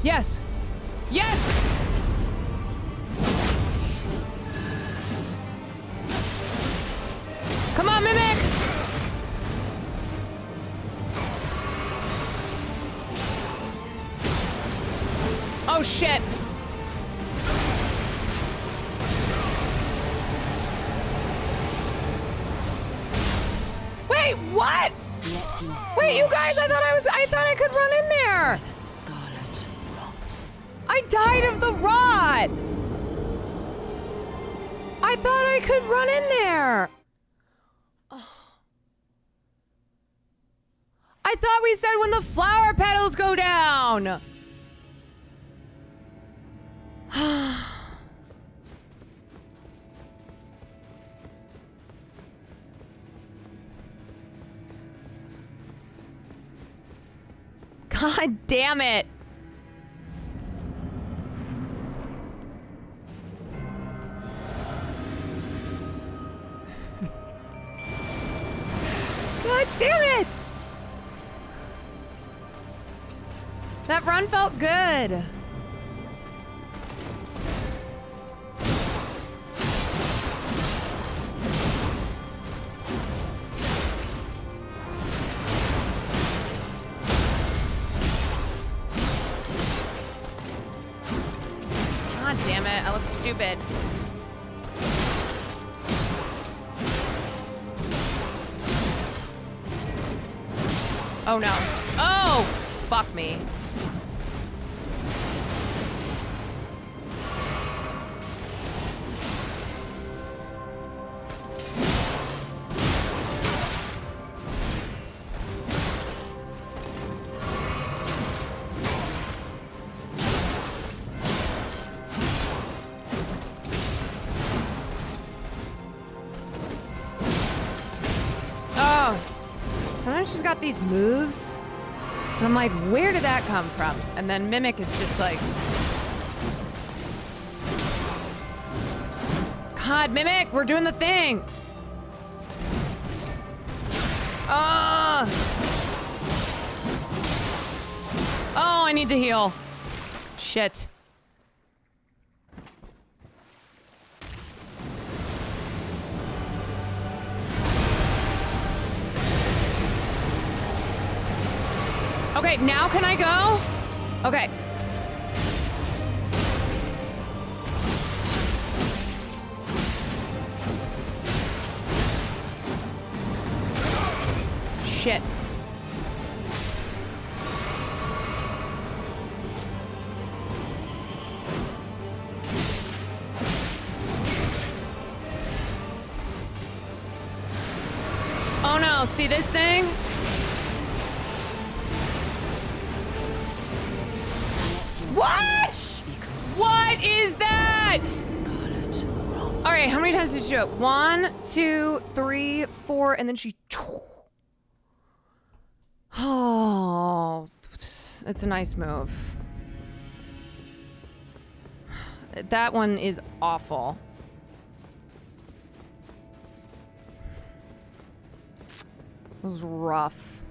Yes. Yes! Come on, Mimic! Oh, shit. Wait, what? Wait, you guys, I thought I could run in there. The scarlet rot. I died of the rot. I thought I could run in there. I thought we said when the flower petals go down. God damn it. God damn it. That run felt good. God damn it, I look stupid. Oh no. Oh! Fuck me. Sometimes she's got these moves, and I'm like, where did that come from? And then Mimic is just like, God, Mimic, we're doing the thing. Oh, I need to heal. Shit. Okay, now can I go? Okay. Shit. Oh no, see this thing? What? What is that? Scarlet rot. All right, how many times did she do it? 1, 2, 3, 4, and then she. Oh, it's a nice move. That one is awful. It was rough.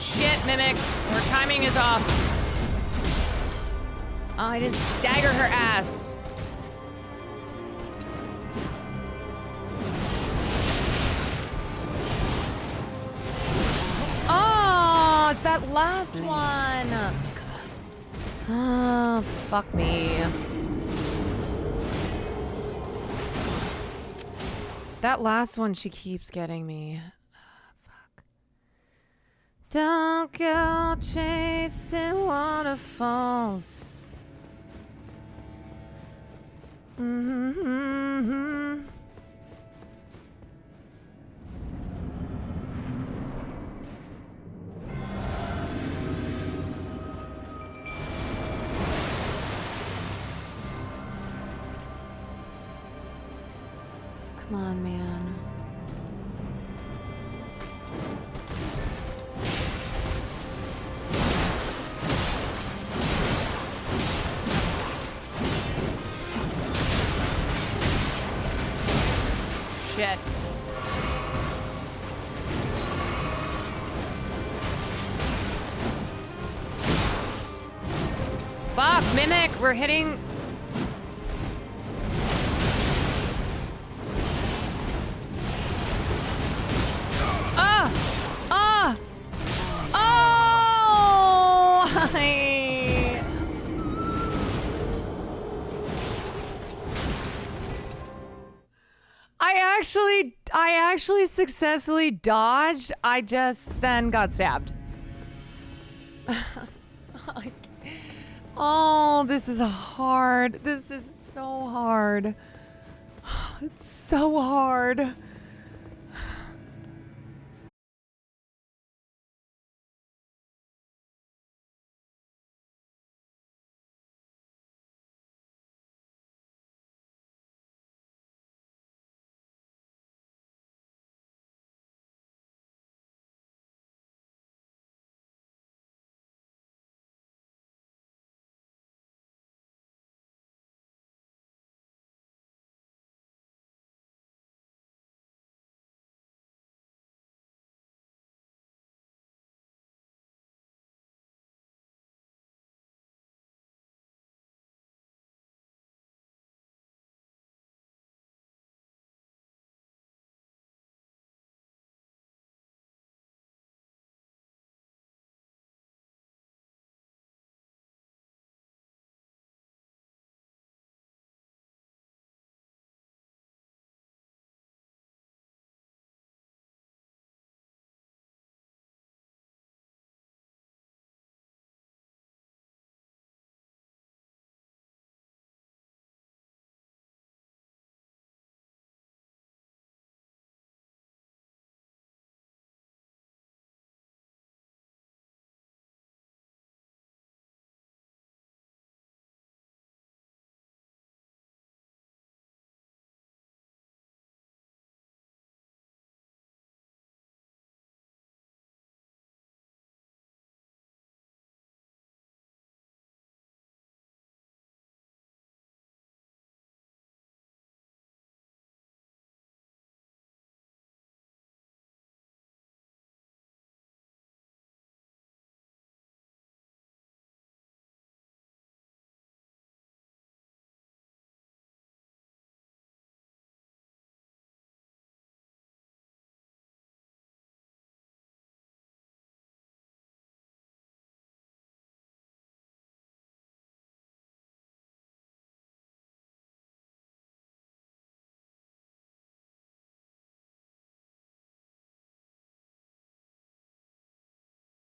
Shit, Mimic. Her timing is off. Oh, I didn't stagger her ass. Oh, it's that last one. Oh, fuck me. That last one, she keeps getting me. Fuck. Don't go chasing waterfalls. Mm-hmm. Come on, man. Shit. Fuck, Mimic, we're hitting. Ah! Ah! Oh! I actually successfully dodged. I just then got stabbed. Oh, this is hard. This is so hard. It's so hard.